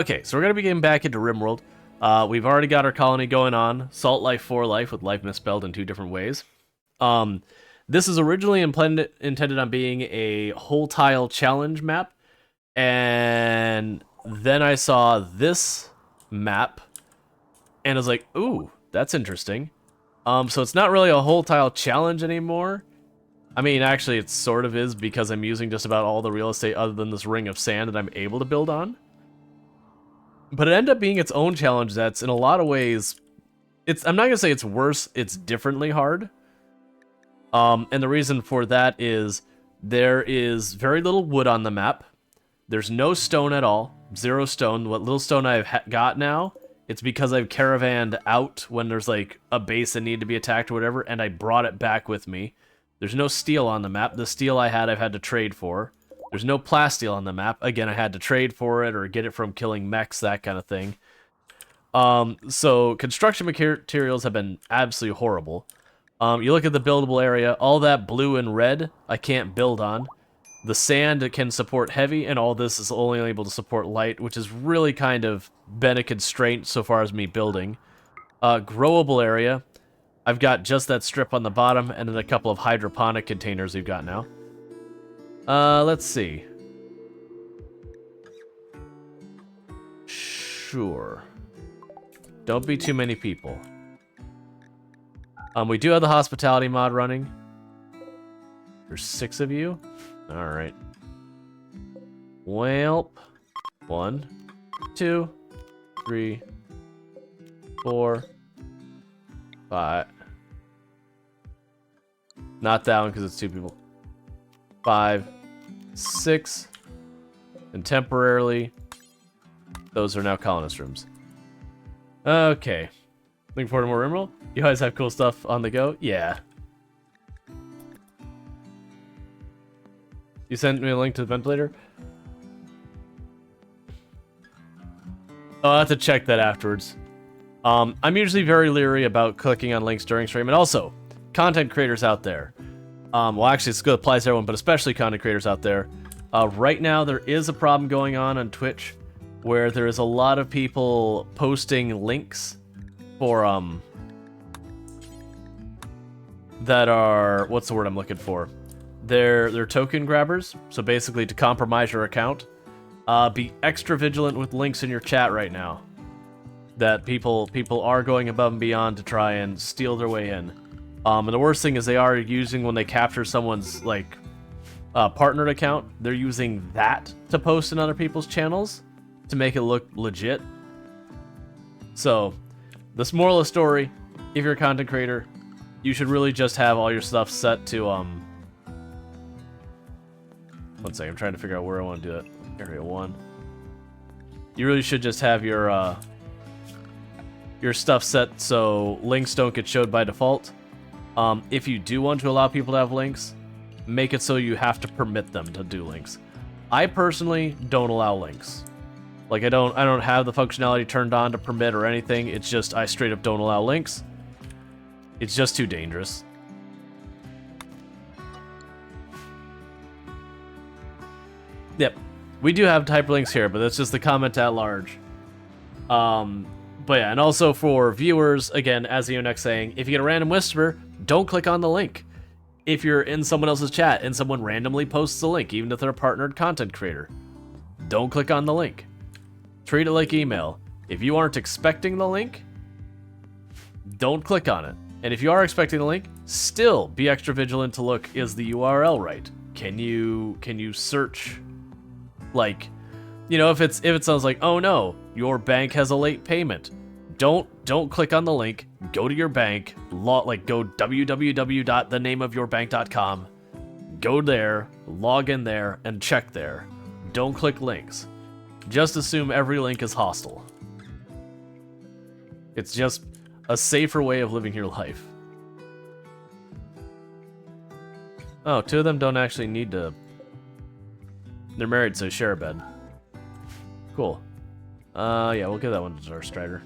Okay, so we're gonna be getting back into RimWorld. We've already got our colony going on, Salt Life 4 Life, with life misspelled in two different ways. Um, this is originally intended on being a whole tile challenge map, and then I saw this map, and I was like, ooh, that's interesting. So it's not really a whole tile challenge anymore. I mean, actually, it sort of is because I'm using just about all the real estate other than this ring of sand that I'm able to build on. But it ended up being its own challenge that's in a lot of ways, I'm not gonna say it's worse, it's differently hard. And the reason for that is there is very little wood on the map. There's no stone at all, 0 stone. What little stone I've got now, it's because I've caravanned out when there's like a base that needed to be attacked or whatever, and I brought it back with me. There's no steel on the map. The steel I've had to trade for. There's no plasteel on the map. Again, I had to trade for it or get it from killing mechs, that kind of thing. So construction materials have been absolutely horrible. You look at the buildable area, all that blue and red I can't build on. The sand can support heavy, and all this is only able to support light, which has really kind of been a constraint so far as me building. Growable area, I've got just that strip on the bottom, and then a couple of hydroponic containers we've got now. Let's see. Sure. Don't be too many people. We do have the hospitality mod running. There's 6 of you? Alright. Well, 1, 2, 3, 4, 5. Not that one because it's 2 people. 5, 6, and temporarily, those are now colonist rooms. Okay. Looking forward to more RimWorld? You guys have cool stuff on the go? Yeah. You sent me a link to the ventilator? I'll have to check that afterwards. I'm usually very leery about clicking on links during stream, and also, content creators out there. Well, actually, this applies to everyone, but especially content creators out there. Right now, there is a problem going on Twitch where there is a lot of people posting links for, that are, what's the word I'm looking for? They're token grabbers, so basically to compromise your account. Be extra vigilant with links in your chat right now. That people are going above and beyond to try and steal their way in. And the worst thing is they are using, when they capture someone's, like, partnered account, they're using that to post in other people's channels to make it look legit. So, this moral of the story, if you're a content creator, you should really just have all your stuff set to, one second, I'm trying to figure out where I want to do it. Area 1. You really should just have your stuff set so links don't get showed by default. If you do want to allow people to have links, make it so you have to permit them to do links. I personally don't allow links. Like, I don't have the functionality turned on to permit or anything. It's just I straight up don't allow links. It's just too dangerous. Yep. We do have hyperlinks here, but that's just the comment at large. But yeah, and also for viewers, again, as the Unix saying, if you get a random whisper, don't click on the link. If you're in someone else's chat and someone randomly posts a link, even if they're a partnered content creator, don't click on the link. Treat it like email. If you aren't expecting the link, don't click on it. And if you are expecting the link, still be extra vigilant to look, is the URL right? Can you search, like, you know, if it sounds like, oh no, your bank has a late payment, don't click on the link. Go to your bank, go www.thenameofyourbank.com. Go there, log in there, and check there. Don't click links. Just assume every link is hostile. It's just a safer way of living your life. Oh, 2 of them don't actually need to... They're married, so share a bed. Cool. Yeah, we'll give that one to our Strider.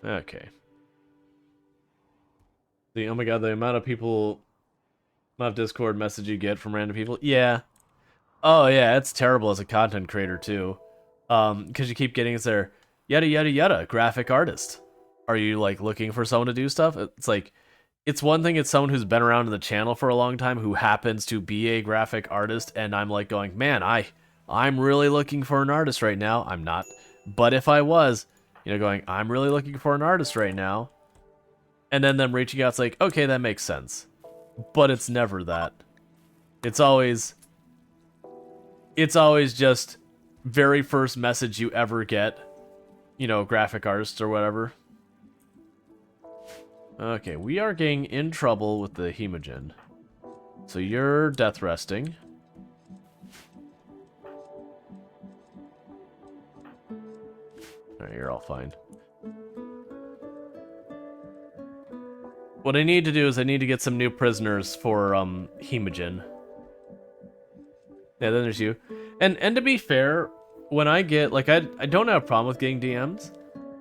Okay. Oh my god, the amount of people Not Discord message you get from random people. Yeah. Oh yeah, it's terrible as a content creator too. Because you keep getting it's there, yada yada yada, graphic artist. Are you like looking for someone to do stuff? It's like, it's one thing, it's someone who's been around in the channel for a long time who happens to be a graphic artist, and I'm like going, man, I'm really looking for an artist right now. I'm not. But if I was, going, I'm really looking for an artist right now. And then them reaching out, it's like, okay, that makes sense. But it's never that. It's always just very first message you ever get, graphic artist or whatever. Okay, we are getting in trouble with the hemogen. So you're death resting. Alright, you're all fine. What I need to do is I need to get some new prisoners for hemogen. Yeah, then there's you. And to be fair, when I get, like, I don't have a problem with getting DMs,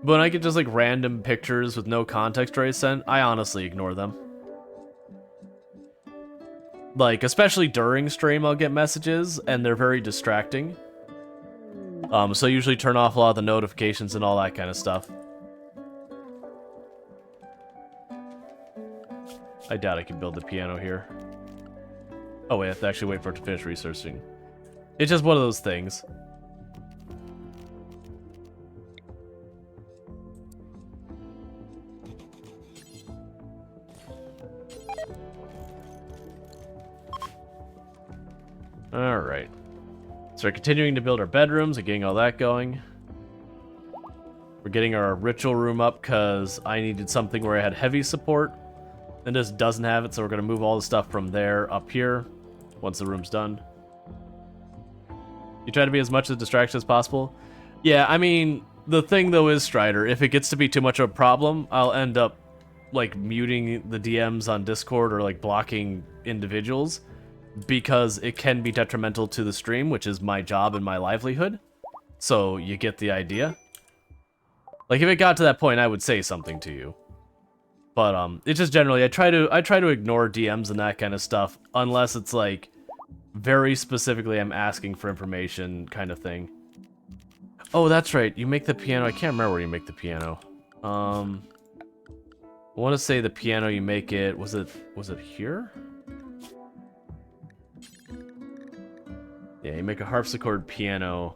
but when I get just, like, random pictures with no context or sent, I honestly ignore them. Like, especially during stream, I'll get messages, and they're very distracting. So I usually turn off a lot of the notifications and all that kind of stuff. I doubt I can build the piano here. Oh wait, I have to actually wait for it to finish researching. It's just one of those things. Alright. So we're continuing to build our bedrooms and getting all that going. We're getting our ritual room up because I needed something where I had heavy support. And this doesn't have it, so we're going to move all the stuff from there up here once the room's done. You try to be as much of a distraction as possible? Yeah, I mean, the thing though is, Strider, if it gets to be too much of a problem, I'll end up like muting the DMs on Discord or like blocking individuals because it can be detrimental to the stream, which is my job and my livelihood. So you get the idea. Like if it got to that point, I would say something to you. But it's just generally I try to ignore DMs and that kind of stuff unless it's like very specifically I'm asking for information kind of thing. Oh, that's right. You make the piano. I can't remember where you make the piano. I want to say the piano you make it was it here? Yeah, you make a harpsichord piano.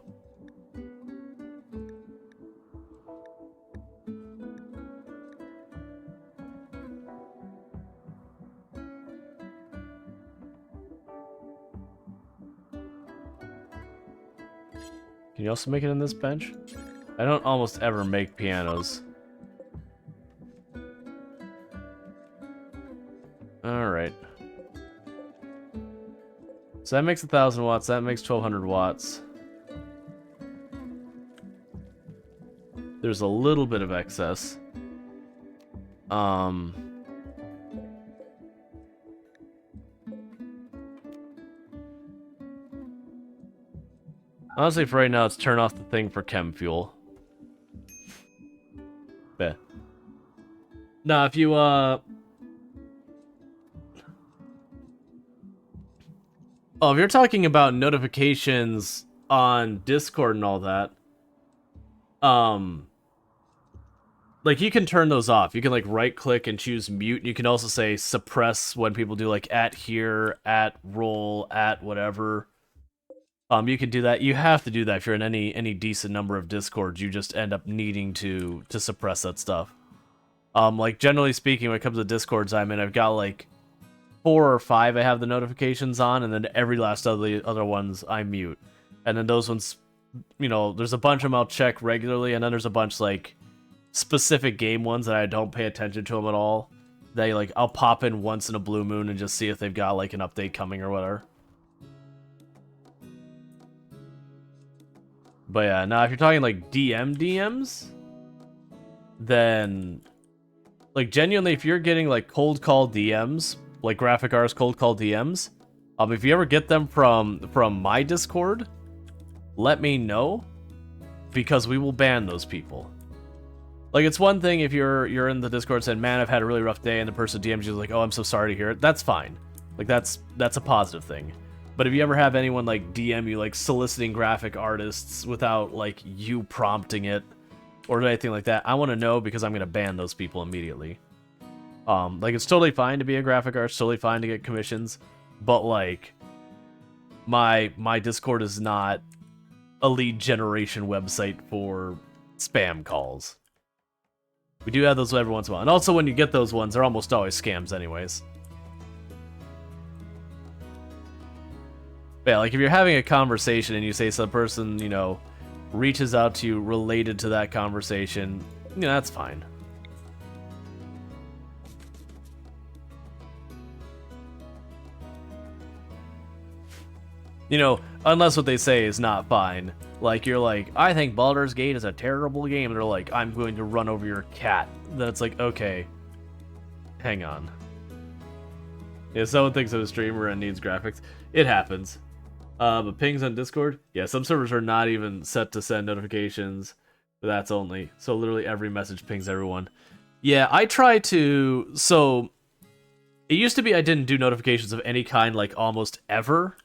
Can you also make it in this bench? I don't almost ever make pianos. Alright. So that makes 1,000 watts, that makes 1,200 watts. There's a little bit of excess. Honestly, for right now, let's turn off the thing for chem fuel. Bet. Now, if you, Oh, if you're talking about notifications on Discord and all that, like, you can turn those off. You can, like, right-click and choose mute. You can also say suppress when people do, like, @here, @Rual, @whatever. You can do that. You have to do that if you're in any decent number of Discords. You just end up needing to suppress that stuff. Like, generally speaking, when it comes to Discords I'm in, I've got, like, 4 or 5 I have the notifications on, and then every last of the other ones I mute. And then those ones, there's a bunch of them I'll check regularly, and then there's a bunch, like, specific game ones that I don't pay attention to them at all. They, like, I'll pop in once in a blue moon and just see if they've got, like, an update coming or whatever. But yeah, now if you're talking like DMs, then like genuinely if you're getting like cold call DMs, like graphic artists cold call DMs, if you ever get them from my Discord, let me know because we will ban those people. Like it's one thing if you're in the Discord saying, man, I've had a really rough day, and the person DMs you like, oh, I'm so sorry to hear it. That's fine. Like that's a positive thing. But if you ever have anyone like DM you like soliciting graphic artists without like you prompting it or anything like that, I want to know because I'm going to ban those people immediately. Like it's totally fine to be a graphic artist, totally fine to get commissions, but like my Discord is not a lead generation website for spam calls. We do have those every once in a while. And also when you get those ones, they're almost always scams anyways. But yeah, like if you're having a conversation and you say some person, you know, reaches out to you related to that conversation, you know, that's fine. You know, unless what they say is not fine. Like, you're like, I think Baldur's Gate is a terrible game. And they're like, I'm going to run over your cat. Then it's like, okay, hang on. Yeah, someone thinks I'm a streamer and needs graphics. It happens. But pings on Discord? Yeah, some servers are not even set to send notifications. But that's only. So literally every message pings everyone. Yeah, I try to... So, it used to be I didn't do notifications of any kind, like, almost ever.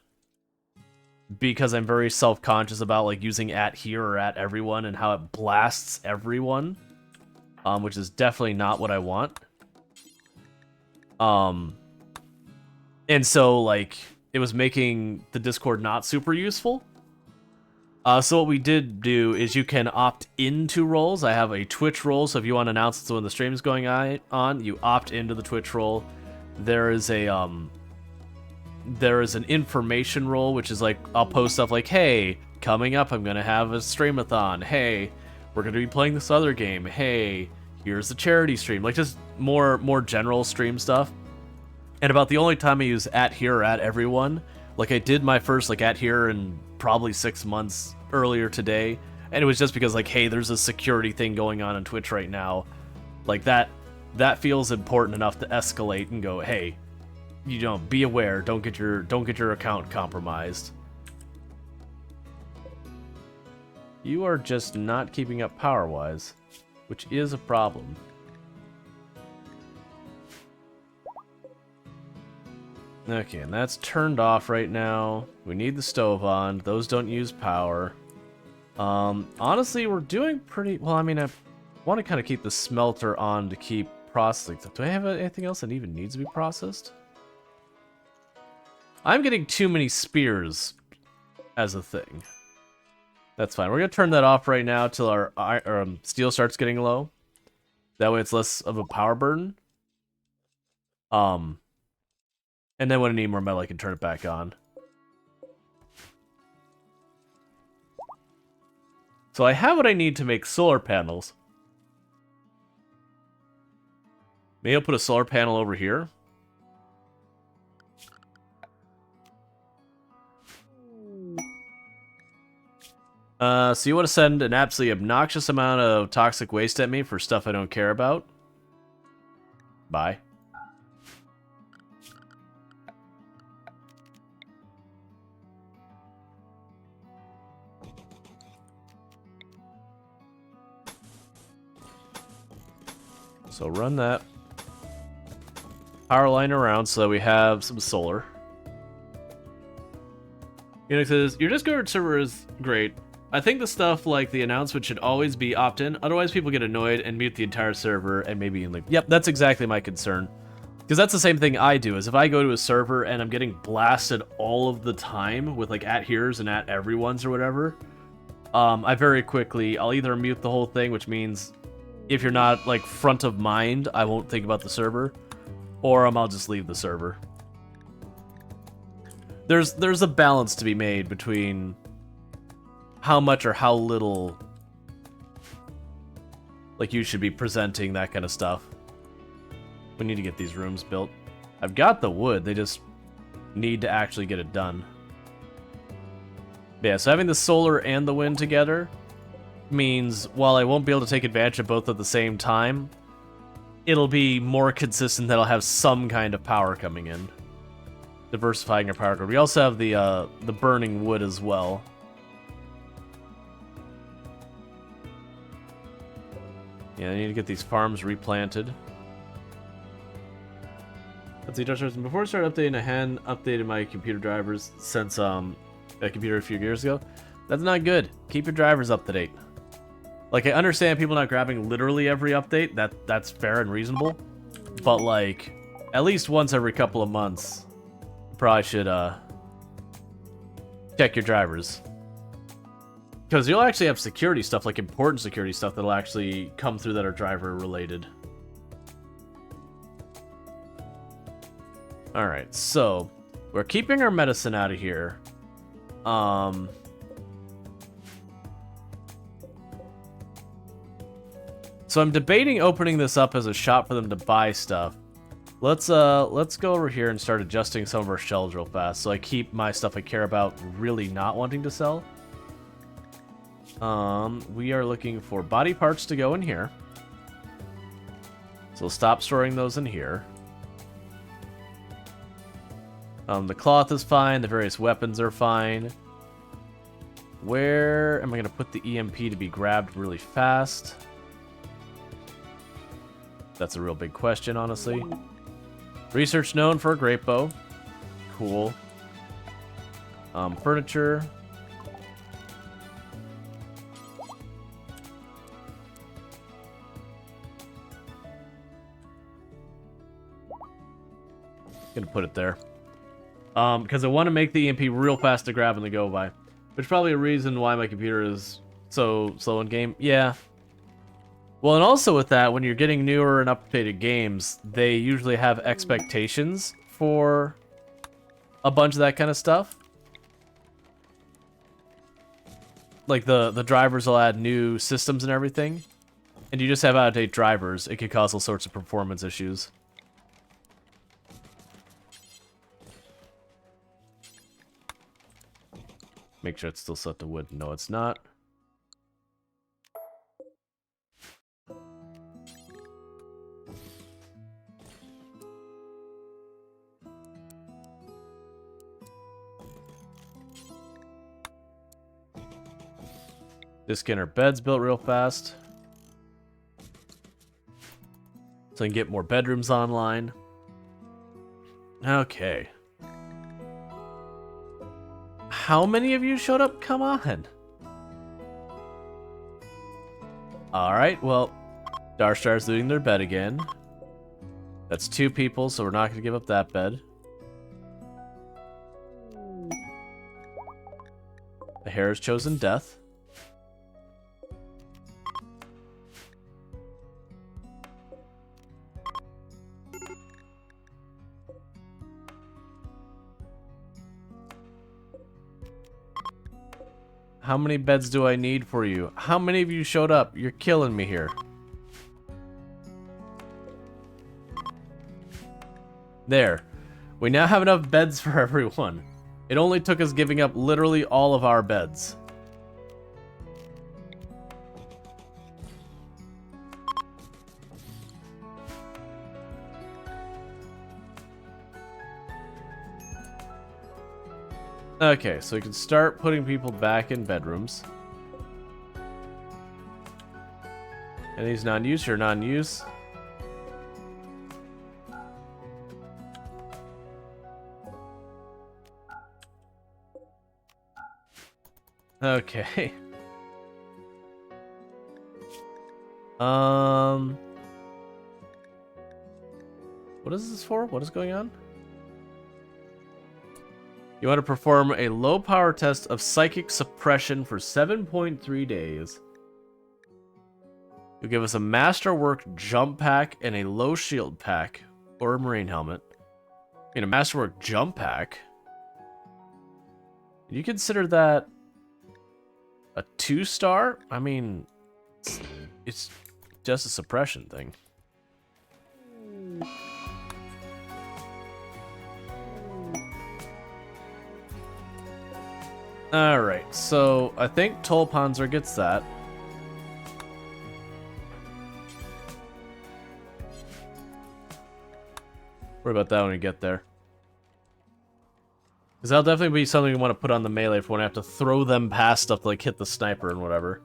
Because I'm very self-conscious about like using @here or @everyone and how it blasts everyone, which is definitely not what I want. And so like it was making the Discord not super useful. So what we did do is you can opt into roles. I have a Twitch role, so if you want to announce it's when the stream is going on, you opt into the Twitch role. There is an information role, which is like, I'll post stuff like, hey, coming up, I'm going to have a streamathon. Hey, we're going to be playing this other game. Hey, here's the charity stream. Like, just more general stream stuff. And about the only time I use @here or @everyone, like I did my first like @here in probably 6 months earlier today. And it was just because like, hey, there's a security thing going on Twitch right now. Like that feels important enough to escalate and go, hey, you know, be aware, don't get your account compromised. You are just not keeping up power-wise, which is a problem. Okay, and that's turned off right now. We need the stove on. Those don't use power. Honestly, we're doing pretty well. I mean, I want to kind of keep the smelter on to keep processing. Do I have anything else that even needs to be processed? I'm getting too many spears as a thing. That's fine. We're going to turn that off right now till our steel starts getting low. That way it's less of a power burden. And then when I need more metal, I can turn it back on. So I have what I need to make solar panels. Maybe I'll put a solar panel over here. So you want to send an absolutely obnoxious amount of toxic waste at me for stuff I don't care about? Bye. So run that power line around so that we have some solar. Unix says, your Discord server is great. I think the stuff like the announcement should always be opt-in, otherwise people get annoyed and mute the entire server and maybe even leave. Yep, that's exactly my concern. Because that's the same thing I do, is if I go to a server and I'm getting blasted all of the time with like @here's and @everyone's or whatever, I very quickly, I'll either mute the whole thing, which means if you're not like front of mind, I won't think about the server, or I'll just leave the server. There's a balance to be made between how much or how little like you should be presenting that kind of stuff. We need to get these rooms built. I've got the wood, they just need to actually get it done. But yeah, so having the solar and the wind together means while I won't be able to take advantage of both at the same time, it'll be more consistent that I'll have some kind of power coming in. Diversifying our power grid. We also have the burning wood as well. Yeah, I need to get these farms replanted. Let's see, before I started updating, I hadn't updated my computer drivers since a computer a few years ago. That's not good. Keep your drivers up to date. Like, I understand people not grabbing literally every update. That's fair and reasonable. But, like, at least once every couple of months, you probably should check your drivers. Because you'll actually have security stuff, like important security stuff, that'll actually come through that are driver related. Alright, so we're keeping our medicine out of here. So I'm debating opening this up as a shop for them to buy stuff. Let's go over here and start adjusting some of our shelves real fast, so I keep my stuff I care about really not wanting to sell. We are looking for body parts to go in here. So we'll stop storing those in here. The cloth is fine, the various weapons are fine. Where am I going to put the EMP to be grabbed really fast? That's a real big question, honestly. Research known for a great bow. Cool. Furniture. Gonna put it there. Because I want to make the EMP real fast to grab and to go by. Which is probably a reason why my computer is so slow in game. Yeah. Well, and also with that, when you're getting newer and updated games, they usually have expectations for a bunch of that kind of stuff. Like the drivers will add new systems and everything. And you just have out-of-date drivers, it could cause all sorts of performance issues. Make sure it's still set to wood. No, it's not. Just getting our beds built real fast. So I can get more bedrooms online. Okay. How many of you showed up? Come on. Alright, well, Darstar's looting their bed again. That's 2 people, so we're not going to give up that bed. The hare has chosen death. How many beds do I need for you? How many of you showed up? You're killing me here. There. We now have enough beds for everyone. It only took us giving up literally all of our beds. Okay, so we can start putting people back in bedrooms. And these non-use, you're non-use. Okay. What is this for? What is going on? You want to perform a low power test of psychic suppression for 7.3 days. You'll give us a masterwork jump pack and a low shield pack, or a marine helmet. And a masterwork jump pack. Do you consider that a 2-star? I mean, it's just a suppression thing. Alright, so I think Tolpanzer gets that. Worry about that when we get there. Because that'll definitely be something we want to put on the melee if we want to have to throw them past stuff to like hit the sniper and whatever.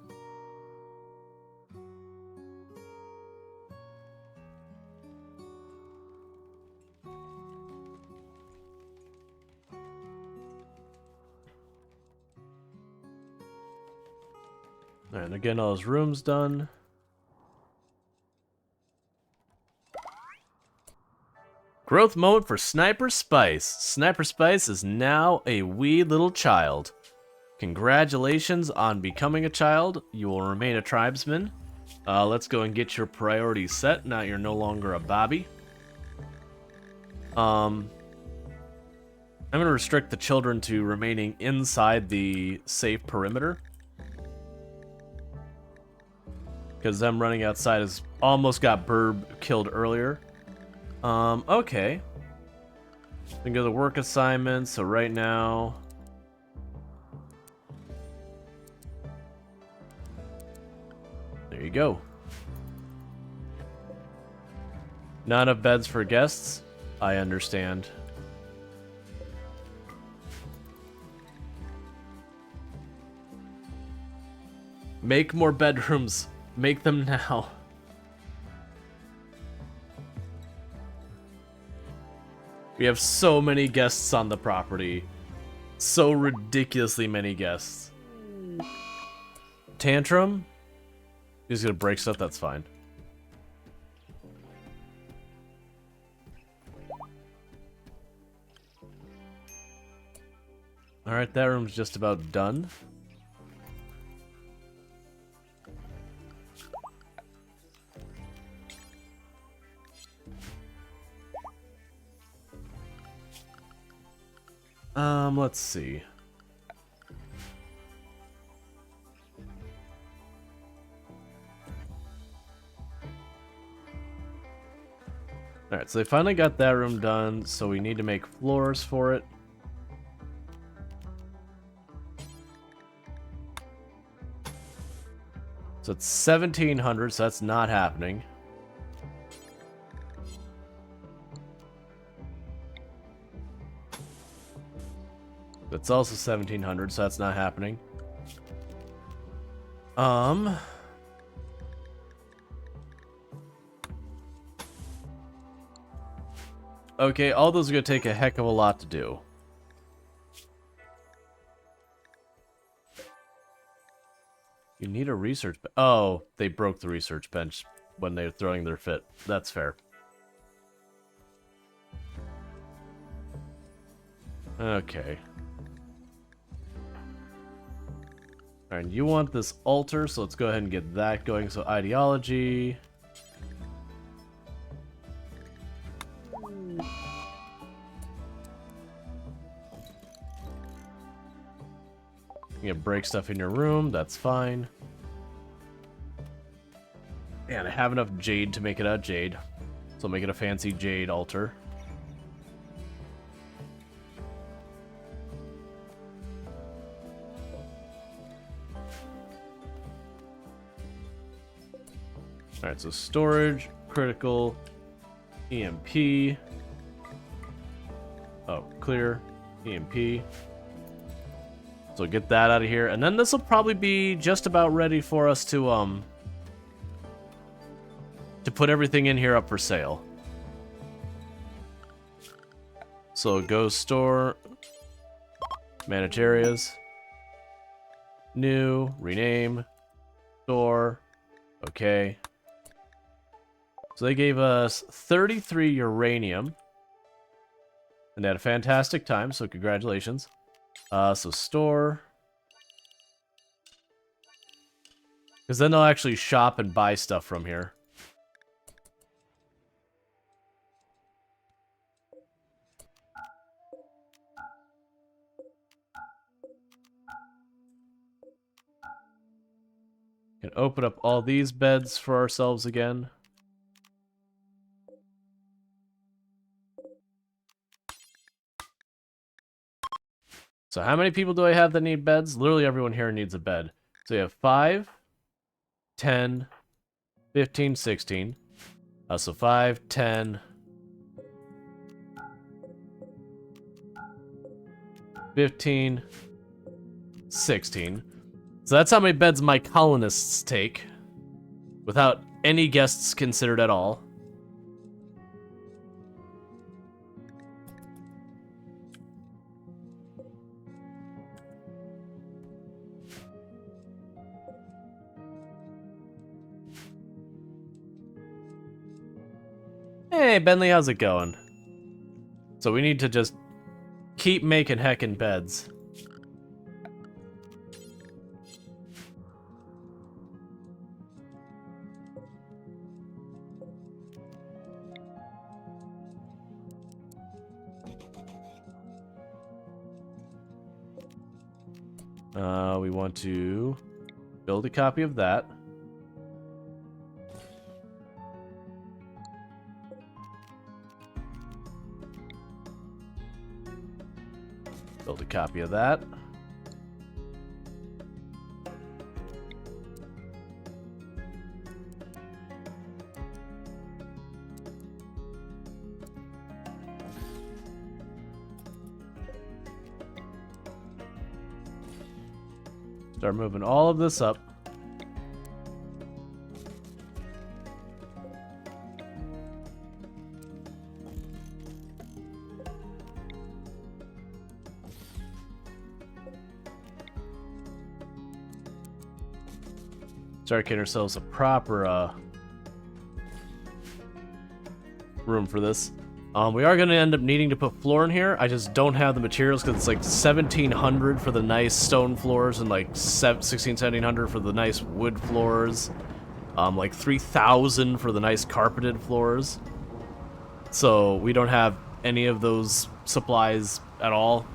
And again, all those rooms done. Growth moment for Sniper Spice. Sniper Spice is now a wee little child. Congratulations on becoming a child. You will remain a tribesman. Let's go and get your priorities set. Now you're no longer a Bobby. I'm going to restrict the children to remaining inside the safe perimeter. Because them running outside has almost got Burb killed earlier. Okay. Think of the work assignments. So right now... There you go. Not enough beds for guests? I understand. Make more bedrooms. Make them now. We have so many guests on the property. So ridiculously many guests. Tantrum? He's gonna break stuff, that's fine. Alright, that room's just about done. Let's see. Alright, so they finally got that room done, so we need to make floors for it. So it's 1,700, so that's not happening. That's also 1,700, so that's not happening. Okay, all those are gonna take a heck of a lot to do. You need a research bench. Oh, they broke the research bench when they were throwing their fit. That's fair. Okay. Alright, you want this altar, so let's go ahead and get that going. So ideology. You can break stuff in your room, that's fine. And I have enough jade to make it a jade. So I'll make it a fancy jade altar. Alright, so storage, critical, EMP. Oh, clear, EMP. So get that out of here. And then this will probably be just about ready for us to put everything in here up for sale. So go store, manage areas, new, rename, store, okay. So they gave us 33 uranium. And they had a fantastic time, so congratulations. So store. Because then they'll actually shop and buy stuff from here. Can open up all these beds for ourselves again. So how many people do I have that need beds? Literally everyone here needs a bed. So you have 5, 10, 15, 16. So 5, 10, 15, 16. So that's how many beds my colonists take. Without any guests considered at all. Hey, Bentley, how's it going? So we need to just keep making heckin' beds. We want to build a copy of that. Build a copy of that. Start moving all of this up. Start getting ourselves a proper room for this. We are going to end up needing to put floor in here. I just don't have the materials because it's like 1,700 for the nice stone floors and like 1,600 for the nice wood floors. Like 3,000 for the nice carpeted floors. So we don't have any of those supplies at all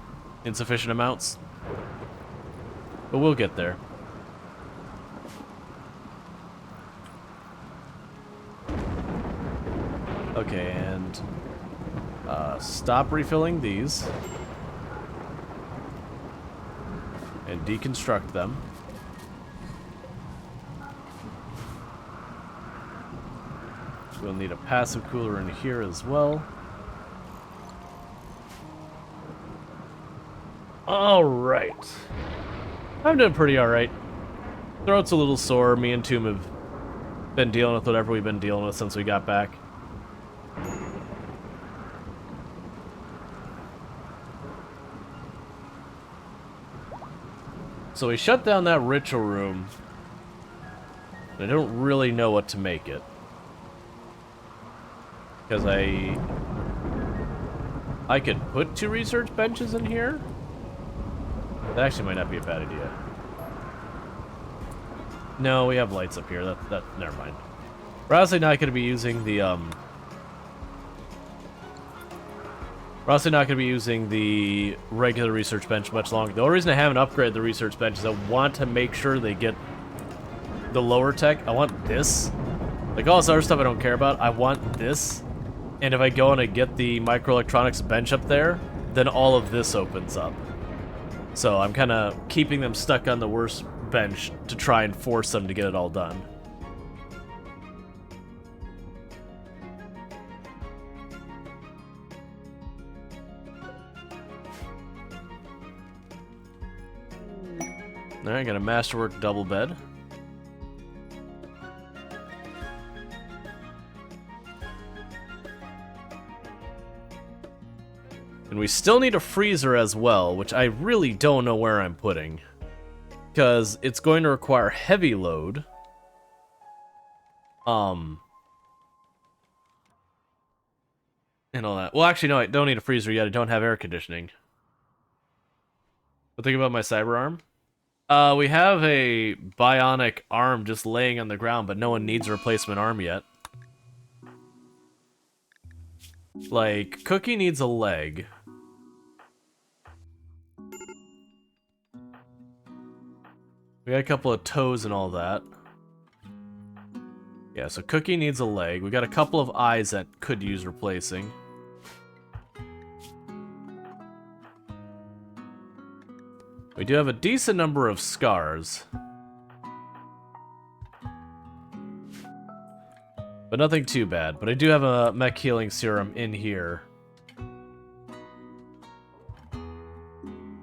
in sufficient amounts. But we'll get there. Okay, and stop refilling these and deconstruct them. We'll need a passive cooler in here as well. Alright. I'm doing pretty alright. Throat's a little sore. Me and Tomb have been dealing with whatever we've been dealing with since we got back. So we shut down that ritual room. I don't really know what to make it. Because I could put 2 research benches in here. That actually might not be a bad idea. No, we have lights up here. That never mind. We're honestly not going to be using the We're also not going to be using the regular research bench much longer. The only reason I haven't upgraded the research bench is I want to make sure they get the lower tech. I want this. Like all this other stuff I don't care about. I want this. And if I go and I get the microelectronics bench up there, then all of this opens up. So I'm kind of keeping them stuck on the worst bench to try and force them to get it all done. Alright, got a masterwork double bed. And we still need a freezer as well, which I really don't know where I'm putting. Because it's going to require heavy load. And all that. Well, actually, no, I don't need a freezer yet. I don't have air conditioning. But think about my cyber arm. We have a bionic arm just laying on the ground, but no one needs a replacement arm yet. Like, Cookie needs a leg. We got a couple of toes and all that. Yeah, so Cookie needs a leg. We got a couple of eyes that could use replacing. We do have a decent number of scars. But nothing too bad. But I do have a mech healing serum in here.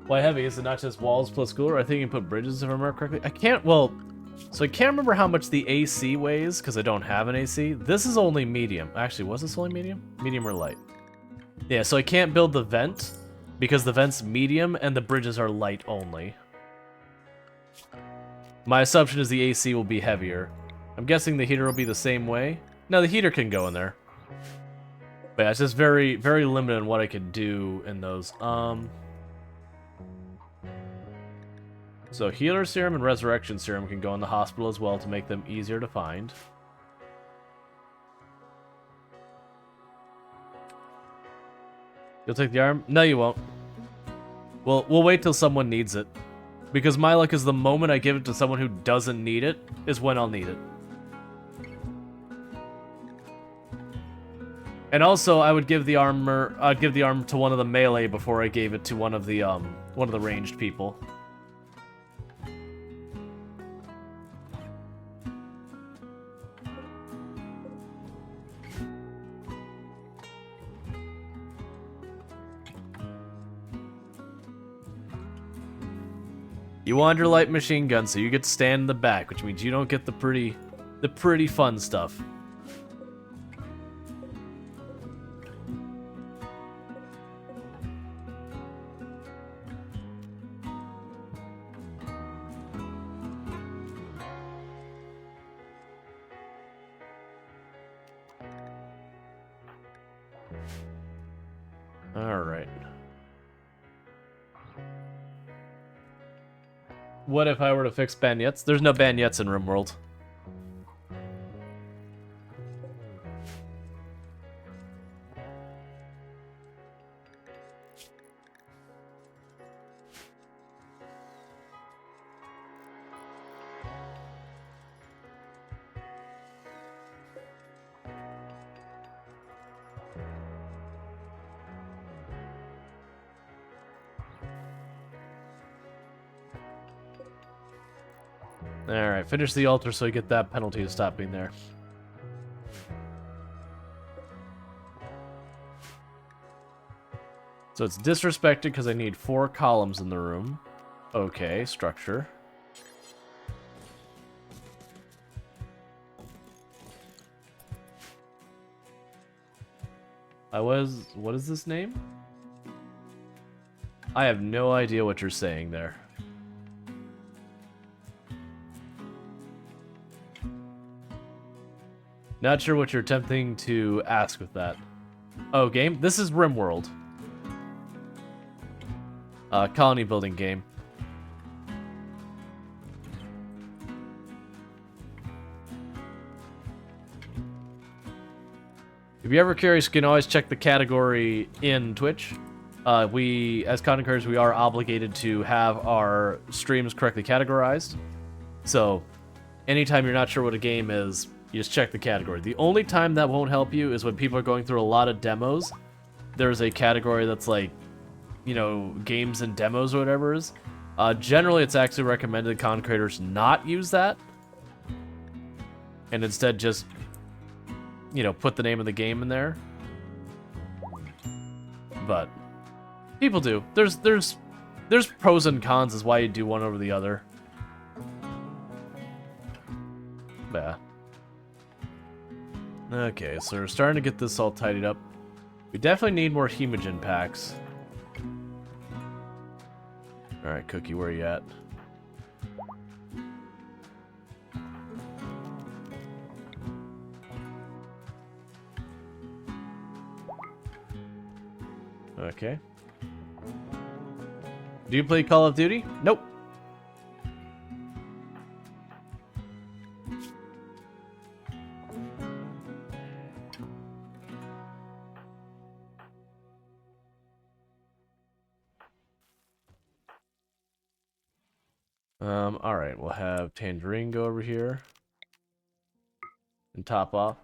Why heavy? Is it not just walls plus cooler? I think you can put bridges if I remember correctly. I can't, well, so I can't remember how much the AC weighs because I don't have an AC. This is only medium. Actually, was this only medium? Medium or light? Yeah, so I can't build the vent because the vent's medium and the bridges are light only. My assumption is the AC will be heavier. I'm guessing the heater will be the same way. No, the heater can go in there. But yeah, it's just very, very limited on what I can do in those. So Healer Serum and Resurrection Serum can go in the hospital as well to make them easier to find. You'll take the arm? No, you won't. We'll wait till someone needs it. Because my luck is the moment I give it to someone who doesn't need it is when I'll need it. And also, I would give the armor. I'd give the armor to one of the melee before I gave it to one of the ranged people. You want your light machine gun, so you get to stand in the back, which means you don't get the pretty fun stuff. All right. What if I were to fix bagnettes? There's no bagnettes in RimWorld. Alright, finish the altar so you get that penalty to stop being there. So it's disrespected because I need 4 columns in the room. Okay, structure. What is this name? I have no idea what you're saying there. Not sure what you're attempting to ask with that. Oh, game? This is RimWorld. Colony building game. If you're ever curious, you can always check the category in Twitch. We, as content creators, we are obligated to have our streams correctly categorized. So, anytime you're not sure what a game is, you just check the category. The only time that won't help you is when people are going through a lot of demos. There's a category that's like, you know, games and demos or whatever it is. Generally, it's actually recommended content creators not use that. And instead just, you know, put the name of the game in there. But people do. There's pros and cons as why you do one over the other. Yeah. Okay, so we're starting to get this all tidied up. We definitely need more hemogen packs. Alright, Cookie, where are you at? Okay. Do you play Call of Duty? Nope. Alright, we'll have Tangerine go over here and top off.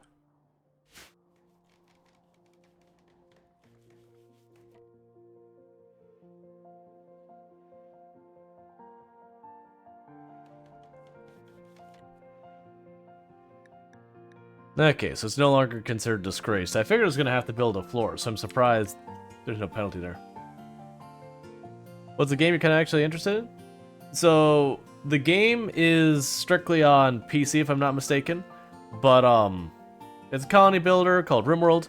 Okay, so it's no longer considered disgraced. I figured I was going to have to build a floor, so I'm surprised there's no penalty there. What's the game you're kind of actually interested in? So, the game is strictly on PC, if I'm not mistaken. But, it's a colony builder called RimWorld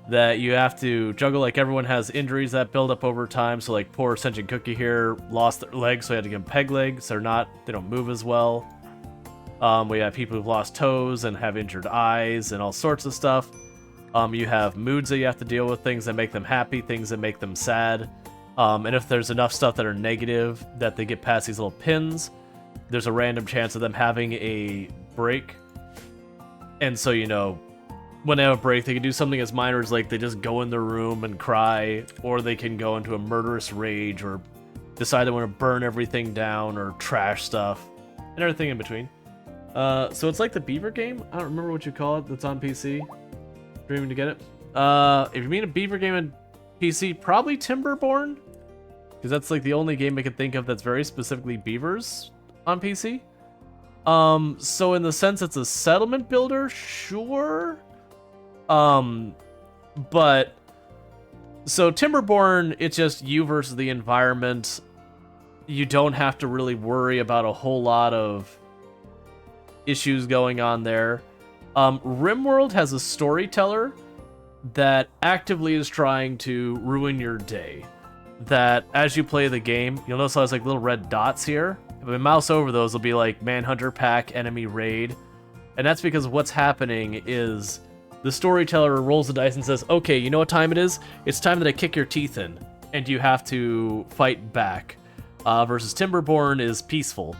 that you have to juggle. Like, everyone has injuries that build up over time. So, like, poor Sentient Cookie here lost their legs, so I had to give them peg legs. They don't move as well. We have people who've lost toes and have injured eyes and all sorts of stuff. You have moods that you have to deal with, things that make them happy, things that make them sad. And if there's enough stuff that are negative that they get past these little pins, there's a random chance of them having a break. And so, you know, when they have a break, they can do something as minor as, like, they just go in their room and cry, or they can go into a murderous rage, or decide they want to burn everything down, or trash stuff, and everything in between. So it's like the Beaver game? I don't remember what you call it that's on PC. Dreaming to get it. If you mean a Beaver game on PC, probably Timberborn, because that's like the only game I can think of that's very specifically beavers on PC. So in the sense it's a settlement builder, sure. But so Timberborn, it's just you versus the environment. You don't have to really worry about a whole lot of issues going on there. RimWorld has a storyteller that actively is trying to ruin your day. That as you play the game, you'll notice there's like little red dots here. If I mouse over those, it'll be like Manhunter Pack, Enemy Raid. And that's because what's happening is the storyteller rolls the dice and says, okay, you know what time it is? It's time that I kick your teeth in, and you have to fight back. Versus Timberborn is peaceful.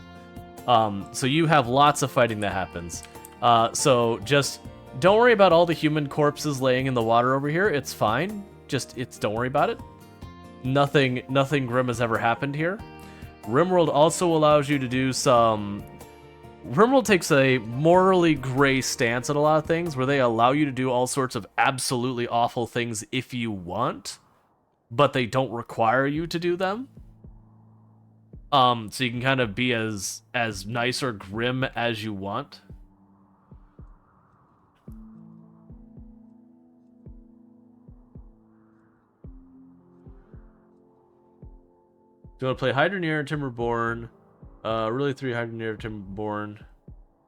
So you have lots of fighting that happens. So just don't worry about all the human corpses laying in the water over here. It's fine. Don't worry about it. Nothing grim has ever happened here. RimWorld also allows you to do some... RimWorld takes a morally gray stance at a lot of things, where they allow you to do all sorts of absolutely awful things if you want, but they don't require you to do them. So you can kind of be as nice or grim as you want. Do you want to play Hydroneer and Timberborn? Really 3 Hydroneer, Timberborn,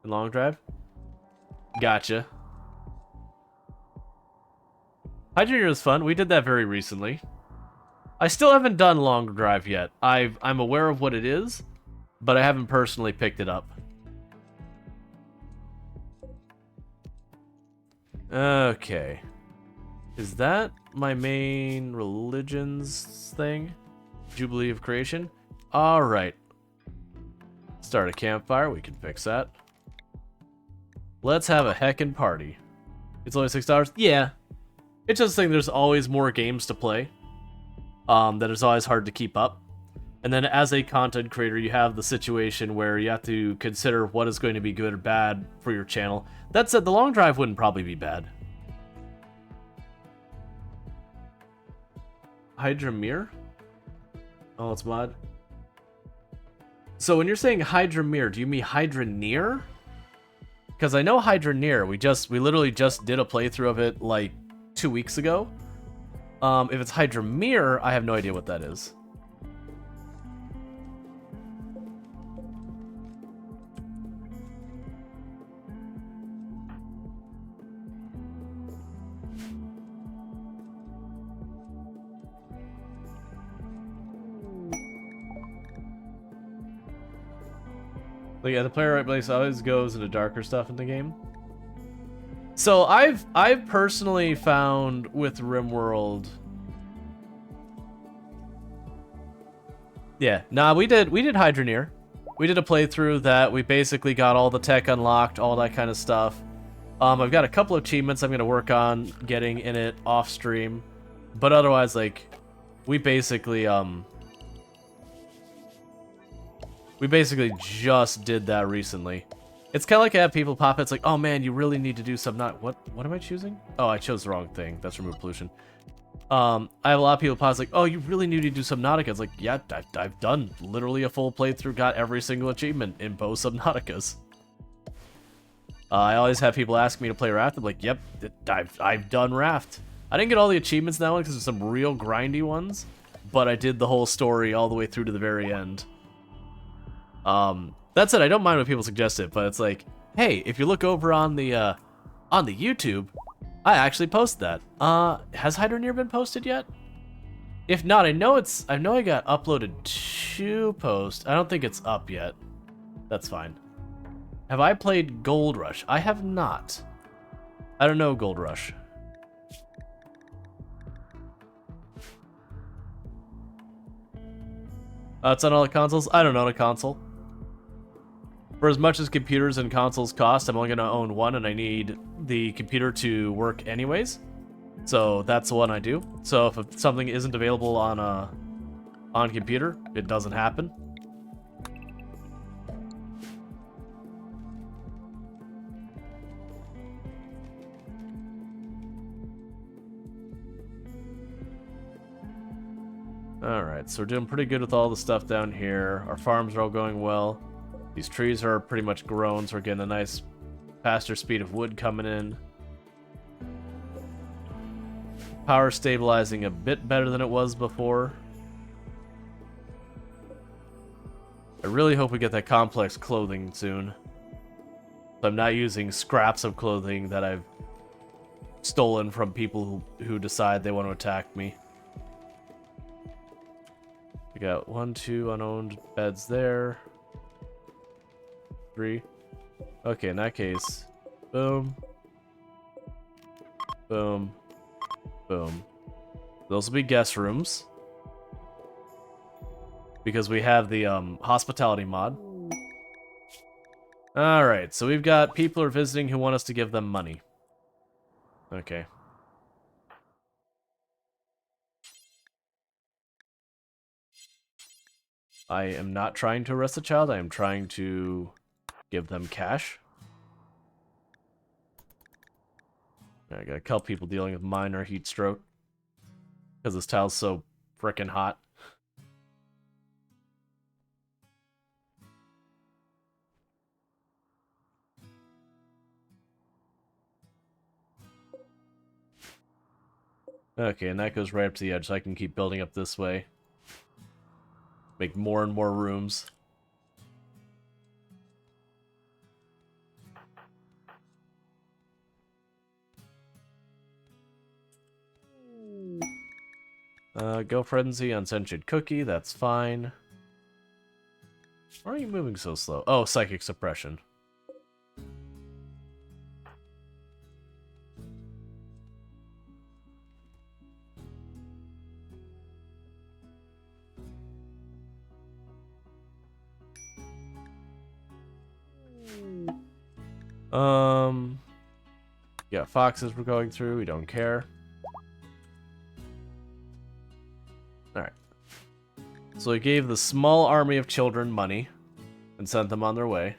and Long Drive? Gotcha. Hydroneer is fun. We did that very recently. I still haven't done Long Drive yet. I'm aware of what it is, but I haven't personally picked it up. Okay. Is that my main religions thing? Jubilee of Creation? Alright. Start a campfire. We can fix that. Let's have a heckin' party. It's only $6? Yeah. It's just a thing, there's always more games to play. That is always hard to keep up. And then as a content creator, you have the situation where you have to consider what is going to be good or bad for your channel. That said, the Long Drive wouldn't probably be bad. Hydramere? Oh, it's mod. So when you're saying Hydramere, do you mean Hydroneer? Because I know Hydroneer. We literally just did a playthrough of it like 2 weeks ago. If it's Hydramere, I have no idea what that is. But yeah, the player right place always goes into darker stuff in the game. So I've personally found with RimWorld. Yeah, nah, we did Hydroneer. We did a playthrough that we basically got all the tech unlocked, all that kind of stuff. I've got a couple of achievements I'm gonna work on getting in it off stream, but otherwise, like, we basically just did that recently. It's kind of like I have people pop, it's like, oh man, you really need to do what am I choosing? Oh, I chose the wrong thing. That's remove pollution. I have a lot of people pop, it's like, oh, you really need to do Subnautica. It's like, yeah, I've done literally a full playthrough, got every single achievement in both Subnauticas. I always have people ask me to play Raft. I'm like, yep, I've done Raft. I didn't get all the achievements in that one because there's some real grindy ones, but I did the whole story all the way through to the very end. That said, I don't mind when people suggest it, but it's like, hey, if you look over on the YouTube, I actually post that. Has Hydroneer been posted yet? If not, I know I got uploaded to post. I don't think it's up yet. That's fine. Have I played Gold Rush? I have not. I don't know Gold Rush. It's on all the consoles? I don't own a console. For as much as computers and consoles cost, I'm only going to own one, and I need the computer to work anyways. So that's the one I do. So if something isn't available on computer, it doesn't happen. Alright, so we're doing pretty good with all the stuff down here. Our farms are all going well. These trees are pretty much grown, so we're getting a nice faster speed of wood coming in. Power stabilizing a bit better than it was before. I really hope we get that complex clothing soon. So I'm not using scraps of clothing that I've stolen from people who decide they want to attack me. We got 1, 2 unowned beds there. 3. Okay, in that case, boom, boom, boom. Those will be guest rooms because we have the hospitality mod. All right, so we've got people who are visiting who want us to give them money. Okay. I am not trying to arrest a child. I am trying to give them cash. I got a couple people dealing with minor heat stroke because this tile's so frickin' hot. Okay, and that goes right up to the edge, so I can keep building up this way. Make more and more rooms. Go frenzy on sentient cookie, that's fine. Why are you moving so slow? Oh, psychic suppression. Yeah, foxes we're going through, we don't care. Alright. So we gave the small army of children money and sent them on their way.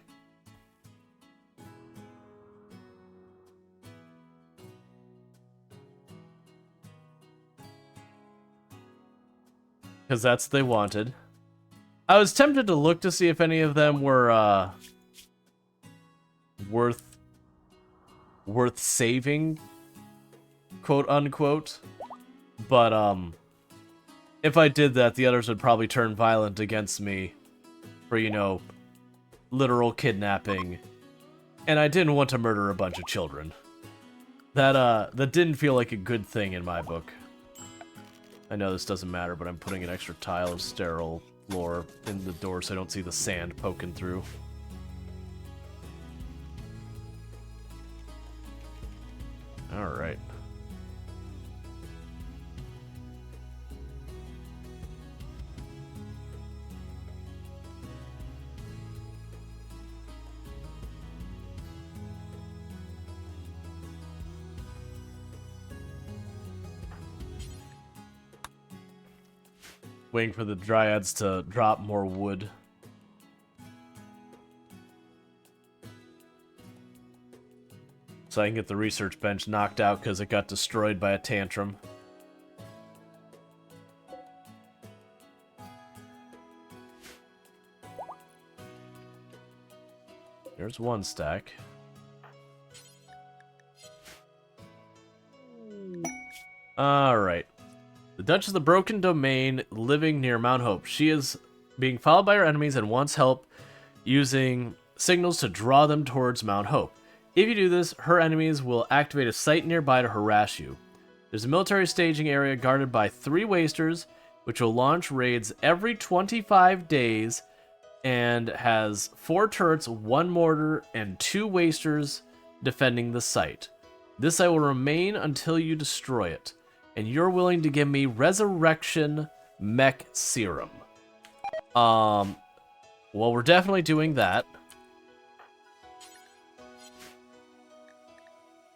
Because that's what they wanted. I was tempted to look to see if any of them were worth saving, quote unquote. But if I did that, the others would probably turn violent against me for, you know, literal kidnapping. And I didn't want to murder a bunch of children. That didn't feel like a good thing in my book. I know this doesn't matter, but I'm putting an extra tile of sterile floor in the door so I don't see the sand poking through. Alright. Waiting for the dryads to drop more wood. So I can get the research bench knocked out because it got destroyed by a tantrum. There's one stack. Alright. The Duchess of the Broken Domain, living near Mount Hope. She is being followed by her enemies and wants help using signals to draw them towards Mount Hope. If you do this, her enemies will activate a site nearby to harass you. There's a military staging area guarded by 3 wasters, which will launch raids every 25 days and has 4 turrets, 1 mortar, and 2 wasters defending the site. This site will remain until you destroy it, and you're willing to give me Resurrection Mech Serum. Well, we're definitely doing that.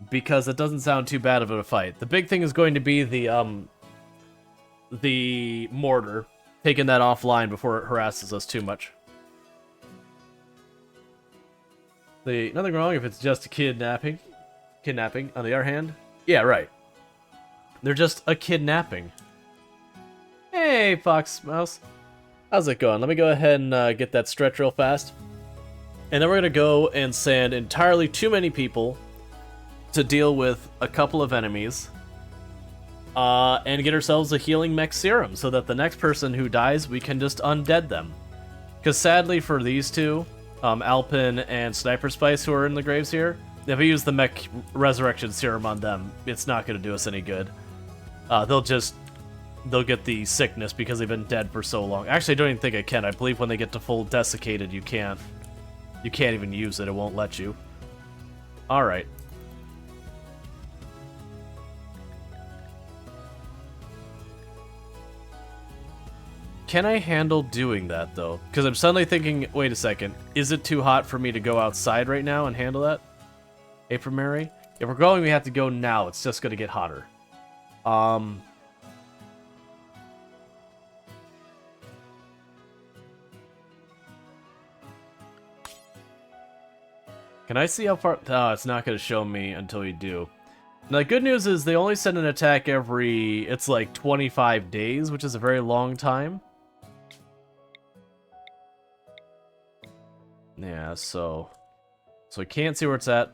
Because it doesn't sound too bad of a fight. The big thing is going to be the mortar. Taking that offline before it harasses us too much. Nothing wrong if it's just a kidnapping. Kidnapping, on the other hand. Yeah, right. They're just a kidnapping. Hey, Fox Mouse. How's it going? Let me go ahead and get that stretch real fast. And then we're going to go and send entirely too many people to deal with a couple of enemies. And get ourselves a healing mech serum so that the next person who dies, we can just undead them. Because sadly for these two, Alpin and Sniper Spice who are in the graves here, if we use the mech resurrection serum on them, it's not going to do us any good. They'll get the sickness because they've been dead for so long. Actually, I don't even think I can. I believe when they get to full desiccated, you can't even use it. It won't let you. Alright. Can I handle doing that, though? Because I'm suddenly thinking, wait a second, is it too hot for me to go outside right now and handle that? April Mary? If we're going, we have to go now. It's just going to get hotter. Can I see how far? Oh, it's not going to show me until you do. Now, the good news is they only send an attack every, it's like 25 days, which is a very long time. Yeah, so I can't see where it's at.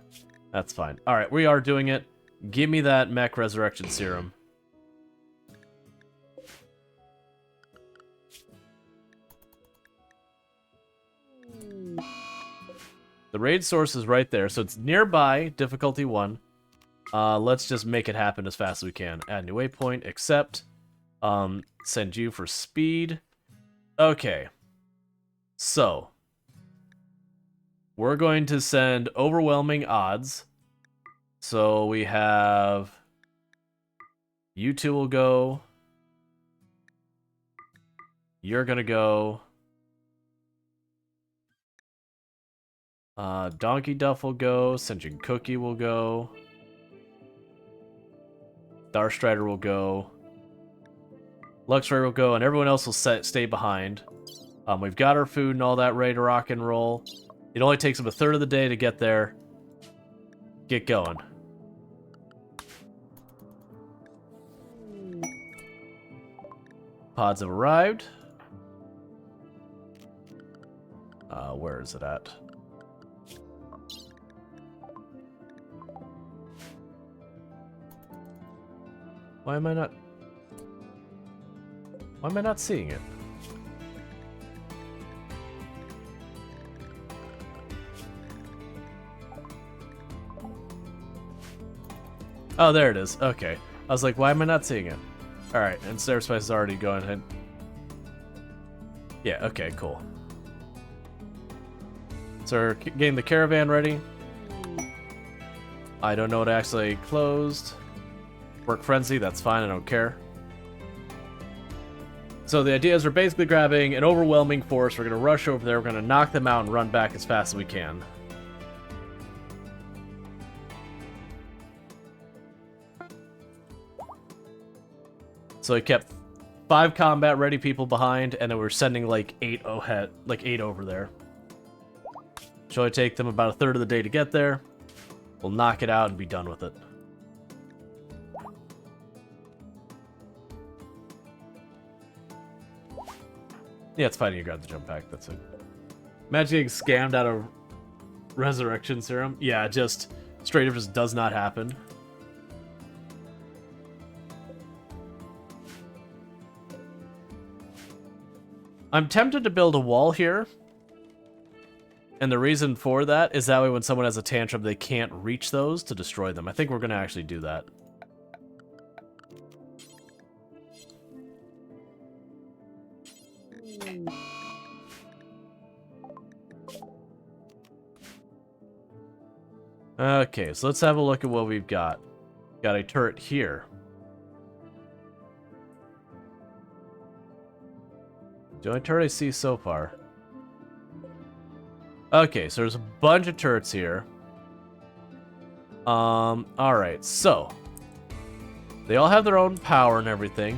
That's fine. Alright, we are doing it. Give me that mech resurrection serum. The raid source is right there, so it's nearby, difficulty 1. Let's just make it happen as fast as we can. Add new waypoint, accept. Send you for speed. Okay. So, we're going to send overwhelming odds. So we have... You two will go. You're gonna go. Donkey Duff will go. Sentient Cookie will go. Starstrider will go. Luxray will go, and everyone else will stay behind. We've got our food and all that ready to rock and roll. It only takes them a third of the day to get there. Get going. Pods have arrived. Where is it at? Why am I not seeing it? Oh, there it is. Okay. I was like, why am I not seeing it? Alright, and Starspice is already going ahead. Yeah, okay, cool. So we're getting the caravan ready. I don't know what actually closed. Work Frenzy, that's fine, I don't care. So the idea is we're basically grabbing an overwhelming force, we're going to rush over there, we're going to knock them out and run back as fast as we can. So I kept 5 combat ready people behind, and then we're sending like 8 over there. Should only take them about a third of the day to get there. We'll knock it out and be done with it. Yeah, it's fine. You grab the jump pack. That's it. Imagine getting scammed out of resurrection serum. Yeah, just straight up just does not happen. I'm tempted to build a wall here. And the reason for that is that way when someone has a tantrum, they can't reach those to destroy them. I think we're going to actually do that. Okay, so let's have a look at what we've got. Got a turret here. The only turret I see so far. Okay, so there's a bunch of turrets here. Alright, so they all have their own power and everything.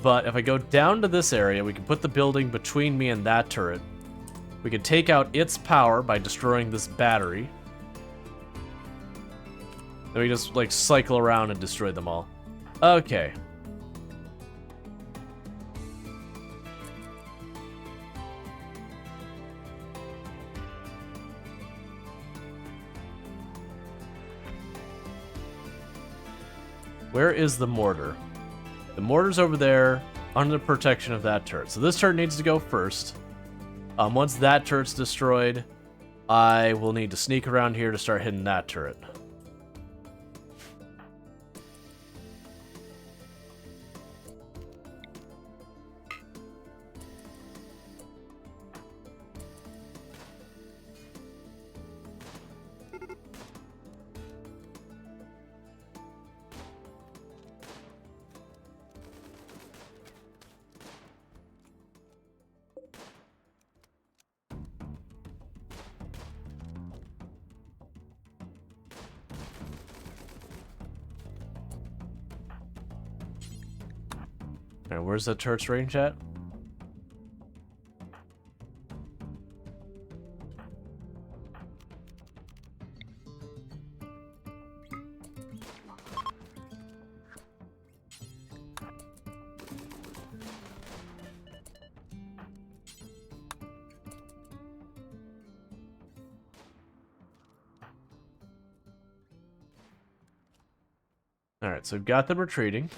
But if I go down to this area, we can put the building between me and that turret. We can take out its power by destroying this battery. Then we just, like, cycle around and destroy them all. Okay. Where is the mortar? The mortar's over there, under the protection of that turret. So this turret needs to go first. Once that turret's destroyed, I will need to sneak around here to start hitting that turret. Alright, where's that turret's range at? Alright, so we've got them retreating.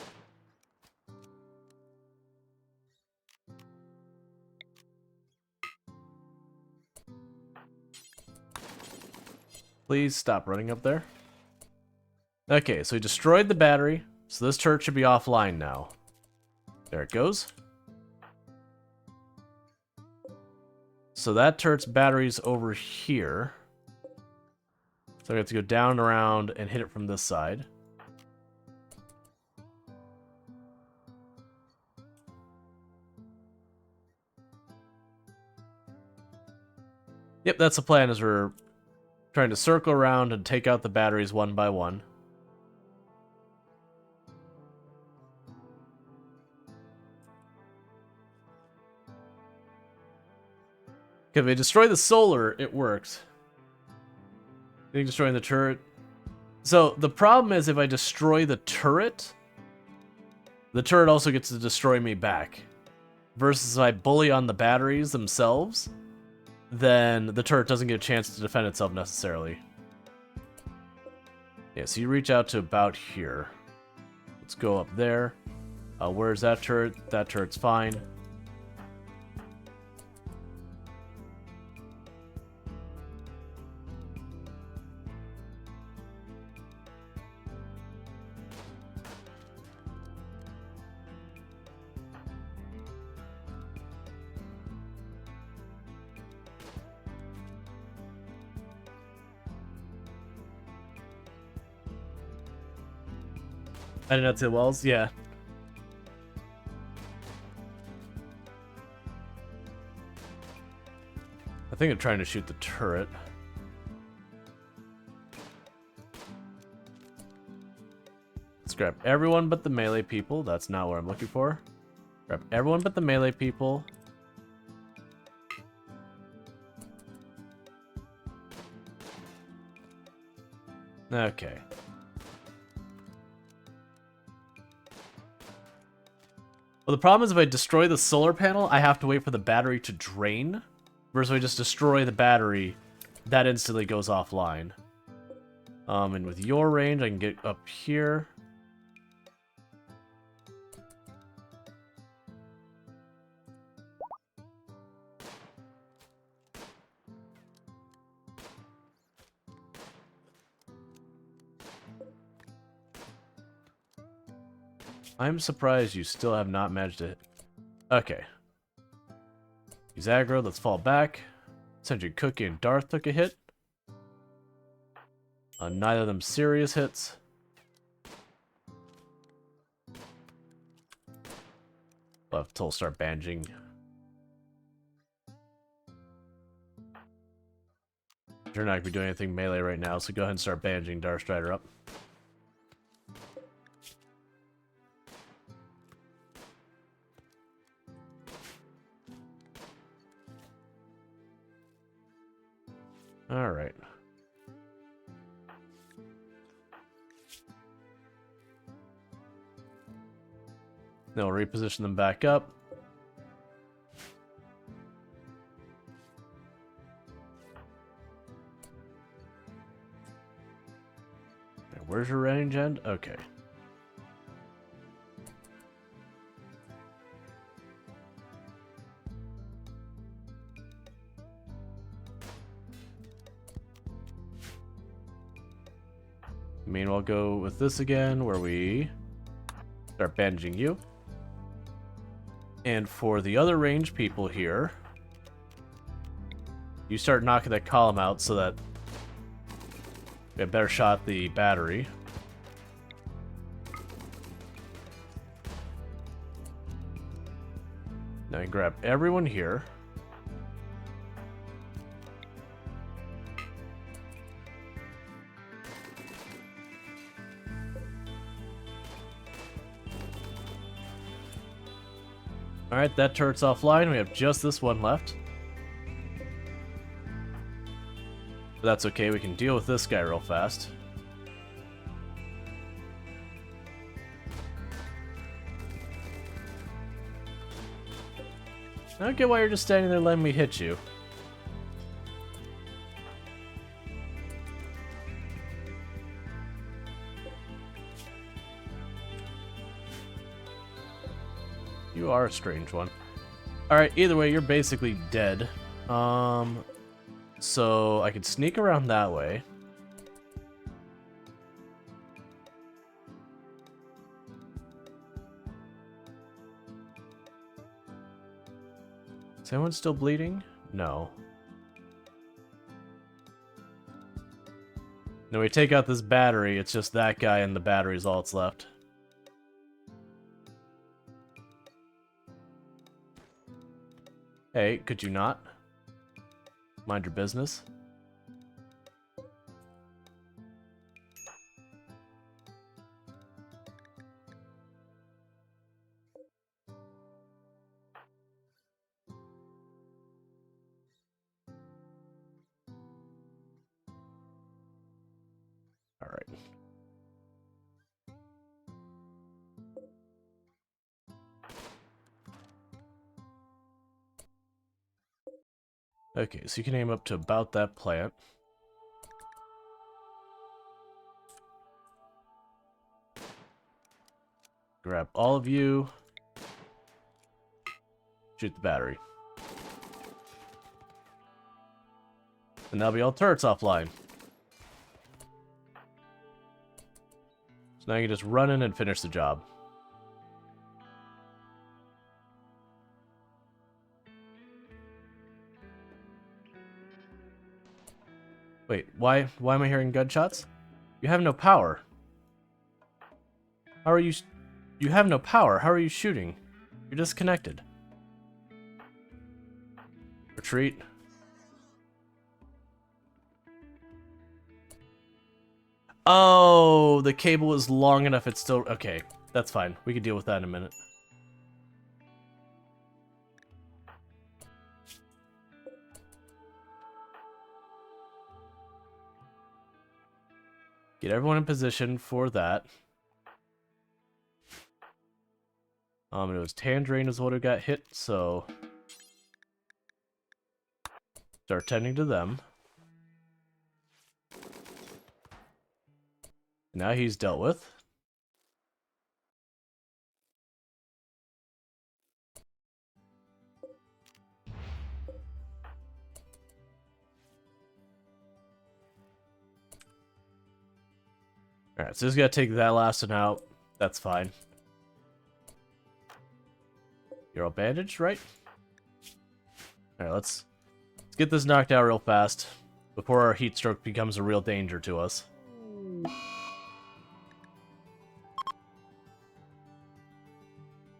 Please stop running up there. Okay, so we destroyed the battery, so this turret should be offline now. There it goes. So that turret's battery's over here. So I have to go down, around, and hit it from this side. Yep, that's the plan, is we're trying to circle around and take out the batteries one by one. If we destroy the solar, it works. I think destroying the turret. So the problem is if I destroy the turret also gets to destroy me back. Versus if I bully on the batteries themselves, then the turret doesn't get a chance to defend itself necessarily. Yeah, so you reach out to about here. Let's go up there. Where's that turret? That turret's fine. I did not see the walls? Yeah. I think I'm trying to shoot the turret. Let's grab everyone but the melee people. That's not what I'm looking for. Grab everyone but the melee people. Okay. Well, the problem is if I destroy the solar panel, I have to wait for the battery to drain. Versus if I just destroy the battery, that instantly goes offline. And with your range, I can get up here. I'm surprised you still have not managed to hit. Okay. Use aggro, let's fall back. Sentry Cookie and Darth took a hit. Neither of them serious hits. We'll have to start bandaging. You're not going to be doing anything melee right now, so go ahead and start bandaging Darkstrider up. Alright. Then we'll reposition them back up. Where's your range end? Okay. Meanwhile, go with this again, where we start bandaging you. And for the other range people here, you start knocking that column out so that we have a better shot at the battery. Now you grab everyone here. Alright, that turret's offline. We have just this one left. But that's okay, we can deal with this guy real fast. I don't get why you're just standing there letting me hit you. You are a strange one. Alright, either way, you're basically dead. So I could sneak around that way. Is anyone still bleeding? No. Now we take out this battery, it's just that guy and the battery is all that's left. Hey, could you not? Mind your business. All right. Okay, so you can aim up to about that plant. Grab all of you. Shoot the battery. And that'll be all turrets offline. So now you can just run in and finish the job. Wait, why am I hearing gunshots? You have no power. How are you... You have no power. How are you shooting? You're disconnected. Retreat. Oh, the cable is long enough. It's still... Okay, that's fine. We can deal with that in a minute. Get everyone in position for that. And it was Tangerine is what who got hit, so... Start tending to them. Now he's dealt with. Alright, so just gotta take that last one out. That's fine. You're all bandaged, right? Alright, let's get this knocked out real fast before our heat stroke becomes a real danger to us.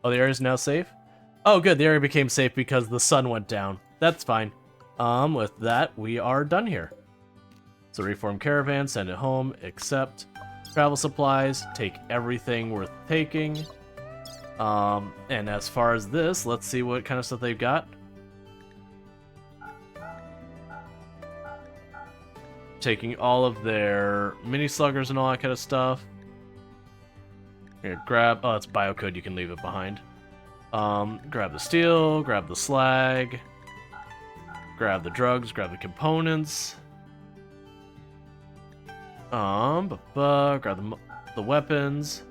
Oh, the area's now safe? Oh, good. The area became safe because the sun went down. That's fine. With that, we are done here. So reform caravan, send it home, accept. Travel supplies, take everything worth taking. And as far as this, let's see what kind of stuff they've got. Taking all of their mini sluggers and all that kind of stuff. Here, grab... Oh, it's biocode, you can leave it behind. Grab the steel, grab the slag, grab the drugs, grab the components. Grab the weapons.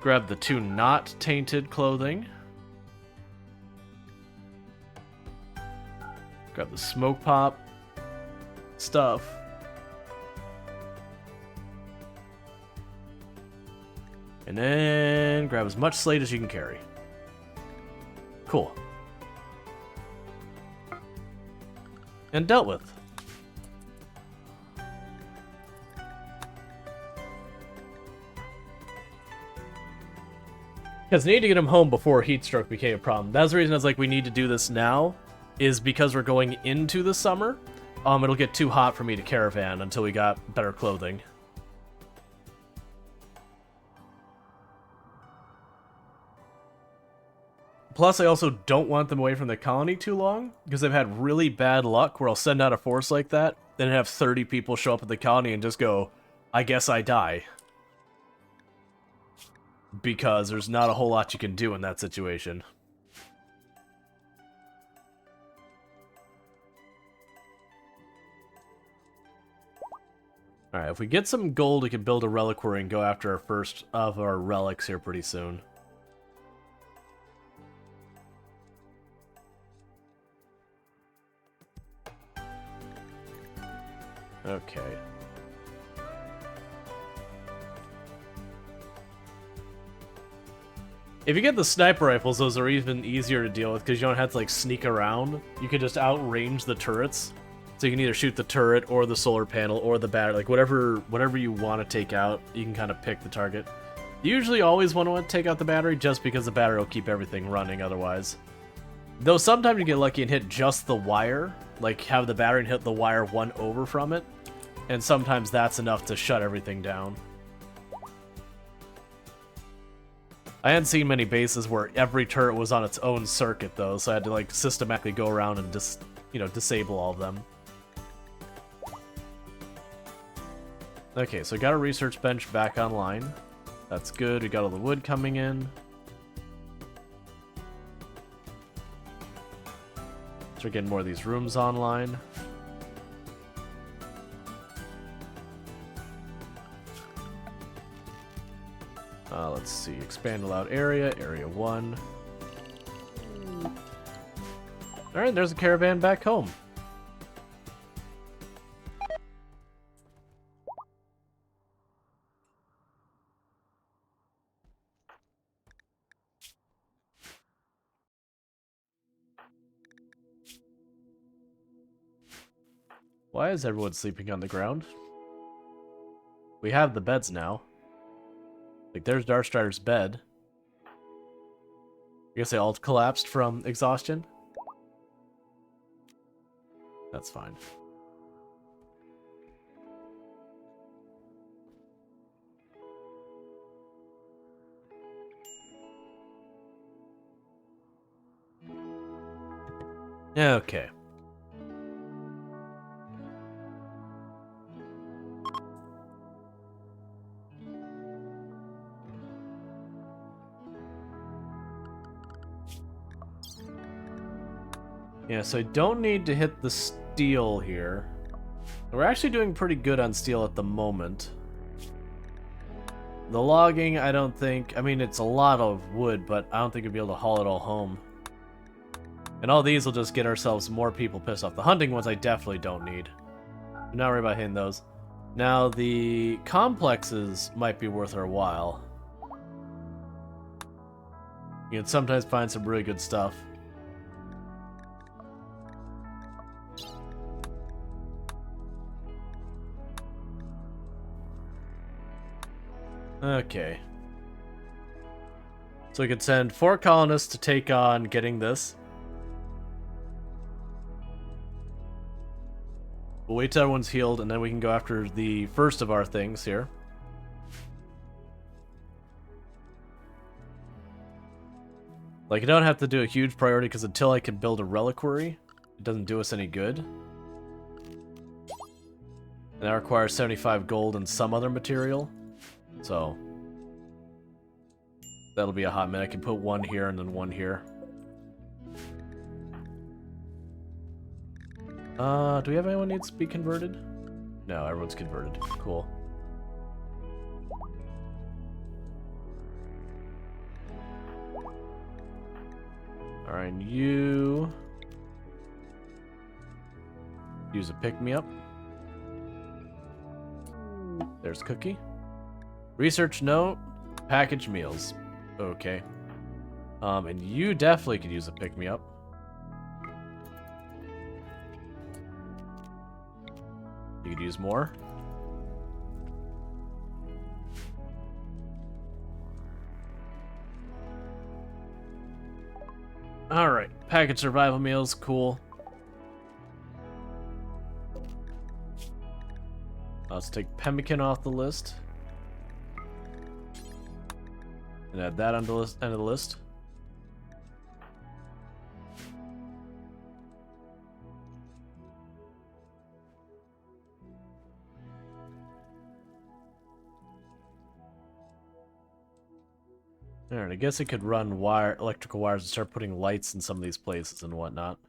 Grab the 2 not tainted clothing. Grab the smoke pop stuff. And then grab as much slate as you can carry. Cool. And dealt with. Because we need to get him home before heat stroke became a problem. That's the reason I was like, we need to do this now, is because we're going into the summer. It'll get too hot for me to caravan until we got better clothing. Plus, I also don't want them away from the colony too long, because I've had really bad luck where I'll send out a force like that, then have 30 people show up at the colony and just go, I guess I die. Because there's not a whole lot you can do in that situation. Alright, if we get some gold, we can build a reliquary and go after our first of our relics here pretty soon. Okay. If you get the sniper rifles, those are even easier to deal with because you don't have to like sneak around. You can just outrange the turrets. So you can either shoot the turret or the solar panel or the battery, like whatever you want to take out, you can kind of pick the target. You usually always want to take out the battery just because the battery will keep everything running otherwise. Though sometimes you get lucky and hit just the wire, like have the battery and hit the wire one over from it, and sometimes that's enough to shut everything down. I hadn't seen many bases where every turret was on its own circuit though, so I had to like systematically go around and just, disable all of them. Okay, so I got a research bench back online. That's good, we got all the wood coming in. So we're getting more of these rooms online. Let's see, expand allowed area, area 1. Alright, there's a caravan back home. Why is everyone sleeping on the ground? We have the beds now. Like, there's Darkstrider's bed. I guess they all collapsed from exhaustion. That's fine. Okay. Yeah, so I don't need to hit the steel here. We're actually doing pretty good on steel at the moment. The logging, I don't think... I mean, it's a lot of wood, but I don't think we'll be able to haul it all home. And all these will just get ourselves more people pissed off. The hunting ones I definitely don't need. I'm not worried about hitting those. Now, the complexes might be worth our while. You can sometimes find some really good stuff. Okay. So we could send 4 colonists to take on getting this. We'll wait till everyone's healed, and then we can go after the first of our things here. Like, I don't have to do a huge priority, because until I can build a reliquary, it doesn't do us any good. And that requires 75 gold and some other material. So, that'll be a hot minute. I can put one here and then one here. Do we have anyone who needs to be converted? No, everyone's converted. Cool. Alright, you... use a pick-me-up. There's Cookie. Research note. Packaged meals. Okay. And you definitely could use a pick-me-up. You could use more. Alright, packaged survival meals, cool. Let's take pemmican off the list. And add that on the list, end of the list. Alright, I guess it could run electrical wires and start putting lights in some of these places and whatnot.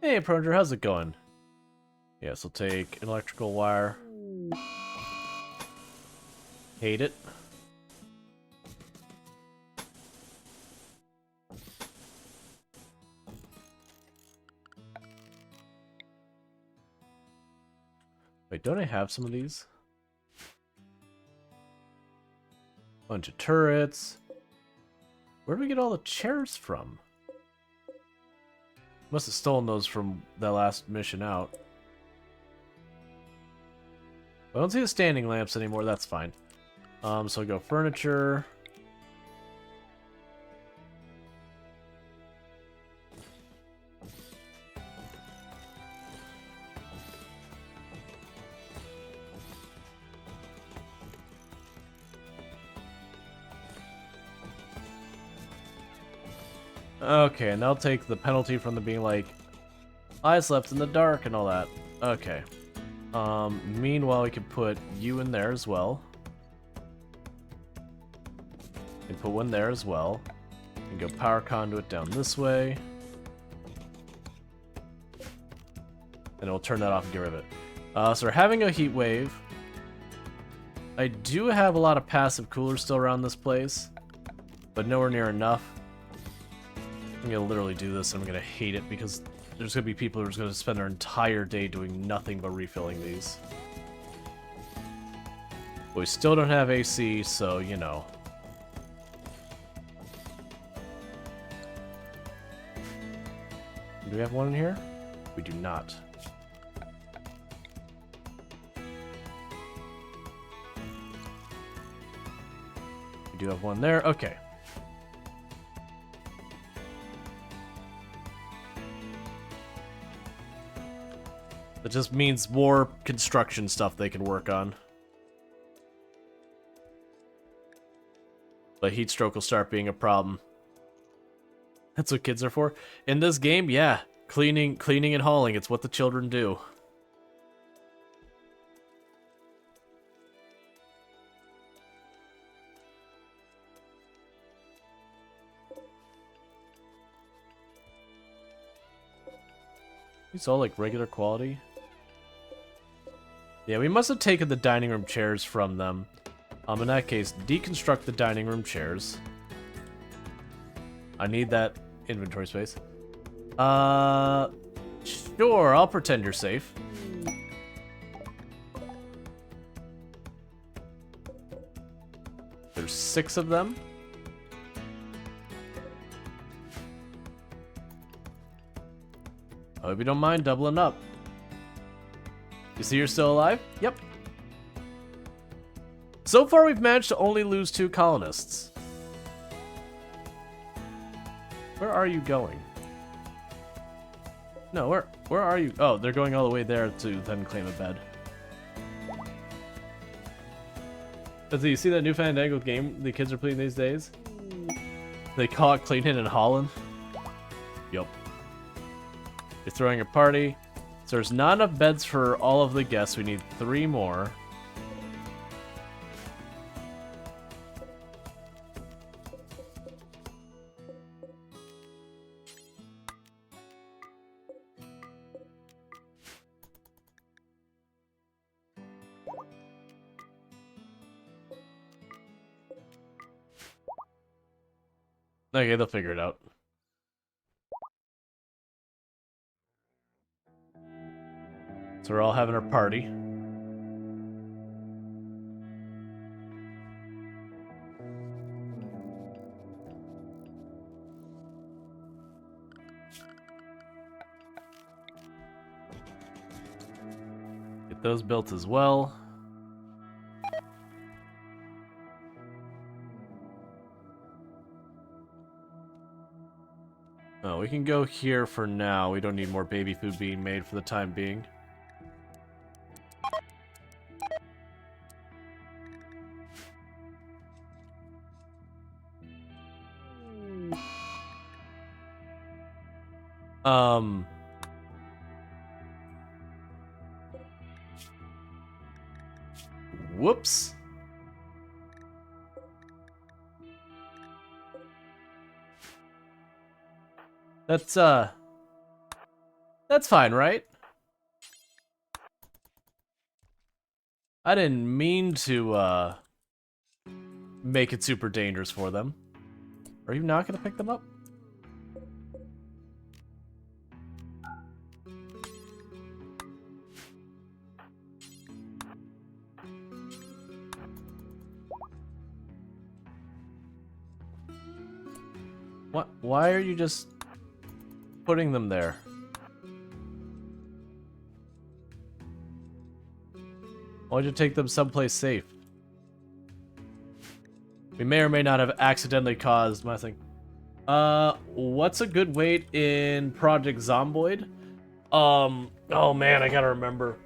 Hey, Pronger, how's it going? Yes, we'll take an electrical wire. Hate it. Wait, don't I have some of these? Bunch of turrets. Where do we get all the chairs from? Must have stolen those from that last mission out. I don't see the standing lamps anymore, that's fine. So go furniture. Okay, and they'll take the penalty from the being like, I slept in the dark and all that. Okay. Meanwhile, we can put you in there as well. And put one there as well. And go power conduit down this way. And we'll turn that off and get rid of it. So we're having a heat wave. I do have a lot of passive coolers still around this place, but nowhere near enough. I'm gonna literally do this and I'm gonna hate it because there's gonna be people who are gonna spend their entire day doing nothing but refilling these. But we still don't have AC, so you know. Do we have one in here? We do not. We do have one there. Okay. That just means more construction stuff they can work on. But heat stroke will start being a problem. That's what kids are for. In this game, yeah. Cleaning and hauling, it's what the children do. These all like regular quality. Yeah, we must have taken the dining room chairs from them. In that case, deconstruct the dining room chairs. I need that inventory space. Sure, I'll pretend you're safe. There's 6 of them. I hope you don't mind doubling up. You see you're still alive? Yep. So far, we've managed to only lose 2 colonists. Where are you going? No, where are you? Oh, they're going all the way there to then claim a bed. But do you see that new fandangled game the kids are playing these days? They call it Cleaning in Holland. Yup. You're throwing a party. So there's not enough beds for all of the guests. We need 3 more. Okay, they'll figure it out. So we're all having our party. Get those built as well. Oh, we can go here for now. We don't need more baby food being made for the time being. Whoops. That's fine, right? I didn't mean to, make it super dangerous for them. Are you not gonna pick them up? What? Why are you just putting them there? Why'd you take them someplace safe? We may or may not have accidentally caused my thing. What's a good weight in Project Zomboid? Oh man, I gotta remember.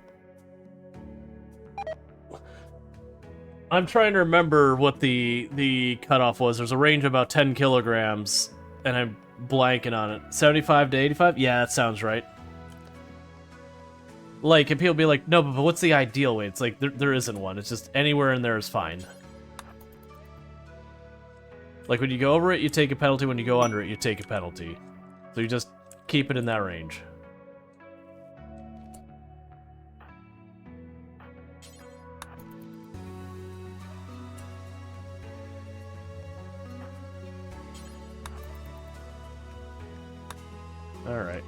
I'm trying to remember what the cutoff was. There's a range of about 10 kilograms, and I'm blanking on it. 75 to 85? Yeah, that sounds right. Like, and people be like, no, but what's the ideal weight? It's like, there isn't one. It's just anywhere in there is fine. Like, when you go over it, you take a penalty. When you go under it, you take a penalty. So you just keep it in that range. Alright.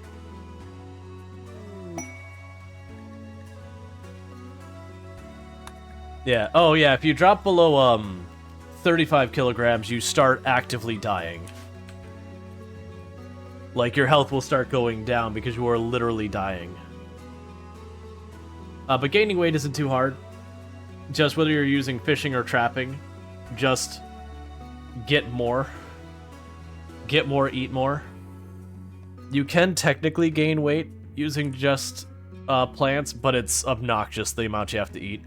Yeah. Oh, yeah. If you drop below, 35 kilograms, you start actively dying. Like, your health will start going down because you are literally dying. But gaining weight isn't too hard. Just whether you're using fishing or trapping, just get more. Get more, eat more. You can technically gain weight using just plants, but it's obnoxious the amount you have to eat.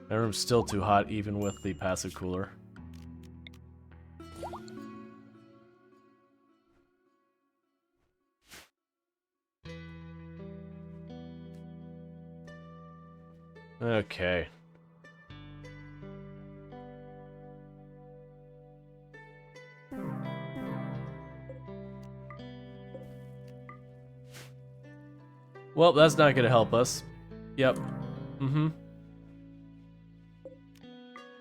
My room's still too hot, even with the passive cooler. Okay. Well, that's not gonna help us. Yep. Mm-hmm.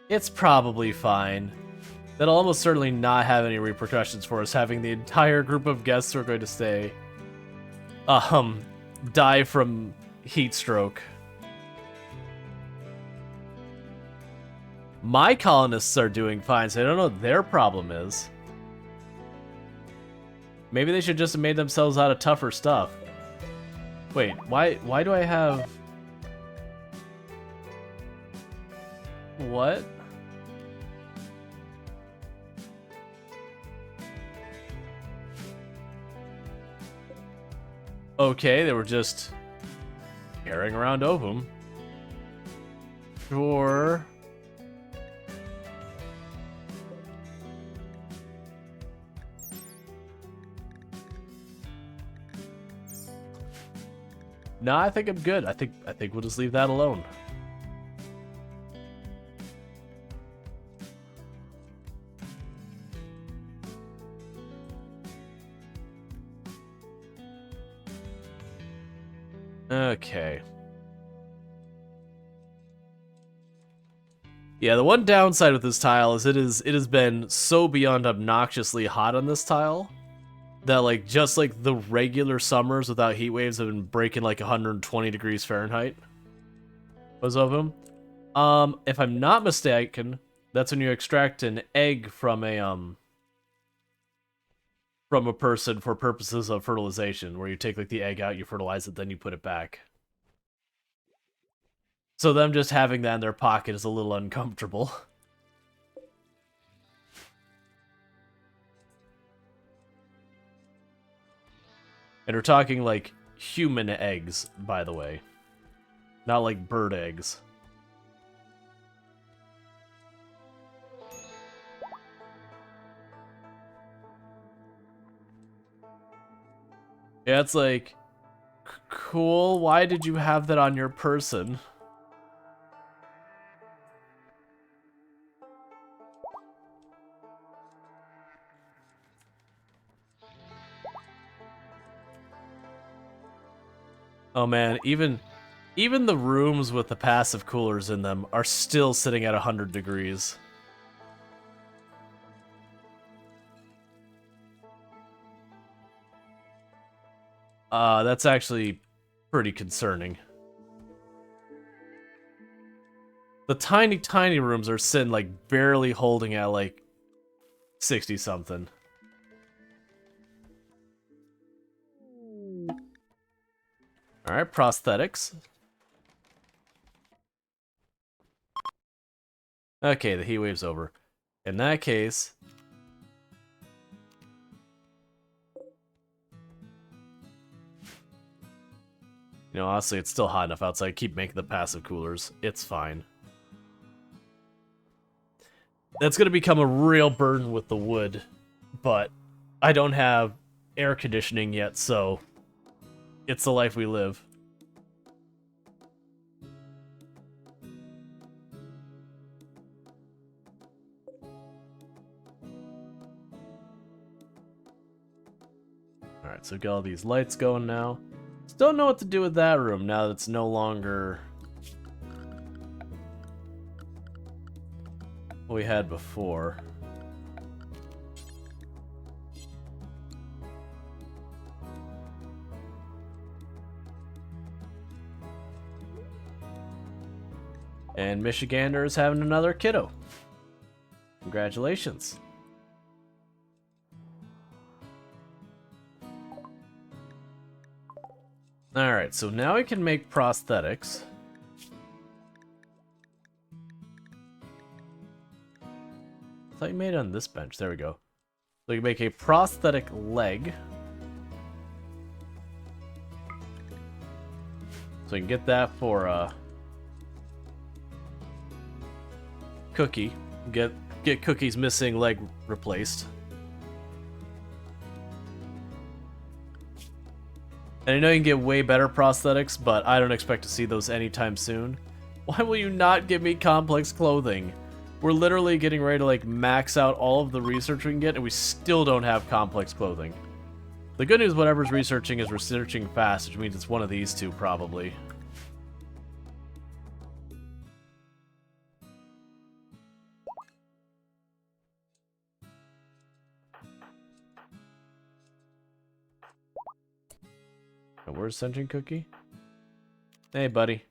It's probably fine. That'll almost certainly not have any repercussions for us, having the entire group of guests who are going to stay, die from heat stroke. My colonists are doing fine, so I don't know what their problem is. Maybe they should just have made themselves out of tougher stuff. Wait, why do I have... What? Okay, they were just carrying around ovum. Sure. No, I think I'm good. I think we'll just leave that alone. Okay. Yeah, the one downside with this tile is it has been so beyond obnoxiously hot on this tile that like just like the regular summers without heat waves have been breaking like 120 degrees Fahrenheit. Was of them. If I'm not mistaken, that's when you extract an egg from a person for purposes of fertilization, where you take like the egg out, you fertilize it, then you put it back. So them just having that in their pocket is a little uncomfortable. And we're talking like human eggs, by the way. Not like bird eggs. Yeah, it's like, cool, why did you have that on your person? Oh man, even the rooms with the passive coolers in them are still sitting at 100 degrees. That's actually pretty concerning. The tiny, tiny rooms are sitting like barely holding at like 60 something. Alright, prosthetics. Okay, the heat wave's over. In that case... You know, honestly, it's still hot enough outside. Keep making the passive coolers. It's fine. That's going to become a real burden with the wood, but I don't have air conditioning yet, so it's the life we live. Alright, so we got all these lights going now. Still don't know what to do with that room now that it's no longer what we had before. And Michigander is having another kiddo. Congratulations. Alright, so now we can make prosthetics. I thought you made it on this bench. There we go. So you can make a prosthetic leg. So you can get that for Cookie. Get Cookie's missing leg replaced. And I know you can get way better prosthetics, but I don't expect to see those anytime soon. Why will you not give me complex clothing? We're literally getting ready to like max out all of the research we can get, and we still don't have complex clothing. The good news, whatever's researching is researching fast, which means it's one of these two probably. Where's Sentient Cookie? Hey, buddy.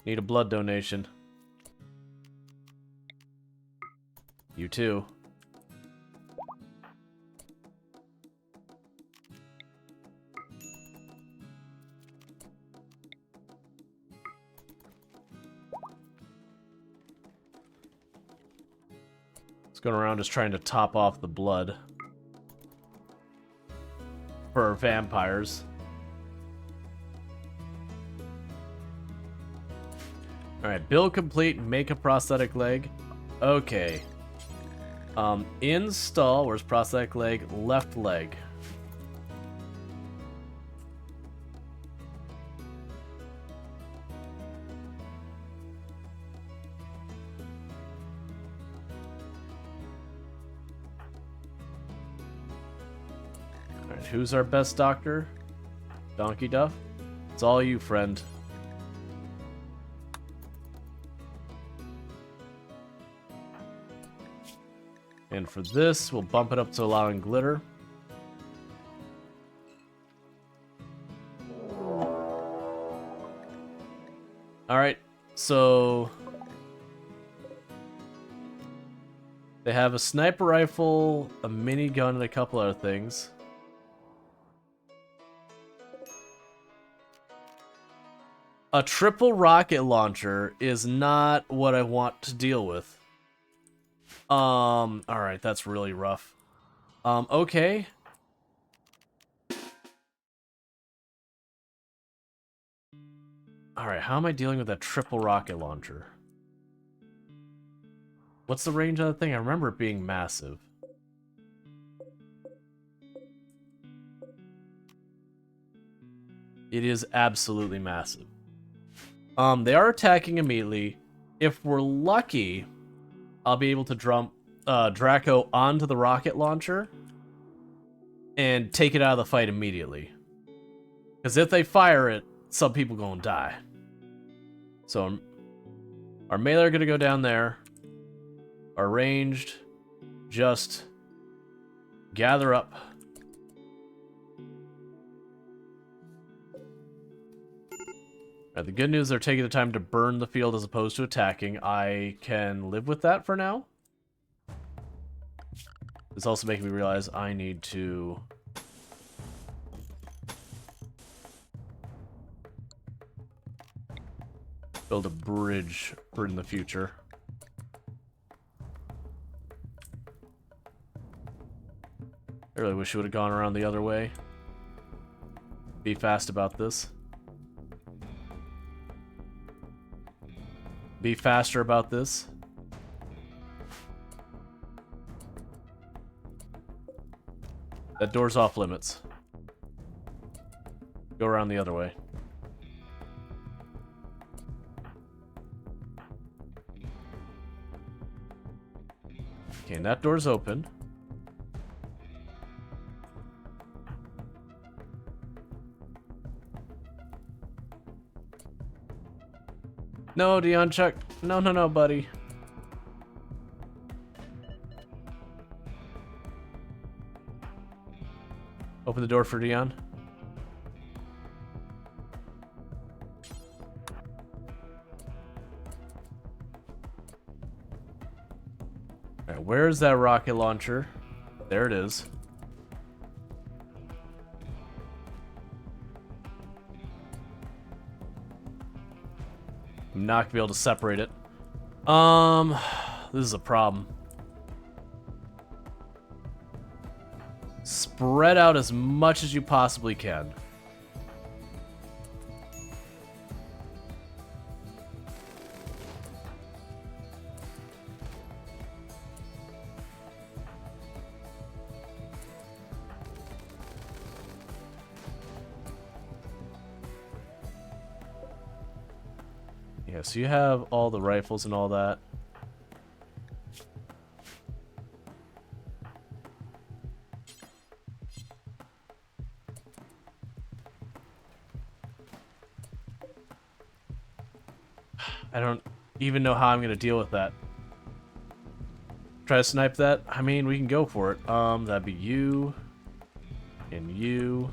Need a blood donation. You too. It's going around just trying to top off the blood for our vampires. Alright, build complete, make a prosthetic leg. Okay. Install, where's prosthetic leg? Left leg. Alright, who's our best doctor? Donkey Duff? It's all you, friend. And for this, we'll bump it up to allowing glitter. Alright, so they have a sniper rifle, a minigun, and a couple other things. A triple rocket launcher is not what I want to deal with. Alright, that's really rough. Okay. Alright, how am I dealing with that triple rocket launcher? What's the range of the thing? I remember it being massive. It is absolutely massive. They are attacking immediately. If we're lucky, I'll be able to drop Draco onto the rocket launcher and take it out of the fight immediately. Because if they fire it, some people gonna die. So our melee are gonna go down there. Our ranged, just gather up. The good news, they're taking the time to burn the field as opposed to attacking. I can live with that for now. It's also making me realize I need to build a bridge for in the future. I really wish it would have gone around the other way. Be fast about this. Be faster about this. That door's off limits. Go around the other way. Okay, and that door's open. No, Dion Chuck. No, no, no, buddy. Open the door for Dion. Alright, where's that rocket launcher? There it is. I'm not gonna be able to separate it. This is a problem. Spread out as much as you possibly can. Yeah, so you have all the rifles and all that. I don't even know how I'm gonna deal with that. Try to snipe that? I mean, we can go for it. That'd be you. And you.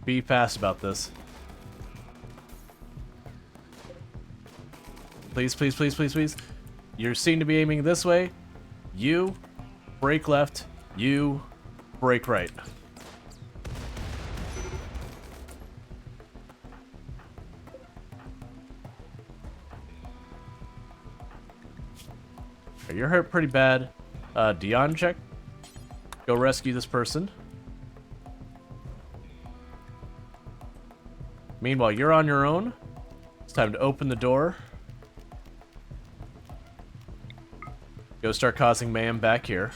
Be fast about this. Please, please, please, please, please. You seem to be aiming this way. You brake left. You brake right. You're hurt pretty bad. Dion, check. Go rescue this person. Meanwhile, you're on your own. It's time to open the door. Go start causing mayhem back here.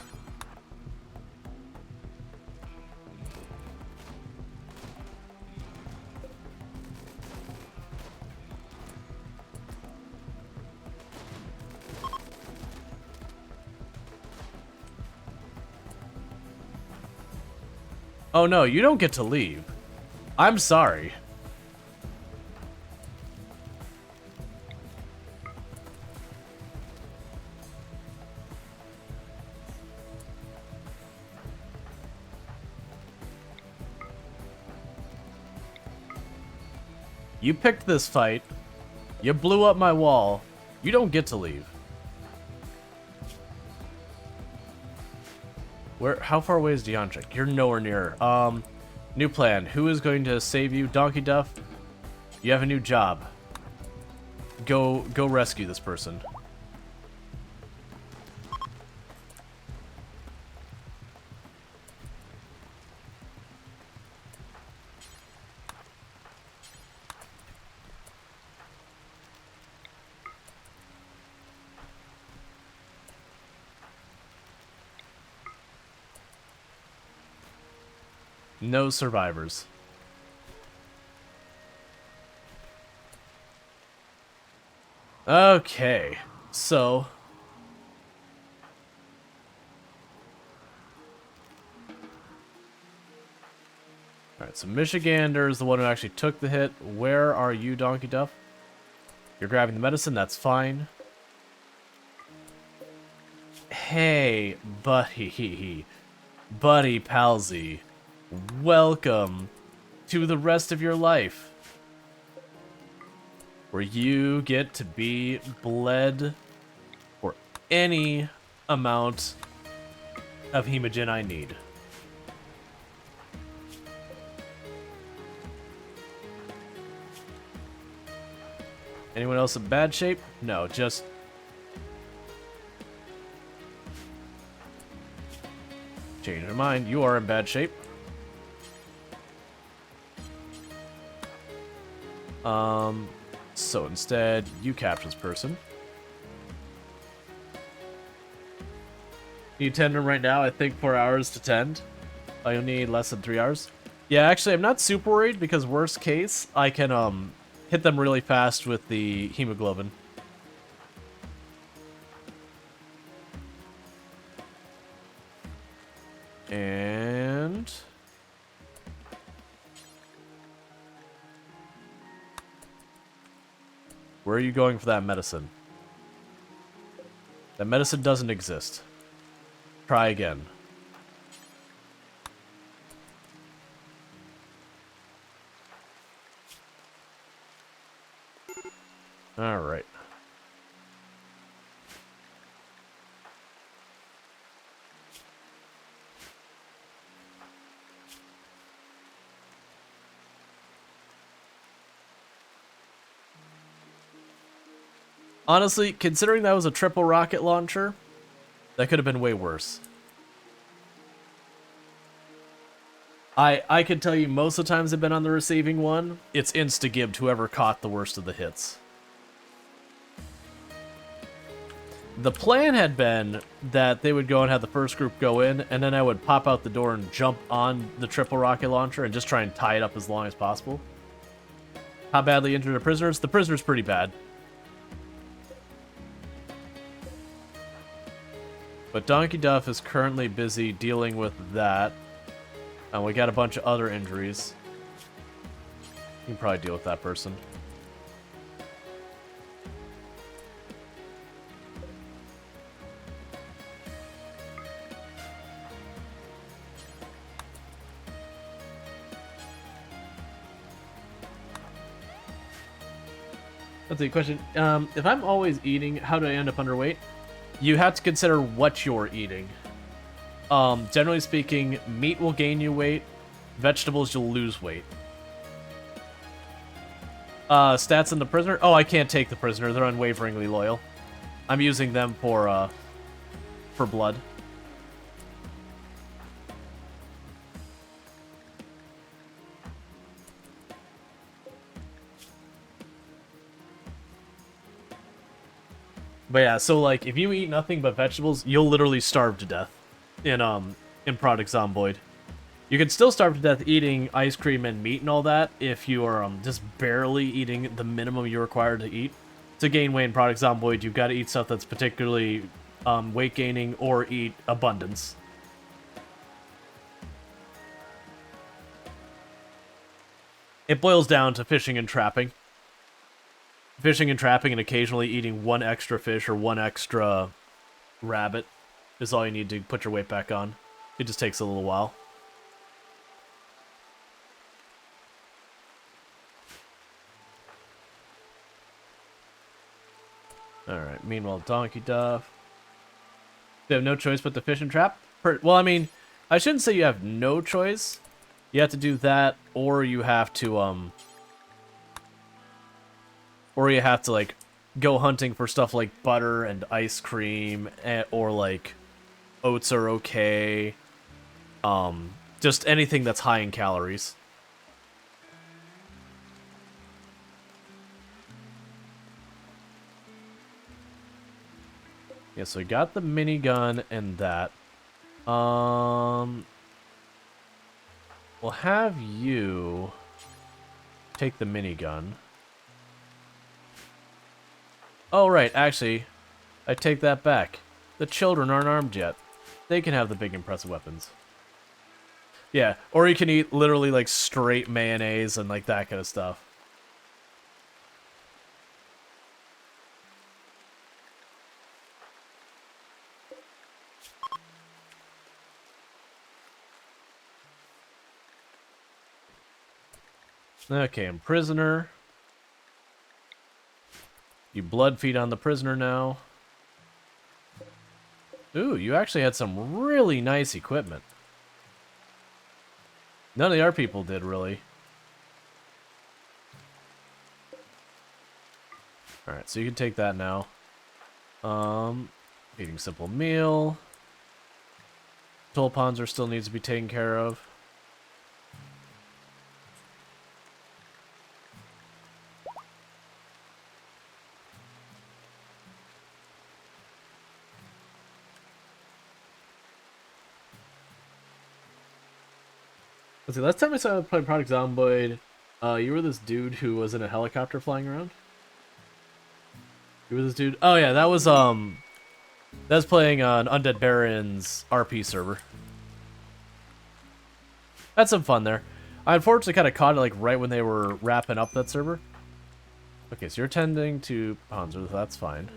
Oh no, you don't get to leave. I'm sorry. You picked this fight. You blew up my wall. You don't get to leave. How far away is Deontric? You're nowhere near. New plan. Who is going to save you? Donkey Duff? You have a new job. Go rescue this person. No survivors. Okay, so... Alright, so Michigander is the one who actually took the hit. Where are you, Donkey Duff? You're grabbing the medicine, that's fine. Hey, buddy. Buddy Palsy. Welcome to the rest of your life, where you get to be bled for any amount of hemogen I need. Anyone else in bad shape? No, just... Change your mind, you are in bad shape. So instead, you capture this person. Need tend them right now, I think 4 hours to tend. You'll need less than 3 hours. Yeah, actually, I'm not super worried because worst case, I can hit them really fast with the hemoglobin. And... Where are you going for that medicine? That medicine doesn't exist. Try again. Alright. Honestly, considering that was a triple rocket launcher, that could have been way worse. I can tell you most of the times I've been on the receiving one, it's insta-gibbed whoever caught the worst of the hits. The plan had been that they would go and have the first group go in, and then I would pop out the door and jump on the triple rocket launcher and just try and tie it up as long as possible. How badly injured are prisoners? The prisoner's pretty bad. But Donkey Duff is currently busy dealing with that. And we got a bunch of other injuries. You can probably deal with that person. That's a good question. If I'm always eating, how do I end up underweight? You have to consider what you're eating. Generally speaking, meat will gain you weight. Vegetables, you'll lose weight. Stats in the prisoner? Oh, I can't take the prisoner. They're unwaveringly loyal. I'm using them for blood. But yeah, so like if you eat nothing but vegetables, you'll literally starve to death in Product Zomboid. You can still starve to death eating ice cream and meat and all that if you are just barely eating the minimum you're required to eat. To gain weight in Product Zomboid, you've got to eat stuff that's particularly weight gaining or eat abundance. It boils down to fishing and trapping. Fishing and trapping and occasionally eating one extra fish or one extra rabbit is all you need to put your weight back on. It just takes a little while. Alright, meanwhile, Donkey Duff. You have no choice but to fish and trap? Well, I mean, I shouldn't say you have no choice. You have to do that, or you have to, like, go hunting for stuff like butter and ice cream, or, like, oats are okay. Just anything that's high in calories. Yeah, so we got the minigun and that. We'll have you take the minigun. Oh, right, actually, I take that back. The children aren't armed yet. They can have the big impressive weapons. Yeah, or you can eat literally like straight mayonnaise and like that kind of stuff. Okay, I'm prisoner. You blood feed on the prisoner now. Ooh, you actually had some really nice equipment. None of our people did, really. Alright, so you can take that now. Eating simple meal. Tulpanzer still needs to be taken care of. Let's see, last time I saw play Product Zomboid, you were this dude who was in a helicopter flying around? You were this dude? Oh yeah, that was playing on Undead Baron's RP server. Had some fun there. I unfortunately kind of caught it like right when they were wrapping up that server. Okay, so you're tending to Panzer, so that's fine.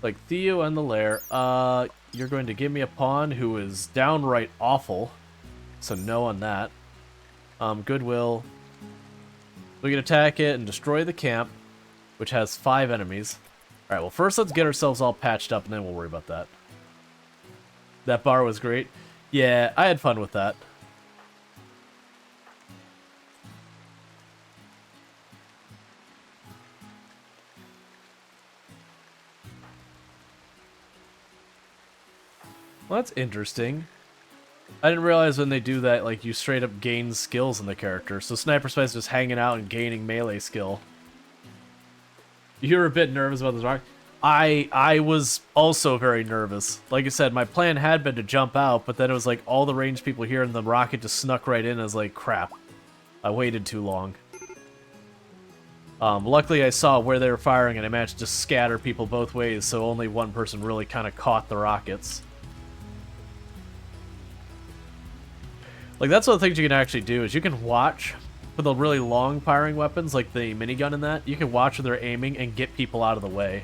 Like Theo and the Lair, you're going to give me a pawn who is downright awful. So no on that. Goodwill. We can attack it and destroy the camp, which has 5 enemies. Alright, well first let's get ourselves all patched up and then we'll worry about that. That bar was great. Yeah, I had fun with that. Well, that's interesting. I didn't realize when they do that, like, you straight up gain skills in the character. So Sniper Spy's just hanging out and gaining melee skill. You were a bit nervous about this rock. I was also very nervous. Like I said, my plan had been to jump out, but then it was like all the ranged people here and the rocket just snuck right in. I was like, crap. I waited too long. Luckily I saw where they were firing and I managed to scatter people both ways, so only one person really kind of caught the rockets. Like, that's one of the things you can actually do, is you can watch for the really long firing weapons, like the minigun and that. You can watch where they're aiming and get people out of the way.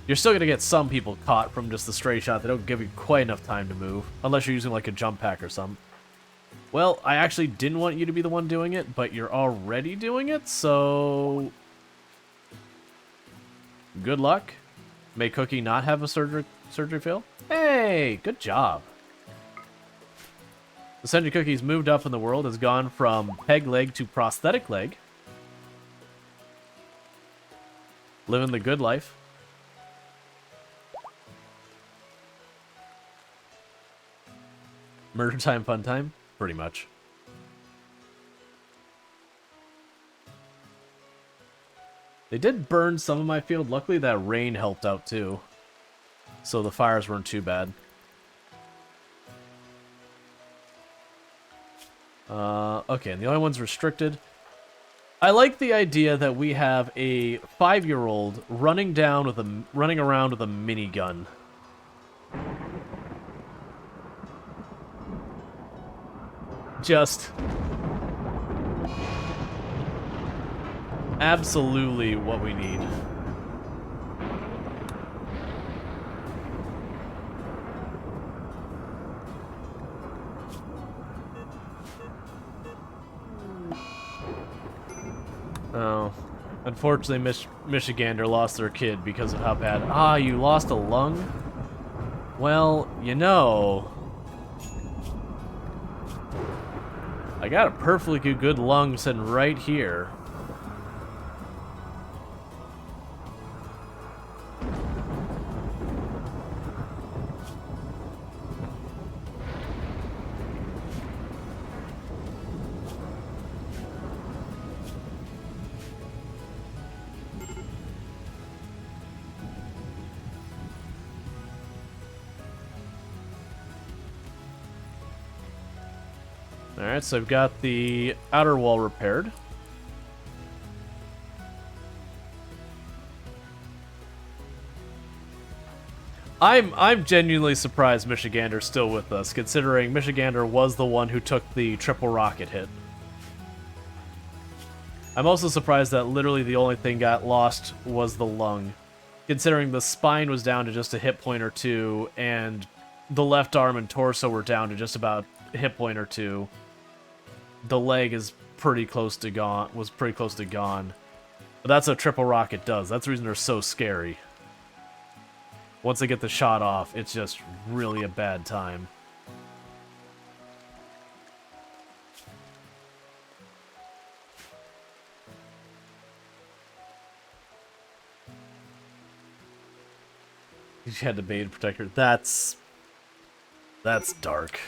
You're still going to get some people caught from just the stray shot. They don't give you quite enough time to move, unless you're using like a jump pack or something. Well, I actually didn't want you to be the one doing it, but you're already doing it, so... Good luck. May Cookie not have a surgery fail? Hey, good job. The Sentry Cookie's moved up in the world, has gone from peg leg to prosthetic leg. Living the good life. Murder time, fun time? Pretty much. They did burn some of my field. Luckily, that rain helped out, too. So the fires weren't too bad. Okay, and the only one's restricted. I like the idea that we have a 5-year-old running around with a minigun. Just absolutely what we need. Oh, unfortunately, Michigander lost their kid because of how bad. Ah, you lost a lung? Well, you know, I got a perfectly good lung sitting right here. Alright, so I've got the outer wall repaired. I'm genuinely surprised Michigander's still with us, considering Michigander was the one who took the triple rocket hit. I'm also surprised that literally the only thing got lost was the lung, considering the spine was down to just a hit point or two, and the left arm and torso were down to just about a hit point or two. The leg is pretty close to gone. Was pretty close to gone. But that's what triple rocket does. That's the reason they're so scary. Once they get the shot off, it's just really a bad time. You had to bait protector. That's dark.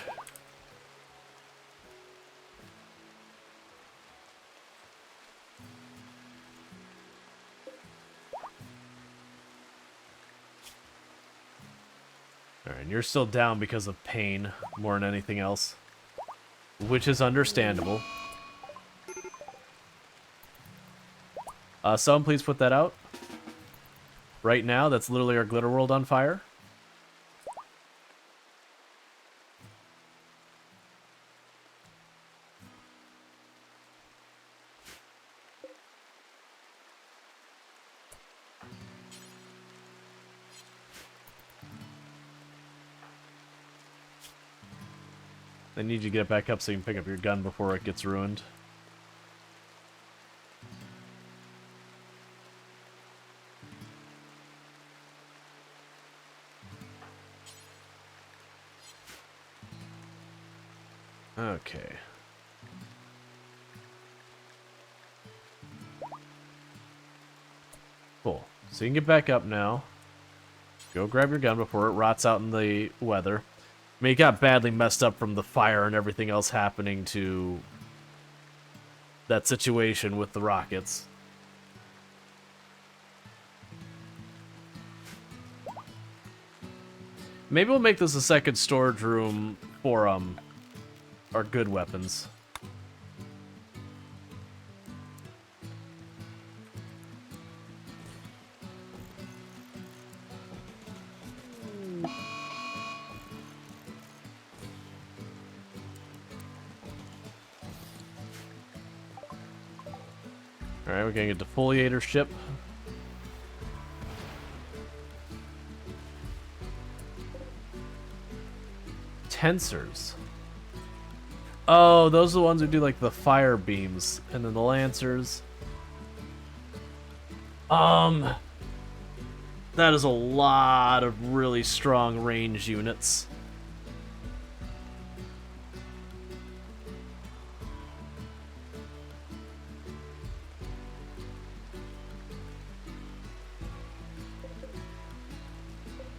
Alright, you're still down because of pain more than anything else, which is understandable. Someone please put that out. Right now, that's literally our glitter world on fire. I need you to get back up so you can pick up your gun before it gets ruined. Okay. Cool. So you can get back up now. Go grab your gun before it rots out in the weather. I mean, it got badly messed up from the fire and everything else happening to that situation with the rockets. Maybe we'll make this a second storage room for our good weapons. Alright, we're getting a defoliator ship. Tensors. Oh, those are the ones who do like the fire beams, and then the lancers. That is a lot of really strong range units.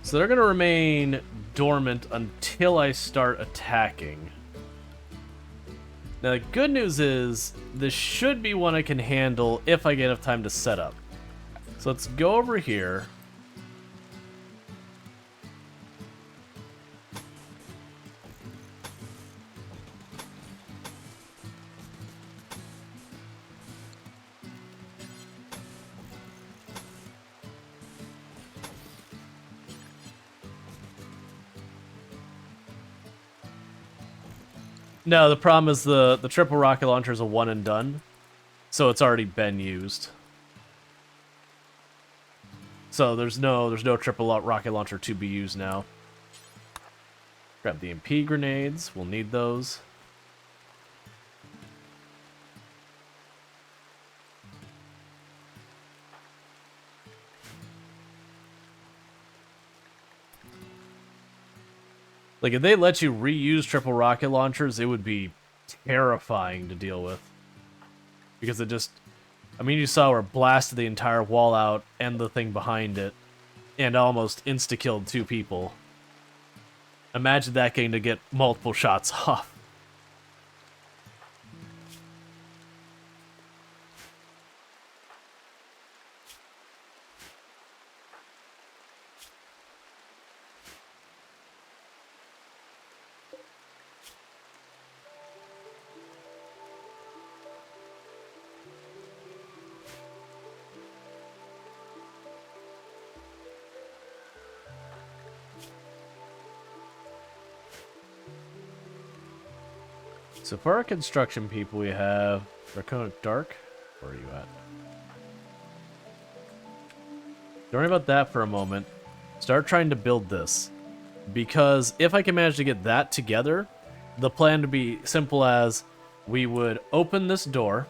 So they're going to remain dormant until I start attacking. Now, the good news is, this should be one I can handle if I get enough time to set up. So let's go over here. No, the problem is the triple rocket launcher is a one and done, so it's already been used. So there's no triple rocket launcher to be used now. Grab the MP grenades. We'll need those. Like, if they let you reuse triple rocket launchers, it would be terrifying to deal with. Because it just... I mean, you saw where it blasted the entire wall out and the thing behind it, and almost insta-killed 2 people. Imagine that getting to get multiple shots off. So for our construction people, we have Draconic Dark. Where are you at? Don't worry about that for a moment. Start trying to build this. Because if I can manage to get that together, the plan would be simple as we would open this door.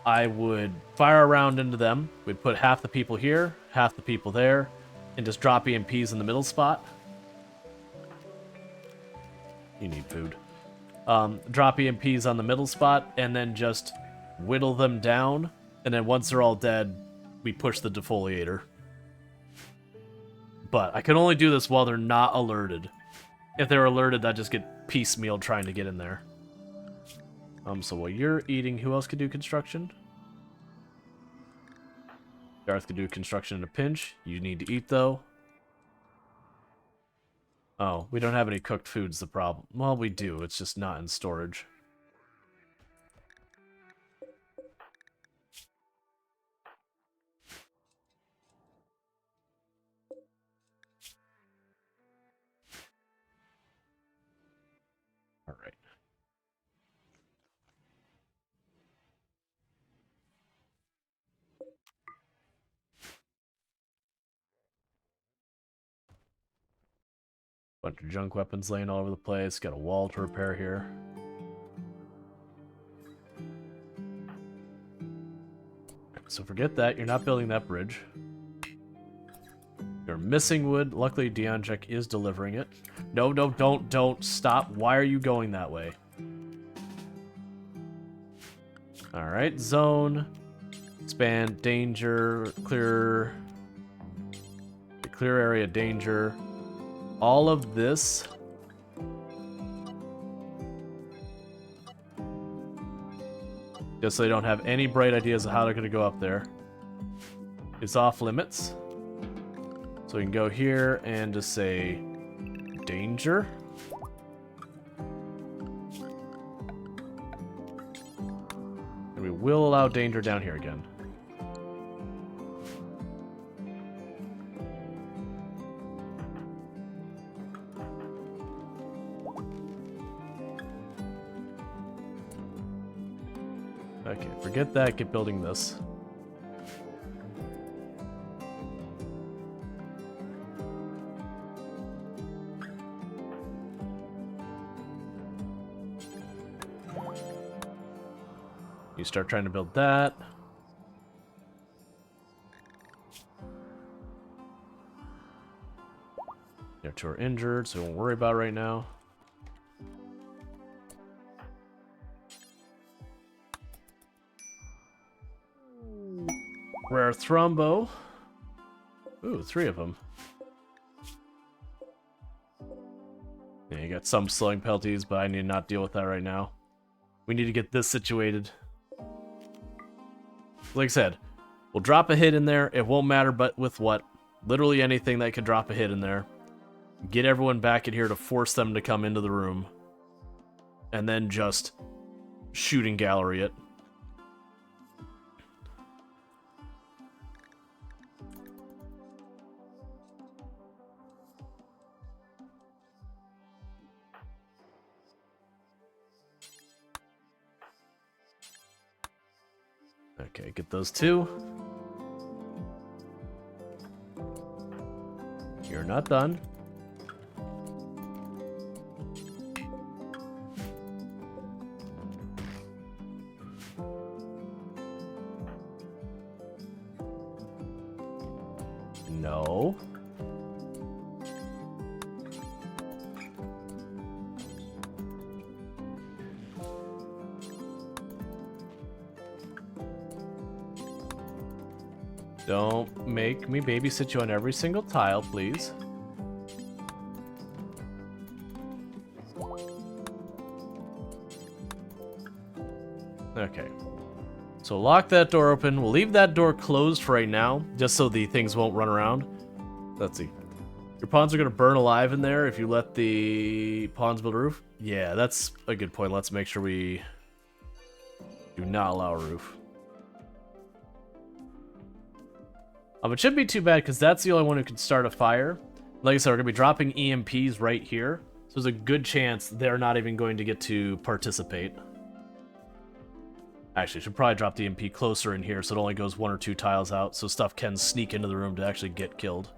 I would fire around into them. We'd put half the people here, half the people there, and just drop EMPs in the middle spot. You need food. Drop EMPs on the middle spot, and then just whittle them down, and then once they're all dead, we push the defoliator. But I can only do this while they're not alerted. If they're alerted, I just get piecemeal trying to get in there. So while you're eating, who else could do construction? Garth could do construction in a pinch. You need to eat, though. Oh, we don't have any cooked foods, the problem. Well, we do, it's just not in storage. Alright. Bunch of junk weapons laying all over the place. Got a wall to repair here. So forget that. You're not building that bridge. You're missing wood. Luckily, Dionjek is delivering it. No, no, don't. Stop. Why are you going that way? Alright, zone. Expand, danger, clear area, danger. All of this just so they don't have any bright ideas of how they're going to go up there. It's off limits. So we can go here and just say danger. And we will allow danger down here again. Okay, forget that, get building this. You start trying to build that. Your two are injured, so we won't worry about it right now. Rare Thrombo. Ooh, 3 of them. Yeah, you got some slowing penalties, but I need to not deal with that right now. We need to get this situated. Like I said, we'll drop a hit in there. It won't matter but with what. Literally anything that could drop a hit in there. Get everyone back in here to force them to come into the room. And then just shooting gallery it. Okay, get those 2. You're not done. No. Don't make me babysit you on every single tile, please. Okay. So lock that door open. We'll leave that door closed for right now, just so the things won't run around. Let's see. Your pawns are going to burn alive in there if you let the pawns build a roof. Yeah, that's a good point. Let's make sure we do not allow a roof. It shouldn't be too bad because that's the only one who can start a fire. Like I said, we're going to be dropping EMPs right here. So there's a good chance they're not even going to get to participate. Actually, should probably drop the EMP closer in here so it only goes 1 or 2 tiles out so stuff can sneak into the room to actually get killed.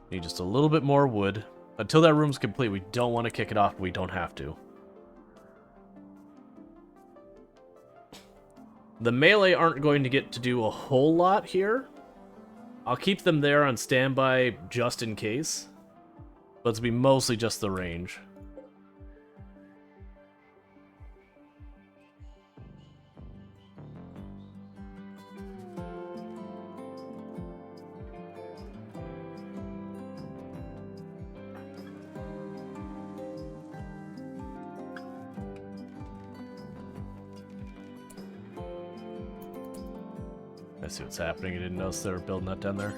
Need just a little bit more wood. Until that room's complete, we don't want to kick it off, but we don't have to. The melee aren't going to get to do a whole lot here. I'll keep them there on standby just in case. But it's be mostly just the range. I see what's happening. I didn't notice they were building that down there.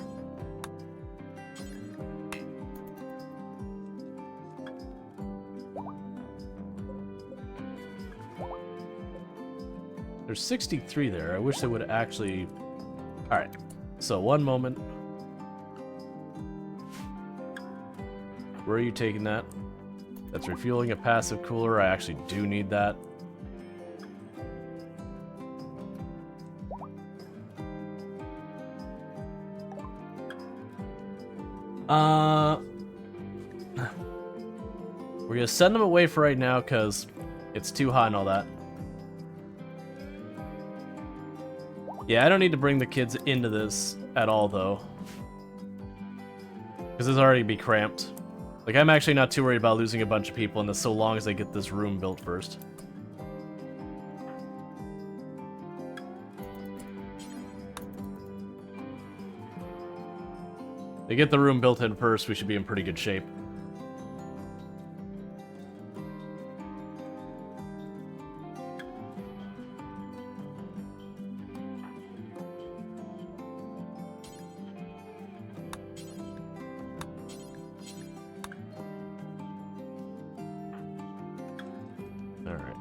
There's 63 there. I wish they would actually... Alright, so one moment. Where are you taking that? That's refueling a passive cooler. I actually do need that. We're gonna send them away for right now because it's too hot and all that. Yeah, I don't need to bring the kids into this at all though, because it's already be cramped. Like, I'm actually not too worried about losing a bunch of people in this so long as they get this room built first. They get the room built in first, we should be in pretty good shape. Alright.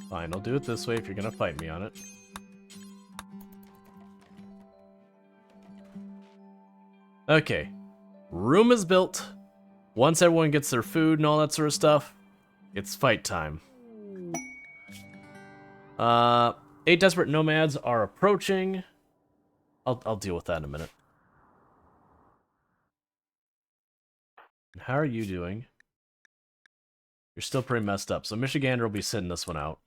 Fine, I'll do it this way if you're gonna fight me on it. Okay. Room is built. Once everyone gets their food and all that sort of stuff, it's fight time. 8 desperate nomads are approaching. I'll deal with that in a minute. How are you doing? You're still pretty messed up, so Michigander will be sitting this one out.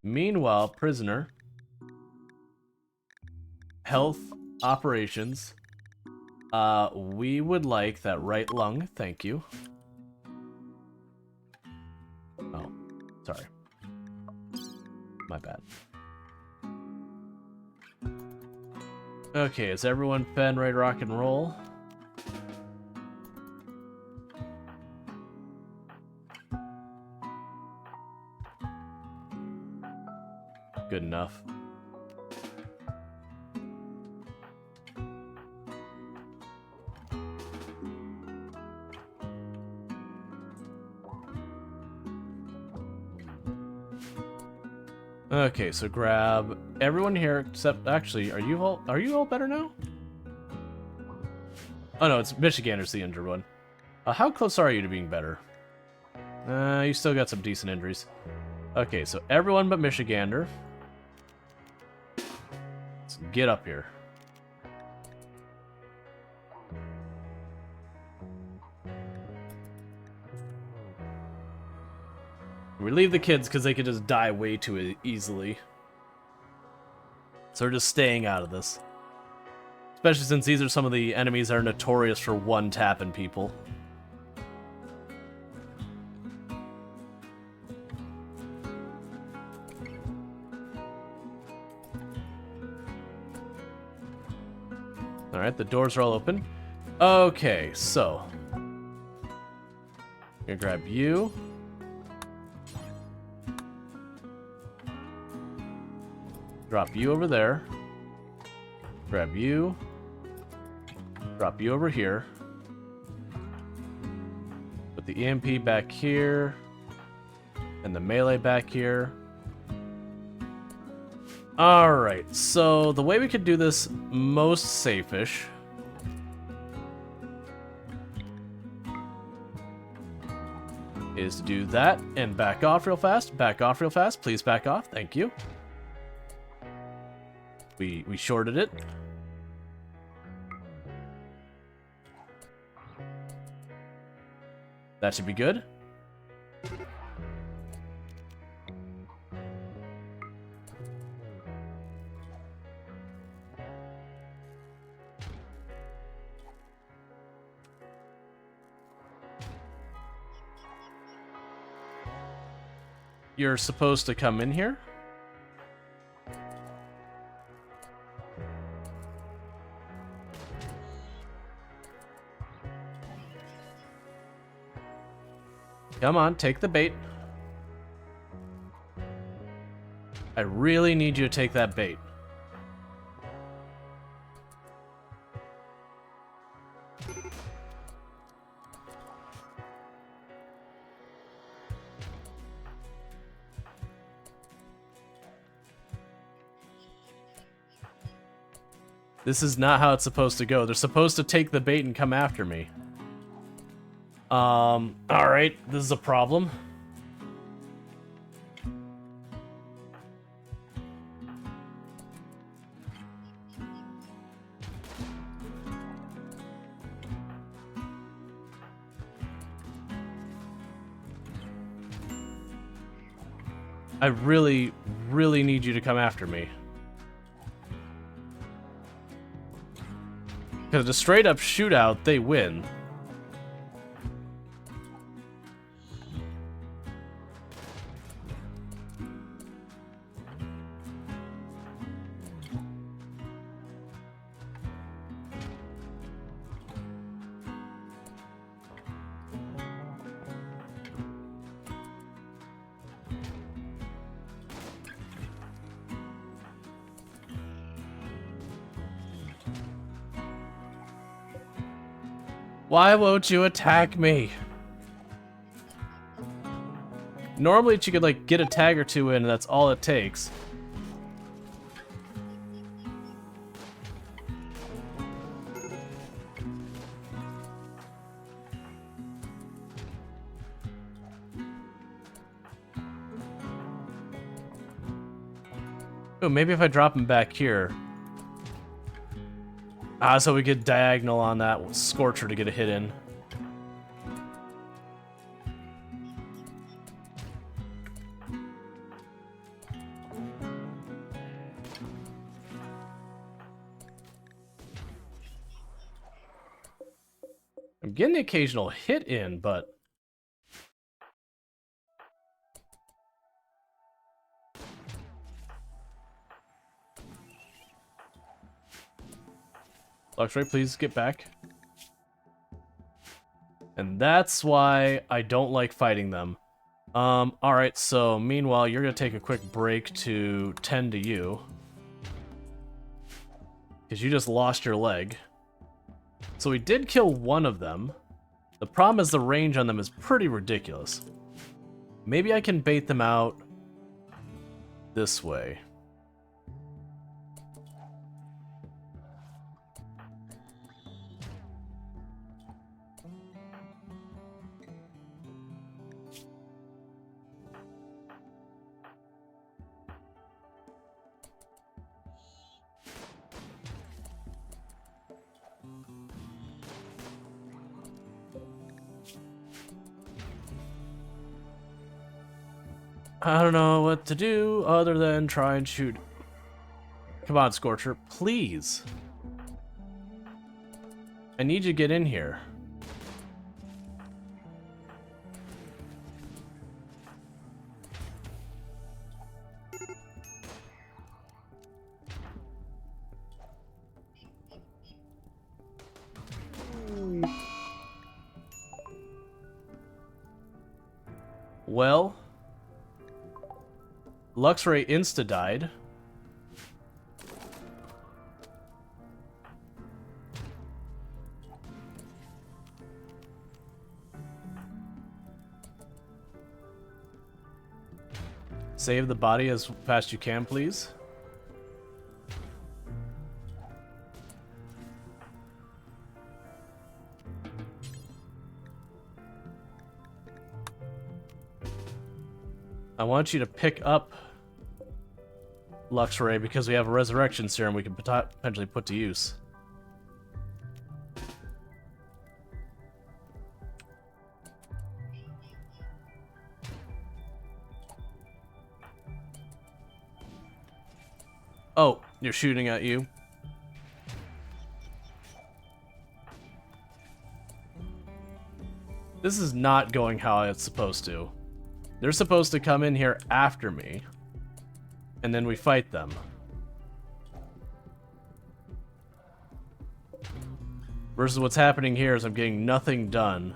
Meanwhile, prisoner, health, operations. We would like that right lung, thank you. Oh, sorry. My bad. Okay, is everyone fed, ready to rock and roll? Good enough. Okay, so grab everyone here except actually, are you all better now? Oh no, it's Michigander's the injured one. How close are you to being better? You still got some decent injuries. Okay, so everyone but Michigander. Let's get up here. We leave the kids because they could just die way too easily. So we're just staying out of this. Especially since these are some of the enemies that are notorious for one-tapping people. Alright, the doors are all open. Okay, so. I'm gonna grab you. Drop you over there. Grab you. Drop you over here. Put the EMP back here. And the melee back here. Alright, so the way we could do this most safe-ish is to do that and back off real fast. Back off real fast. Please back off. Thank you. We shorted it. That should be good. You're supposed to come in here. Come on, take the bait. I really need you to take that bait. This is not how it's supposed to go. They're supposed to take the bait and come after me. Alright, this is a problem. I really, really need you to come after me. Because a straight up shootout, they win. Why won't you attack me? Normally you could like get a tag or two in and that's all it takes. Oh, maybe if I drop him back here. Ah, so we could diagonal on that Scorcher to get a hit in. I'm getting the occasional hit in, but... Luxray, please get back. And that's why I don't like fighting them. Alright, so meanwhile, you're gonna take a quick break to tend to you. Because you just lost your leg. So we did kill one of them. The problem is the range on them is pretty ridiculous. Maybe I can bait them out this way. I don't know what to do other than try and shoot. Come on, Scorcher, please. I need you to get in here. Well, Luxray insta-died. Save the body as fast as you can, please. I want you to pick up Luxray because we have a resurrection serum we can potentially put to use. Oh, you're shooting at you. This is not going how it's supposed to. They're supposed to come in here after me, and then we fight them. Versus what's happening here is I'm getting nothing done.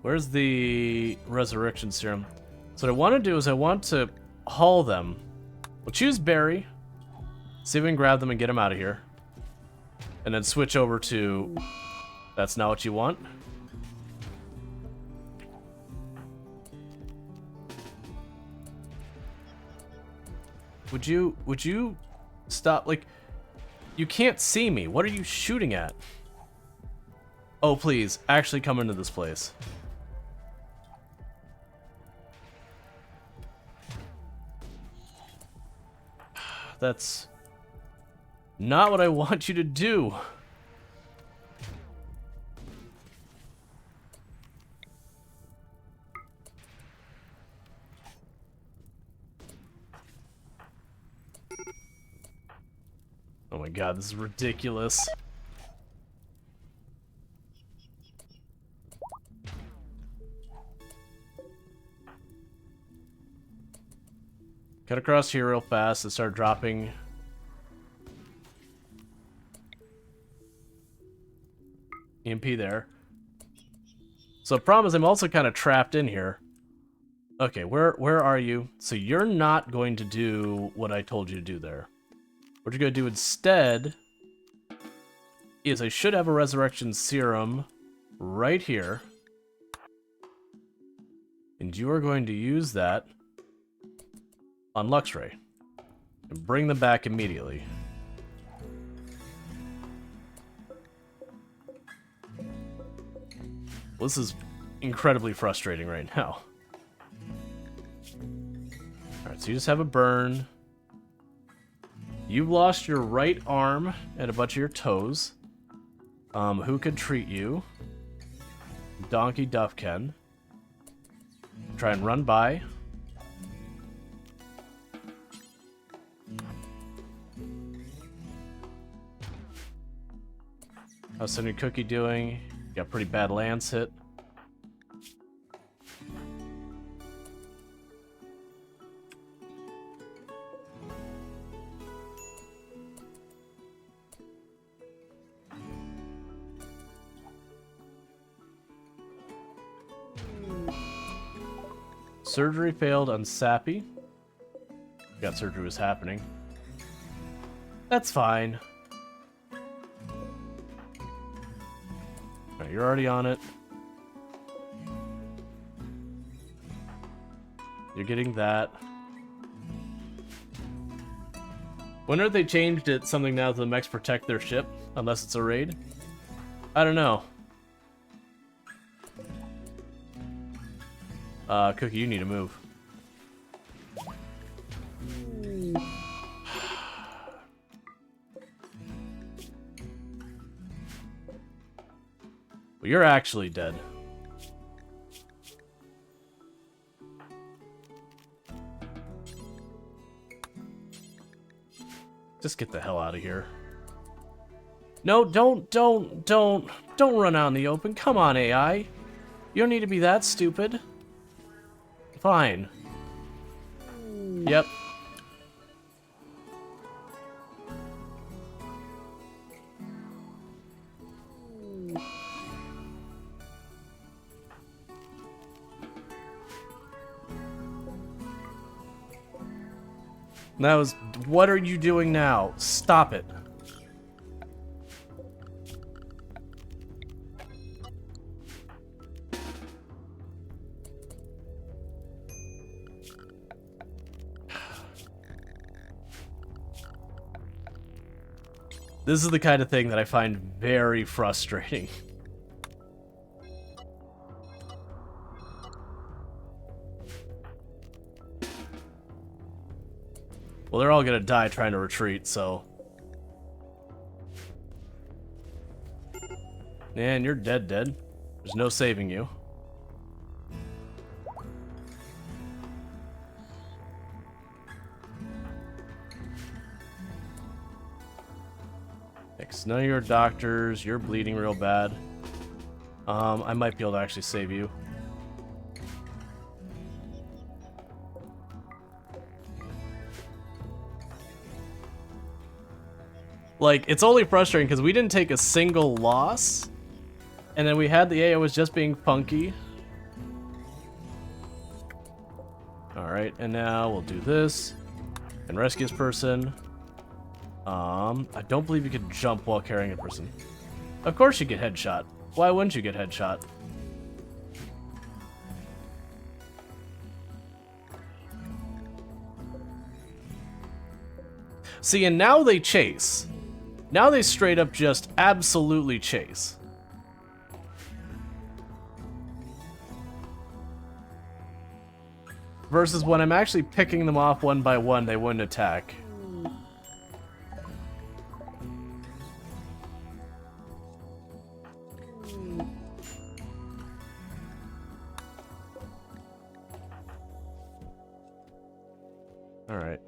Where's the resurrection serum? So what I want to do is I want to haul them. We'll choose Barry. See if we can grab them and get them out of here. And then switch over to... That's not what you want. Would you stop? Like, you can't see me. What are you shooting at? Oh, please, actually come into this place. That's not what I want you to do. Oh my god, this is ridiculous. Cut across here real fast and start dropping. EMP there. So the problem is I'm also kind of trapped in here. Okay, where are you? So you're not going to do what I told you to do there. What you're going to do instead is I should have a resurrection serum right here. And you are going to use that on Luxray and bring them back immediately. Well, this is incredibly frustrating right now. Alright, so you just have a burn. You've lost your right arm and a bunch of your toes. Who could treat you? Donkey Duff can. Try and run by. How's Sunny Cookie doing? Got pretty bad lance hit. Surgery failed on Sappy. Got surgery was happening. That's fine. Right, you're already on it. You're getting that. Wonder if they changed it something now that the mechs protect their ship, unless it's a raid. I don't know. Cookie, you need to move. Well, you're actually dead. Just get the hell out of here. No, don't run out in the open. Come on, AI. You don't need to be that stupid. Fine. Yep. That was... What are you doing now? Stop it. This is the kind of thing that I find very frustrating. Well, they're all gonna die trying to retreat, so... Man, you're dead. There's no saving you. None of your doctors, you're bleeding real bad. I might be able to actually save you. Like, it's only frustrating because we didn't take a single loss, and then we had the AI was just being funky. Alright, and now we'll do this. And rescue this person. I don't believe you could jump while carrying a person. Of course you get headshot. Why wouldn't you get headshot? See, and now they chase. Now they straight up just absolutely chase. Versus when I'm actually picking them off one by one, they wouldn't attack. Alright.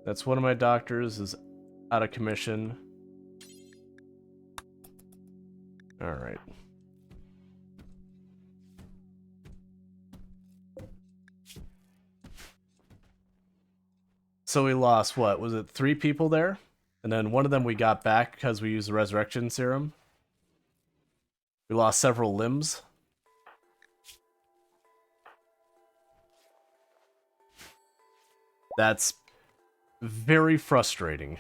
That's one of my doctors is out of commission. Alright. So we lost, what? Was it 3 people there? And then one of them we got back because we used the resurrection serum. We lost several limbs. That's very frustrating.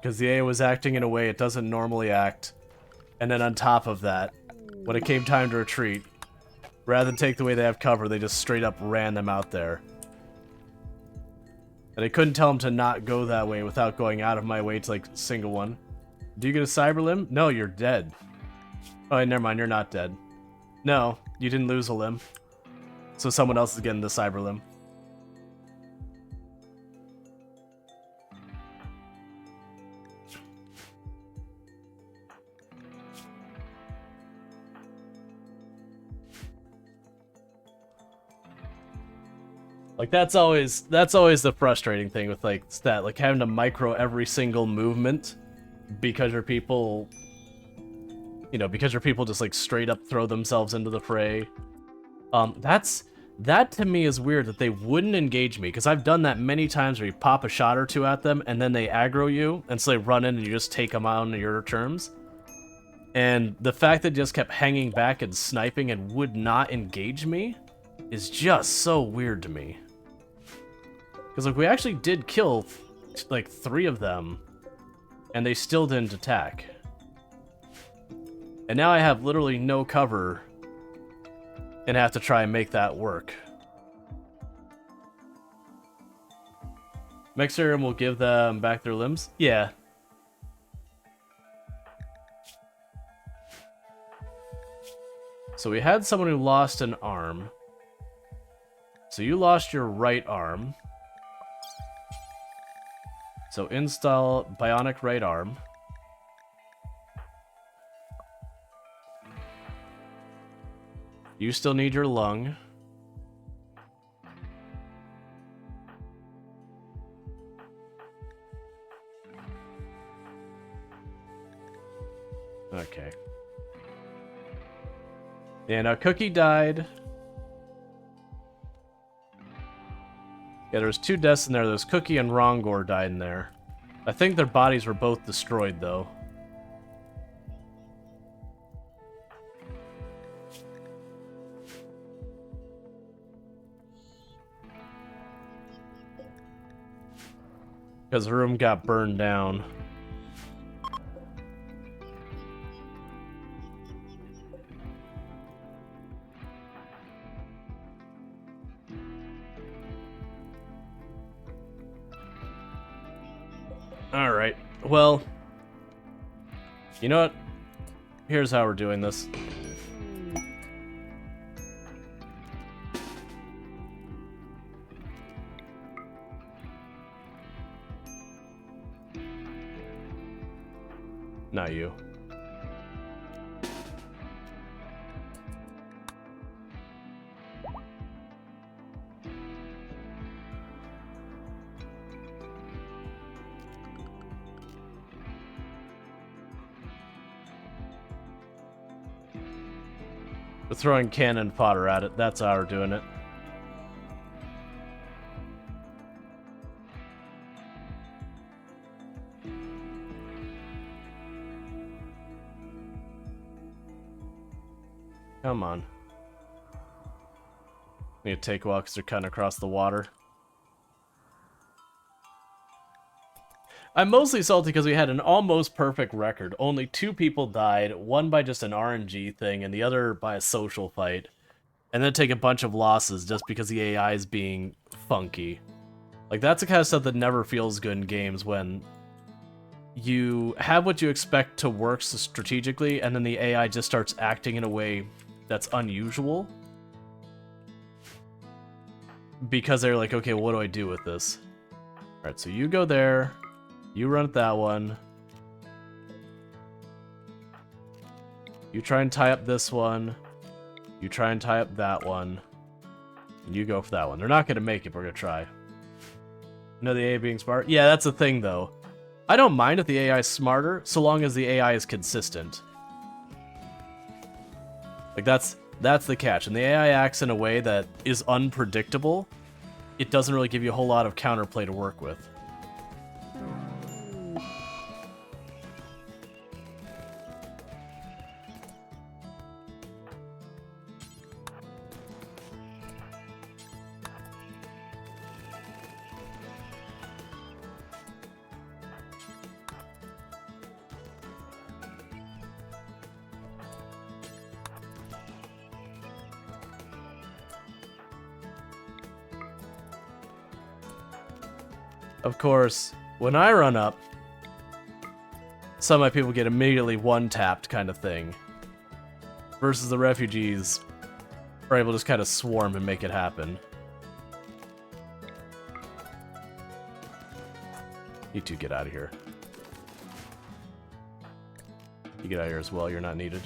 Because the AI was acting in a way it doesn't normally act. And then on top of that, when it came time to retreat, rather than take the way they have cover, they just straight up ran them out there. And I couldn't tell them to not go that way without going out of my way to, like, single one. Do you get a cyber limb? No, you're dead. Oh, wait, never mind, you're not dead. No, you didn't lose a limb. So someone else is getting the cyber limb. Like that's always the frustrating thing with like stat, like having to micro every single movement because your people, you know, because your people just like straight up throw themselves into the fray. That to me is weird that they wouldn't engage me, because I've done that many times where you pop a shot or two at them and then they aggro you, and so they run in and you just take them out on your terms. And the fact that they just kept hanging back and sniping and would not engage me is just so weird to me. Because like we actually did kill like 3 of them, and they still didn't attack. And now I have literally no cover and have to try and make that work. Mexerium will give them back their limbs? Yeah. So we had someone who lost an arm. So you lost your right arm. So install bionic right arm. You still need your lung. Okay. Yeah, now Cookie died. Yeah, there was 2 deaths in there. There's Cookie and Rongor died in there. I think their bodies were both destroyed, though. Because the room got burned down. Alright, well, you know what? Here's how we're doing this. Not you. We're throwing cannon fodder at it. That's how we're doing it. Come on. Need to take a while because they're cutting across the water. I'm mostly salty because we had an almost perfect record. Only 2 people died, one by just an RNG thing and the other by a social fight. And then take a bunch of losses just because the AI is being funky. Like, that's the kind of stuff that never feels good in games, when you have what you expect to work strategically and then the AI just starts acting in a way that's unusual. Because they're like, okay, well, what do I do with this? Alright, so you go there. You run at that one. You try and tie up this one. You try and tie up that one. And you go for that one. They're not going to make it, but we're going to try. No, the AI being smart? Yeah, that's the thing, though. I don't mind if the AI is smarter, so long as the AI is consistent. Like, that's the catch. And the AI acts in a way that is unpredictable. It doesn't really give you a whole lot of counterplay to work with. Of course, when I run up, some of my people get immediately one-tapped kind of thing. Versus the refugees are able to just kind of swarm and make it happen. You two get out of here. You get out of here as well, you're not needed.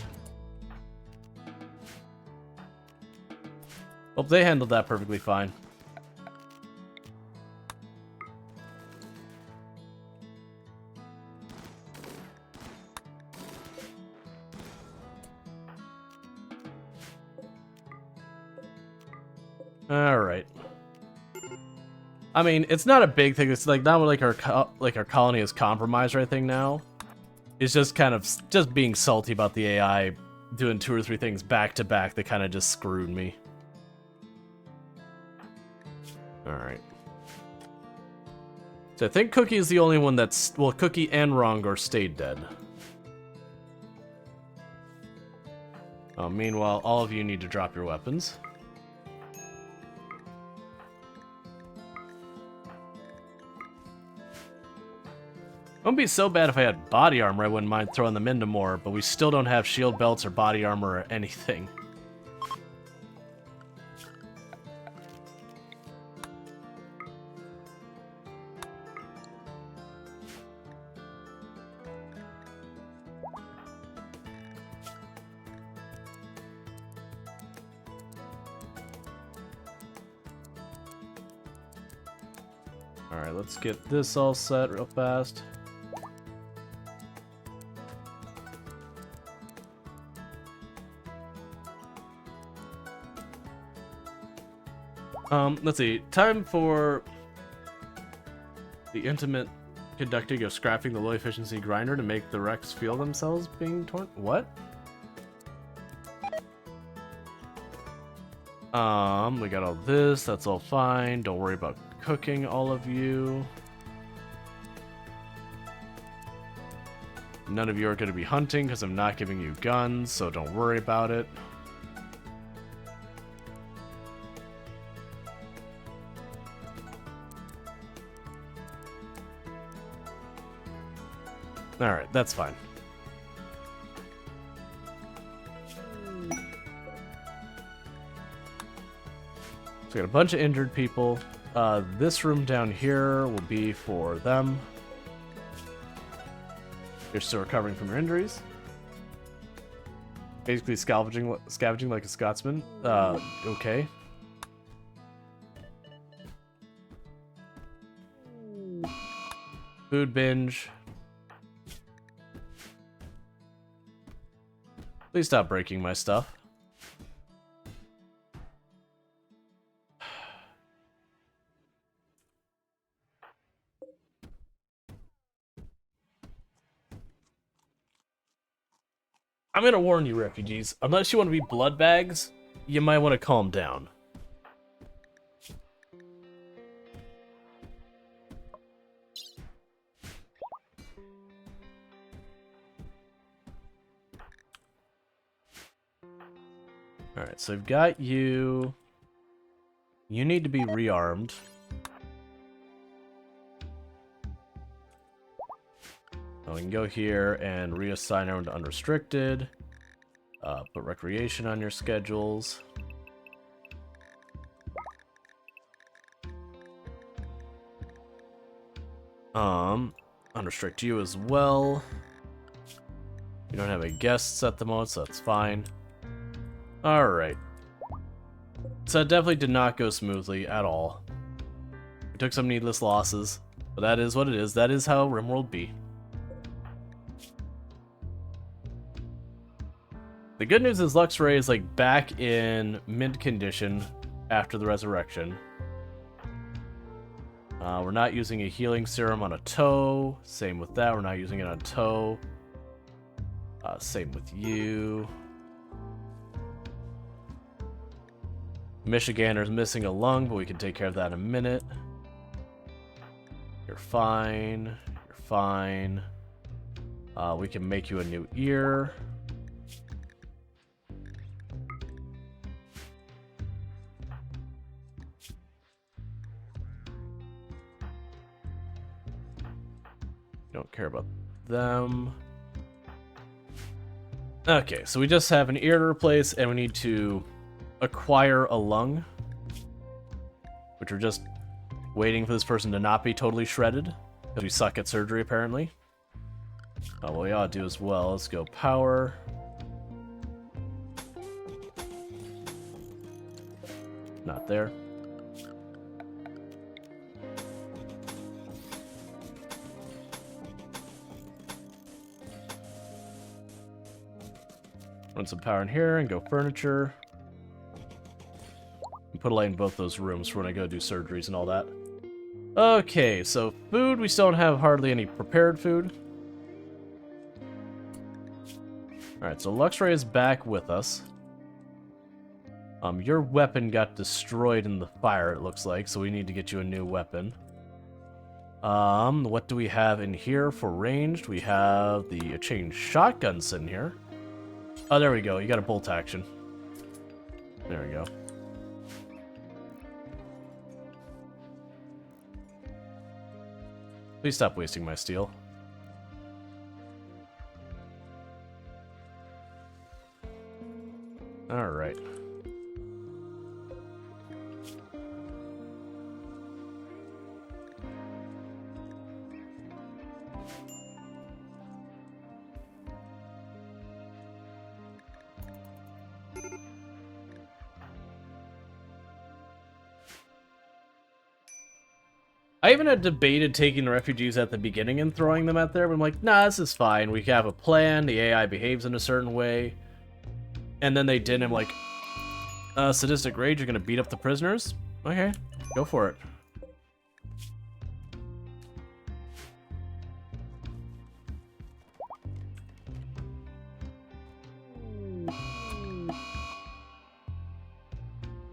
Well, they handled that perfectly fine. Alright. I mean, it's not a big thing. It's like not like our colony is compromised or anything now. It's just kind of just being salty about the AI doing 2 or 3 things back to back that kind of just screwed me. Alright. So I think Cookie is the only one that's... Well, Cookie and Rongor stayed dead. Meanwhile, all of you need to drop your weapons. It wouldn't be so bad if I had body armor, I wouldn't mind throwing them into more, but we still don't have shield belts or body armor or anything. Alright, let's get this all set real fast. Let's see. Time for the intimate conducting of scrapping the low efficiency grinder to make the wrecks feel themselves being torn. What? We got all this. That's all fine. Don't worry about cooking, all of you. None of you are going to be hunting because I'm not giving you guns, so don't worry about it. Alright, that's fine. So we got a bunch of injured people. This room down here will be for them. You're still recovering from your injuries. Basically scavenging like a Scotsman. Okay. Food binge. Please stop breaking my stuff. I'm gonna warn you, refugees. Unless you want to be blood bags, you might want to calm down. Alright, so I've got you. You need to be rearmed. So we can go here and reassign everyone to unrestricted. Put recreation on your schedules. Unrestrict you as well. You don't have any guests at the moment, so that's fine. Alright. So it definitely did not go smoothly at all. We took some needless losses, but that is what it is. That is how RimWorld be. The good news is Luxray is like back in mint condition after the resurrection. We're not using a healing serum on a toe. Same with that, we're not using it on toe. Same with you. Michiganer's missing a lung, but we can take care of that in a minute. You're fine. You're fine. We can make you a new ear. Don't care about them. Okay, so we just have an ear to replace, and we need to acquire a lung, which we're just waiting for this person to not be totally shredded, because we suck at surgery, apparently. What we ought to do as well, let's go power. Not there. Run some power in here and go furniture. And put a light in both those rooms for when I go do surgeries and all that. Okay, so food, we still don't have hardly any prepared food. Alright, so Luxray is back with us. Your weapon got destroyed in the fire, it looks like, so we need to get you a new weapon. What do we have in here for ranged? We have the chain shotgun sitting here. Oh, there we go. You got a bolt action. There we go. Please stop wasting my steel. Alright. I even had debated taking the refugees at the beginning and throwing them out there, but I'm like, nah, this is fine. We have a plan, the AI behaves in a certain way. And then they didn't. I'm like, sadistic rage, you're gonna beat up the prisoners? Okay, go for it.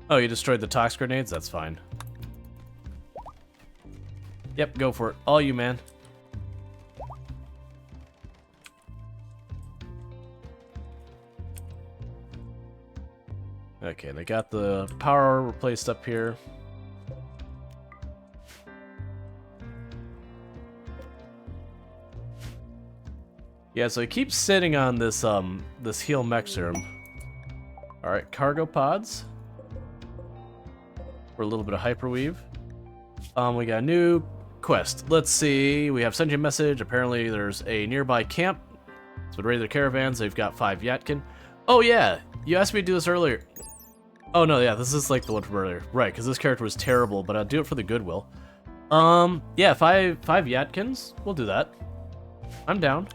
Oh, you destroyed the tox grenades? That's fine. Yep, go for it. All you, man. Okay, they got the power replaced up here. Yeah, so it keeps sitting on this this heal mech serum. Alright, cargo pods. For a little bit of hyperweave. We got a new quest. Let's see. We have sent you a message. Apparently there's a nearby camp. So to raid their caravans, they've got 5 Yatkin. Oh yeah, you asked me to do this earlier. Oh no, yeah, this is like the one from earlier. Right, because this character was terrible, but I'll do it for the goodwill. Yeah, five Yatkins. We'll do that. I'm down.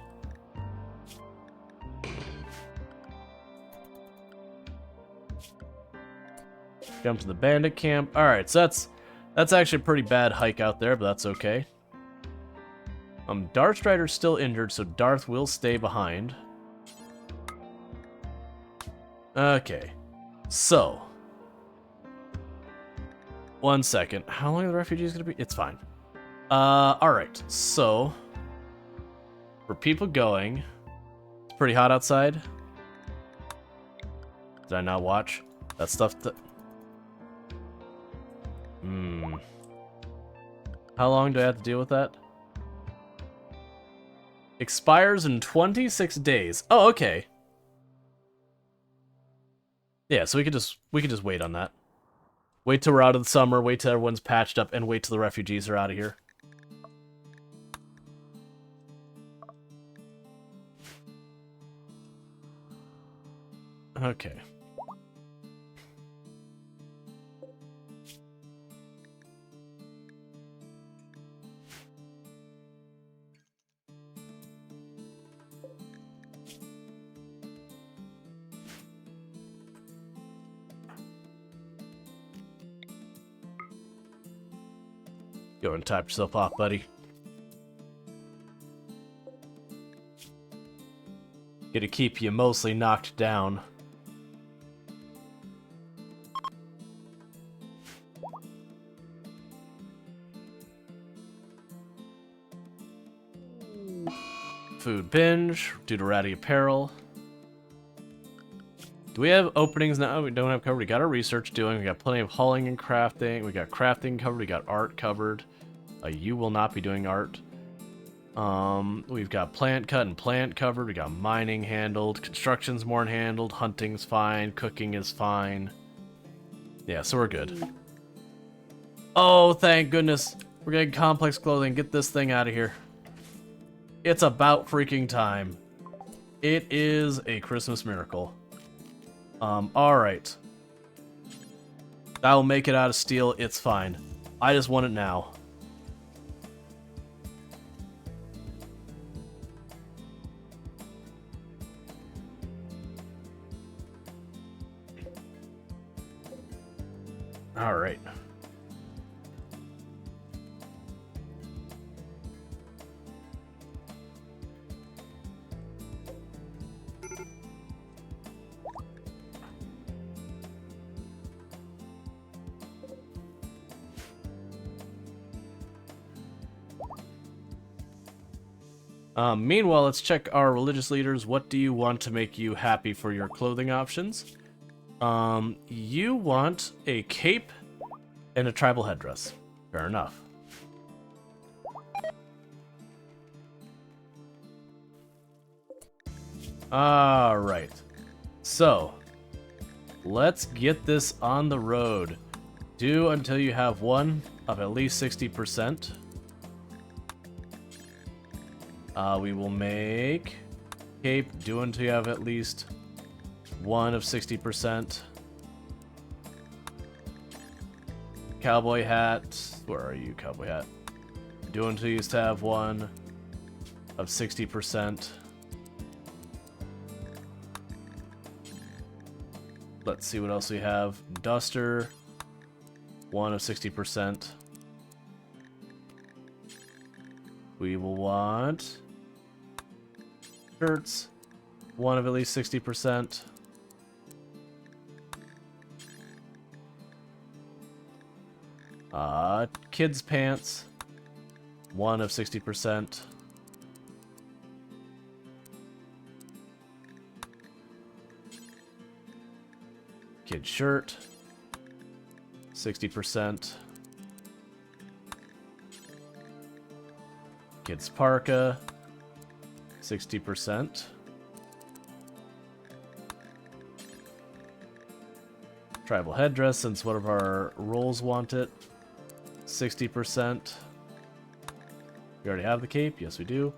Jump to the bandit camp. Alright, so that's actually a pretty bad hike out there, but that's okay. Darth Strider's still injured, so Darth will stay behind. Okay. So. 1 second. How long are the refugees gonna be? It's fine. Alright. So. For people going. It's pretty hot outside. Did I not watch? That stuff that... How long do I have to deal with that? Expires in 26 days. Oh, okay. Yeah, so we could just wait on that. Wait till we're out of the summer, wait till everyone's patched up, and wait till the refugees are out of here. Okay. Go and top yourself off, buddy. Gonna keep you mostly knocked down. Food binge, due to ratty apparel. Do we have openings now? We don't have covered. We got our research doing. We got plenty of hauling and crafting. We got crafting covered. We got art covered. You will not be doing art. We've got plant cut and plant covered. We got mining handled. Construction's more than handled. Hunting's fine. Cooking is fine. Yeah, so we're good. Oh, thank goodness. We're getting complex clothing. Get this thing out of here. It's about freaking time. It is a Christmas miracle. Alright. That'll make it out of steel. It's fine. I just want it now. Alright. Meanwhile, let's check our religious leaders. What do you want to make you happy for your clothing options? You want a cape and a tribal headdress. Fair enough. Alright. So, let's get this on the road. Do until you have one of at least 60%. We will make cape. Do until you have at least one of 60%. Cowboy hat. Where are you, cowboy hat? Do until you used to have one of 60%. Let's see what else we have. Duster. One of 60%. We will want shirts. One of at least 60%. Kids pants. One of 60%. Kid shirt. 60%. Kids parka. 60%. Tribal headdress, since one of our roles want it. 60%. We already have the cape. Yes, we do.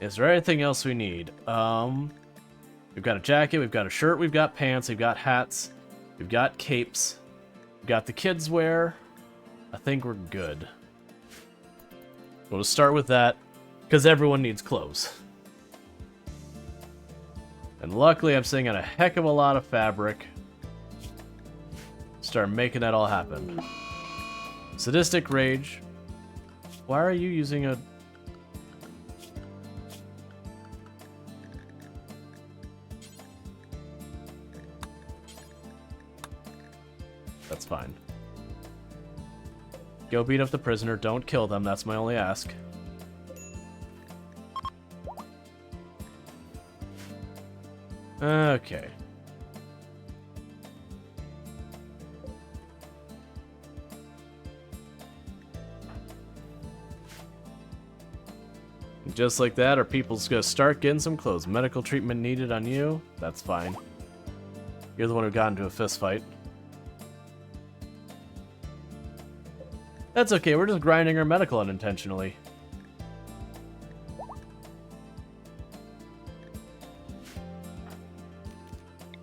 Is there anything else we need? We've got a jacket, we've got a shirt, we've got pants, we've got hats, we've got capes, we've got the kids wear. I think we're good. We'll just start with that, because everyone needs clothes. And luckily I'm sitting on a heck of a lot of fabric. Start making that all happen. Sadistic rage. Why are you using a... That's fine. Go beat up the prisoner. Don't kill them. That's my only ask. Okay. Just like that, our people's gonna start getting some clothes. Medical treatment needed on you. That's fine. You're the one who got into a fist fight. That's okay, we're just grinding our medical unintentionally.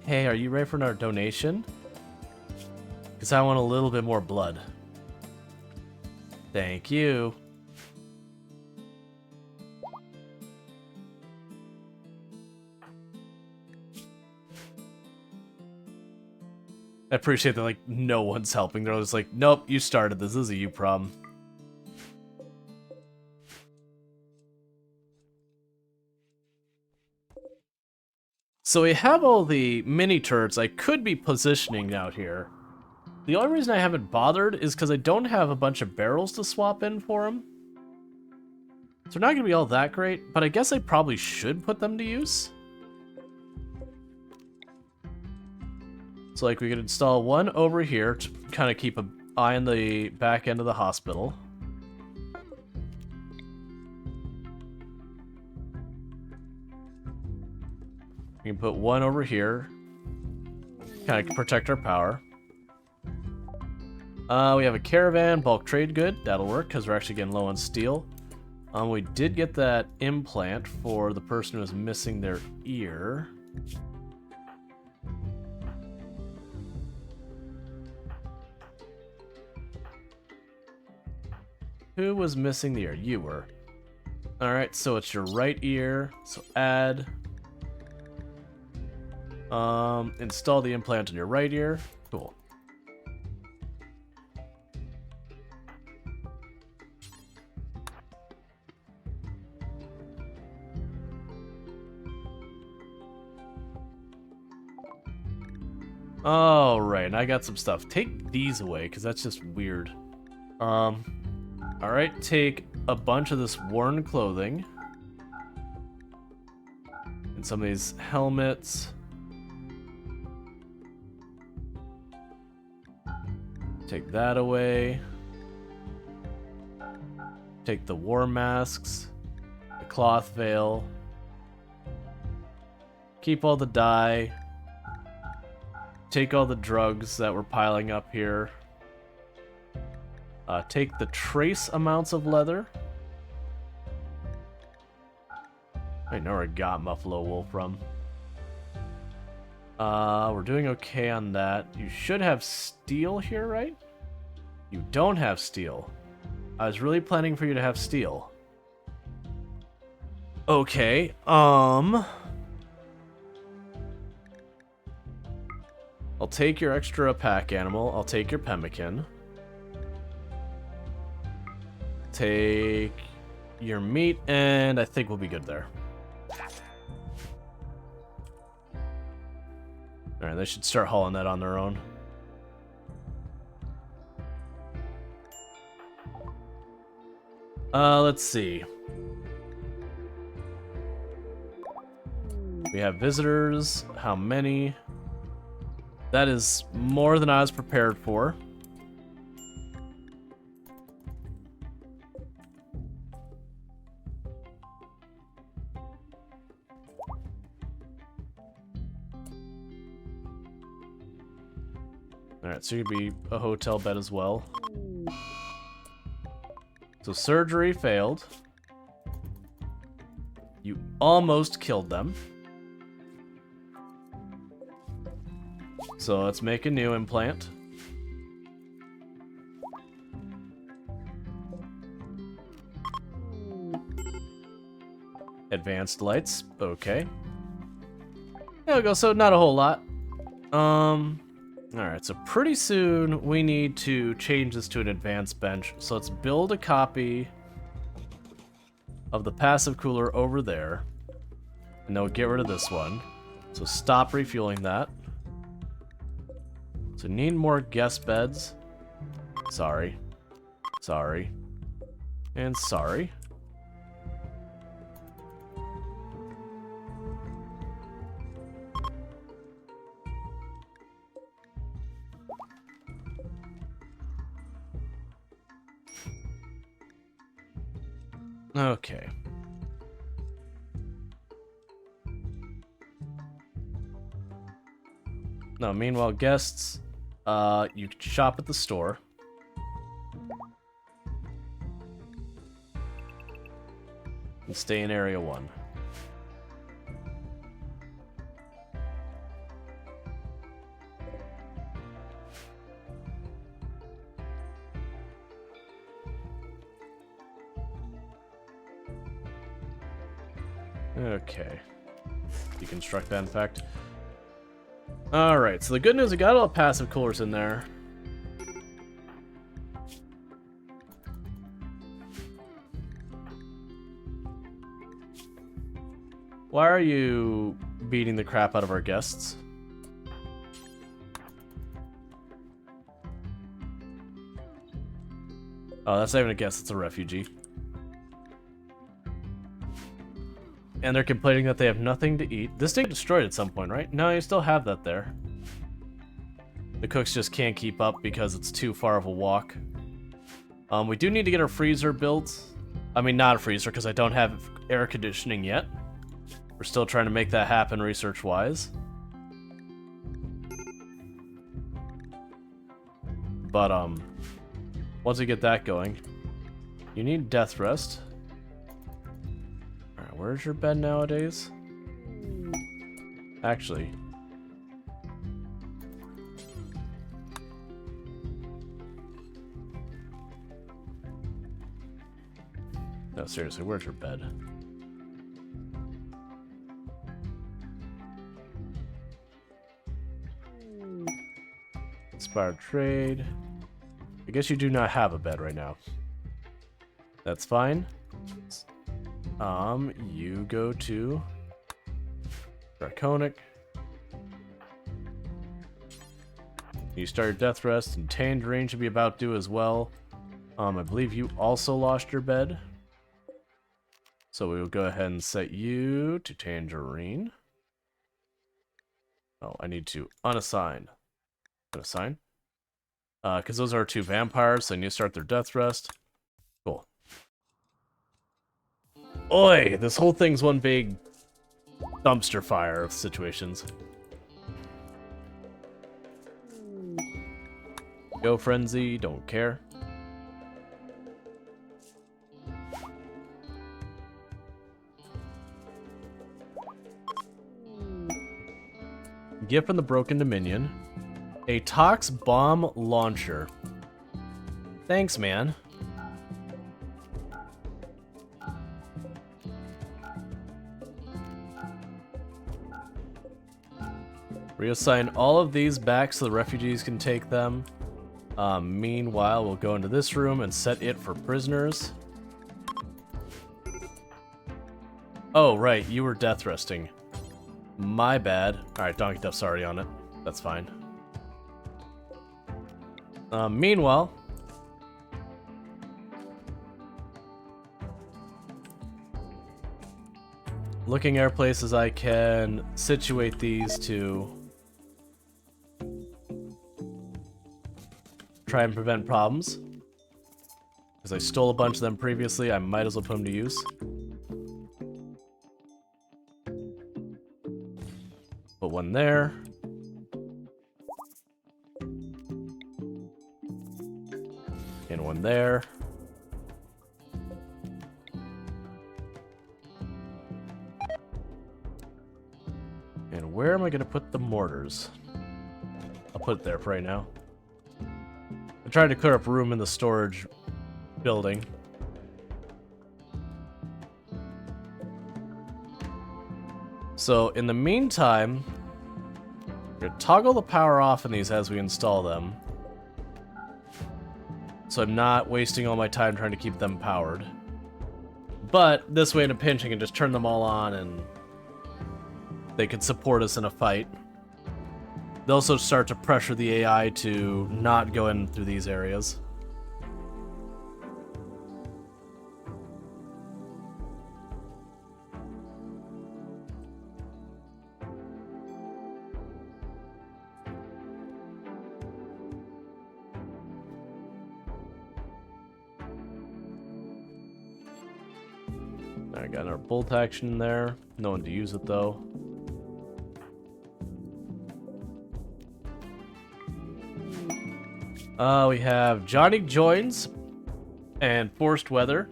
Hey, are you ready for our donation? Because I want a little bit more blood. Thank you. I appreciate that, like, no one's helping. They're just like, nope, you started this. This is a you problem. So we have all the mini turrets I could be positioning out here. The only reason I haven't bothered is because I don't have a bunch of barrels to swap in for them. So they're not going to be all that great, but I guess I probably should put them to use. So, like, we could install one over here to kind of keep an eye on the back end of the hospital. can put one over here. Kind of protect our power. We have a caravan, bulk trade good. That'll work because we're actually getting low on steel. We did get that implant for the person who was missing their ear. Who was missing the ear? You were. Alright, so it's your right ear. So add. Install the implant in your right ear. Cool. Oh, right, and I got some stuff. Take these away, because that's just weird. Alright, take a bunch of this worn clothing. And some of these helmets. Take that away. Take the war masks. The cloth veil. Keep all the dye. Take all the drugs that were piling up here. Take the trace amounts of leather. I know where I got Muffalo Wool from. We're doing okay on that. You should have steel here, right? You don't have steel. I was really planning for you to have steel. Okay, I'll take your extra pack animal. I'll take your pemmican. Take your meat, and I think we'll be good there. Alright, they should start hauling that on their own. Let's see. We have visitors. How many? That is more than I was prepared for. Alright, so you'd be a hotel bed as well. So surgery failed. You almost killed them. So let's make a new implant. Advanced lights, okay. There we go, so not a whole lot. Alright, so pretty soon we need to change this to an advanced bench. So let's build a copy of the passive cooler over there. And then we'll get rid of this one. So stop refueling that. So need more guest beds. Sorry. Sorry. And sorry. Okay. Now, meanwhile, guests, you shop at the store. And stay in Area 1. Okay. Deconstruct that, in fact. Alright, so the good news, we got all the passive coolers in there. Why are you beating the crap out of our guests? Oh, that's not even a guest, it's a refugee. And they're complaining that they have nothing to eat. This thing destroyed at some point, right? No, you still have that there. The cooks just can't keep up because it's too far of a walk. We do need to get our freezer built. I mean, not a freezer, because I don't have air conditioning yet. We're still trying to make that happen research-wise. But, once we get that going, you need death rest. Alright, where's your bed nowadays? Actually... No, seriously, where's your bed? Inspired trade. I guess you do not have a bed right now. That's fine. You go to Draconic. You start your death rest, and Tangerine should be about due as well. I believe you also lost your bed. So we will go ahead and set you to Tangerine. Oh, I need to unassign. Unassign? Because those are two vampires, so I need to start their death rest. Cool. Oi! This whole thing's one big dumpster fire of situations. Go Frenzy, don't care. Gift from the Broken Dominion. A Tox Bomb Launcher. Thanks, man. Reassign all of these back so the refugees can take them. Meanwhile, we'll go into this room and set it for prisoners. Oh, right, you were death resting. My bad. Alright, Donkey Duff's already on it. That's fine. Meanwhile... looking at places I can situate these to... try and prevent problems. Because I stole a bunch of them previously, I might as well put them to use. Put one there. And one there. And where am I going to put the mortars? I'll put it there for right now. I'm trying to clear up room in the storage building. So, in the meantime, we're going to toggle the power off in these as we install them. So I'm not wasting all my time trying to keep them powered. But this way in a pinch I can just turn them all on and they could support us in a fight. They'll also start to pressure the AI to not go in through these areas. I got another bolt action in there. No one to use it though. We have Johnny Joins and Forced Weather.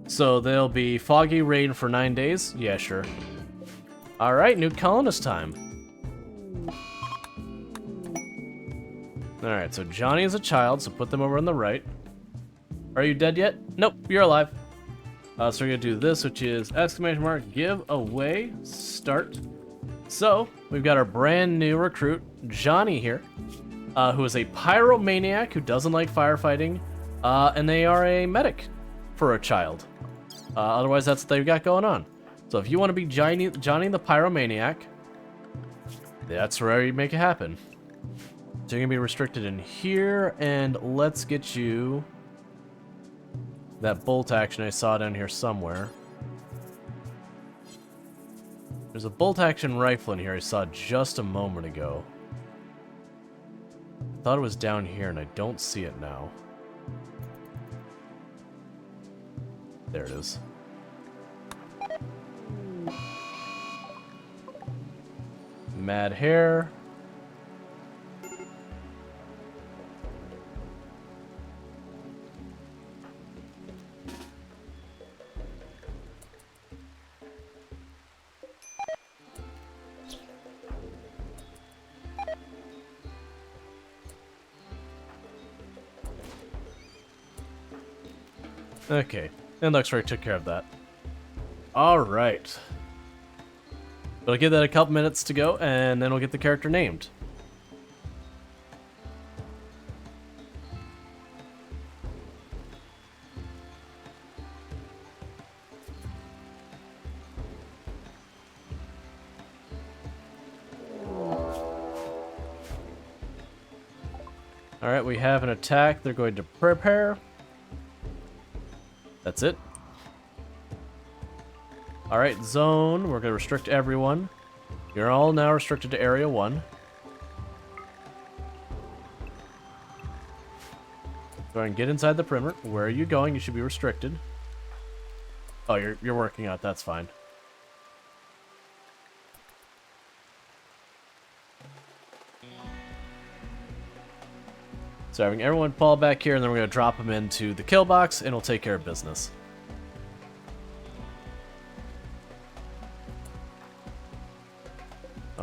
So there'll be foggy rain for 9 days? Yeah, sure. Alright, new colonist time. Alright, so Johnny is a child, so put them over on the right. Are you dead yet? Nope, you're alive. So we're gonna do this, which is exclamation mark, give away, start. So, we've got our brand new recruit, Johnny here, who is a pyromaniac who doesn't like firefighting, and they are a medic for a child. Otherwise, that's what they've got going on. So if you want to be Johnny the pyromaniac, that's where you make it happen. So you're gonna be restricted in here, and let's get you that bolt action I saw down here somewhere. There's a bolt action rifle in here I saw just a moment ago. I thought it was down here and I don't see it now. There it is. Mad Hare. Okay, and looks like took care of that. Alright. We'll give that a couple minutes to go, and then we'll get the character named. Alright, we have an attack. They're going to prepare. That's it. Alright, zone. We're going to restrict everyone. You're all now restricted to Area 1. Go ahead and get inside the perimeter. Where are you going? You should be restricted. Oh, you're working out. That's fine. So having everyone fall back here, and then we're going to drop them into the kill box, and we'll take care of business.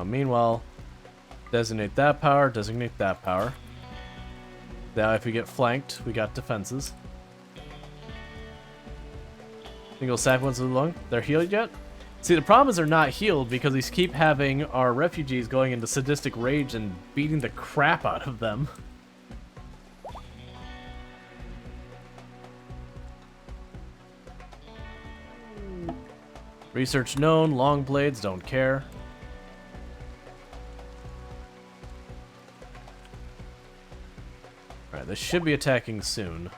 Meanwhile, designate that power, designate that power. Now if we get flanked, we got defenses. Single sap ones along. They're healed yet? See, the problem is they're not healed because we keep having our refugees going into sadistic rage and beating the crap out of them. Research known, long blades, don't care. Alright, this should be attacking soon.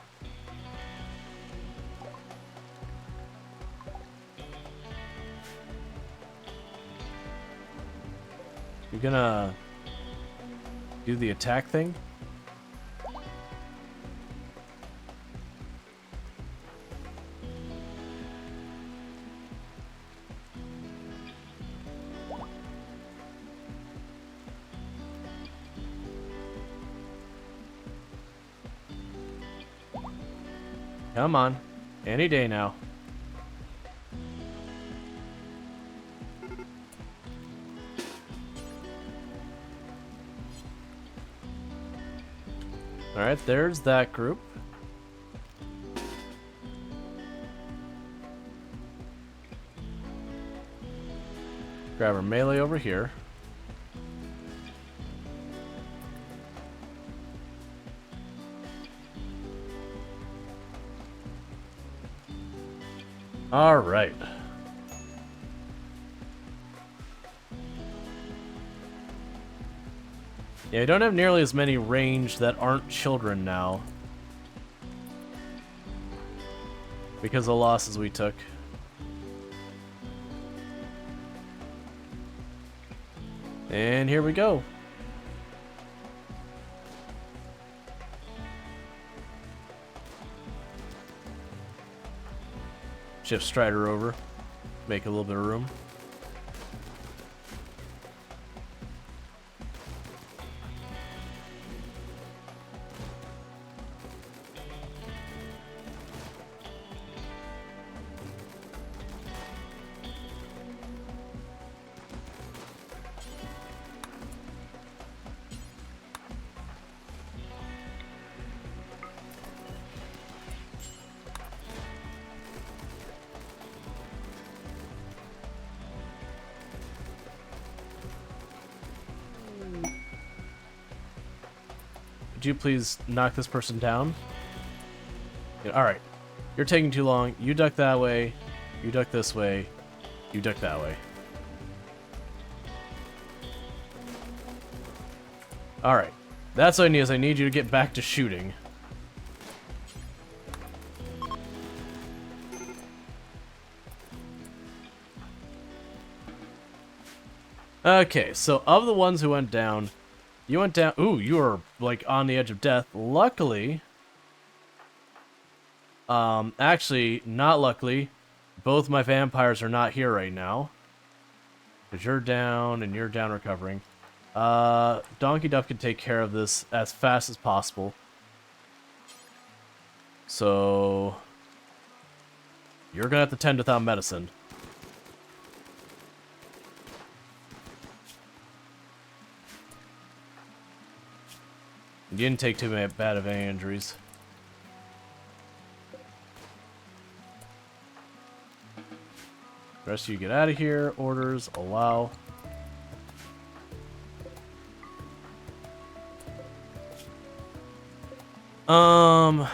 You gonna do the attack thing? Come on. Any day now. Alright, there's that group. Grab our melee over here. All right. Yeah, we don't have nearly as many range that aren't children now. Because of the losses we took. And here we go. Shift Strider over. Make a little bit of room. Would you please knock this person down? Yeah, alright. You're taking too long. You duck that way. You duck this way. You duck that way. Alright. That's what I need is I need you to get back to shooting. Okay, so of the ones who went down, you went down. Ooh, you were like on the edge of death. Luckily, actually, not luckily, both my vampires are not here right now. Because you're down and you're down recovering. Donkey Duff can take care of this as fast as possible. So you're gonna have to tend without medicine. You didn't take too bad of any injuries. The rest of you get out of here. Orders, allow. I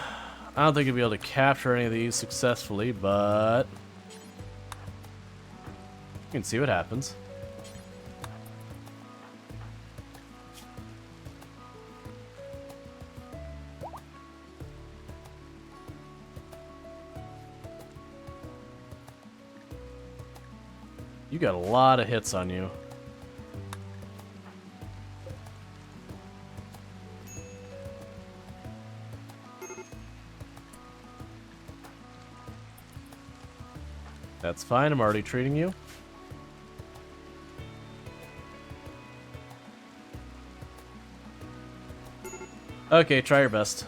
don't think you'll be able to capture any of these successfully, but you can see what happens. You got a lot of hits on you. That's fine, I'm already treating you. Okay, try your best.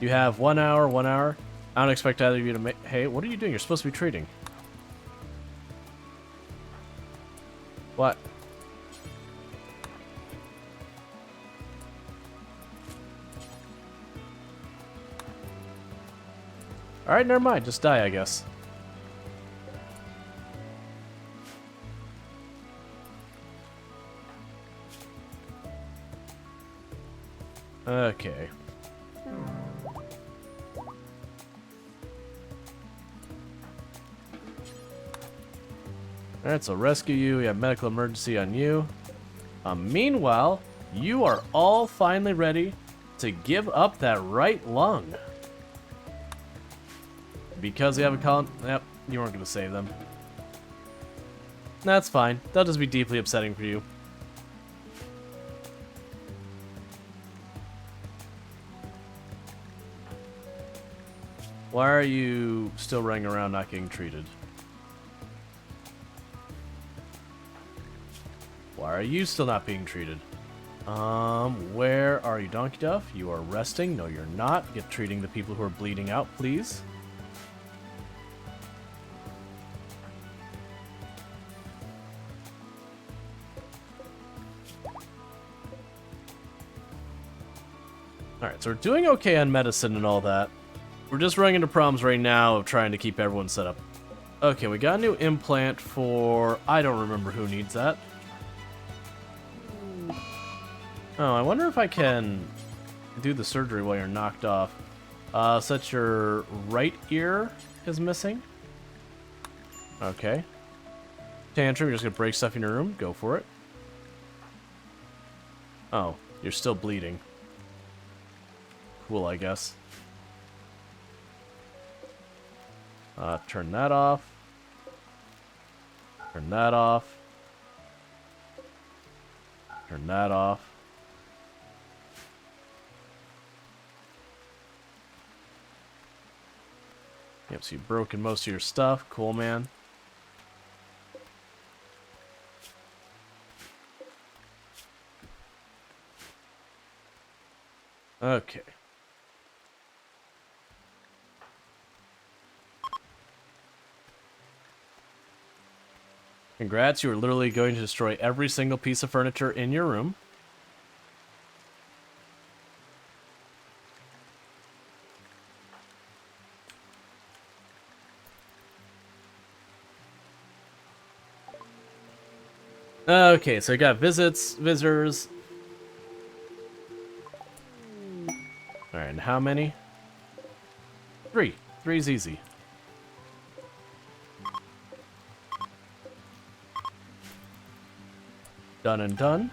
You have 1 hour, 1 hour. I don't expect either of you to make... Hey, what are you doing? You're supposed to be treating. What? Alright, never mind. Just die, I guess. Okay. Alright, so rescue you. We have medical emergency on you. Meanwhile, you are all finally ready to give up that right lung. Because we have a colon... Yep, you weren't going to save them. That's fine. That'll just be deeply upsetting for you. Why are you still running around not getting treated? Why are you still not being treated? Where are you, Donkey Duff? You are resting. No, you're not. Get treating the people who are bleeding out, please. Alright, so we're doing okay on medicine and all that. We're just running into problems right now of trying to keep everyone set up. Okay, we got a new implant for... I don't remember who needs that. Oh, I wonder if I can do the surgery while you're knocked off. Such your right ear is missing. Okay. Tantrum, you're just gonna break stuff in your room? Go for it. Oh, you're still bleeding. Cool, I guess. Turn that off. Turn that off. Turn that off. Yep, so you've broken most of your stuff. Cool, man. Okay. Congrats, you are literally going to destroy every single piece of furniture in your room. Okay, so I got visitors. Alright, and how many? 3. 3's easy. Done and done.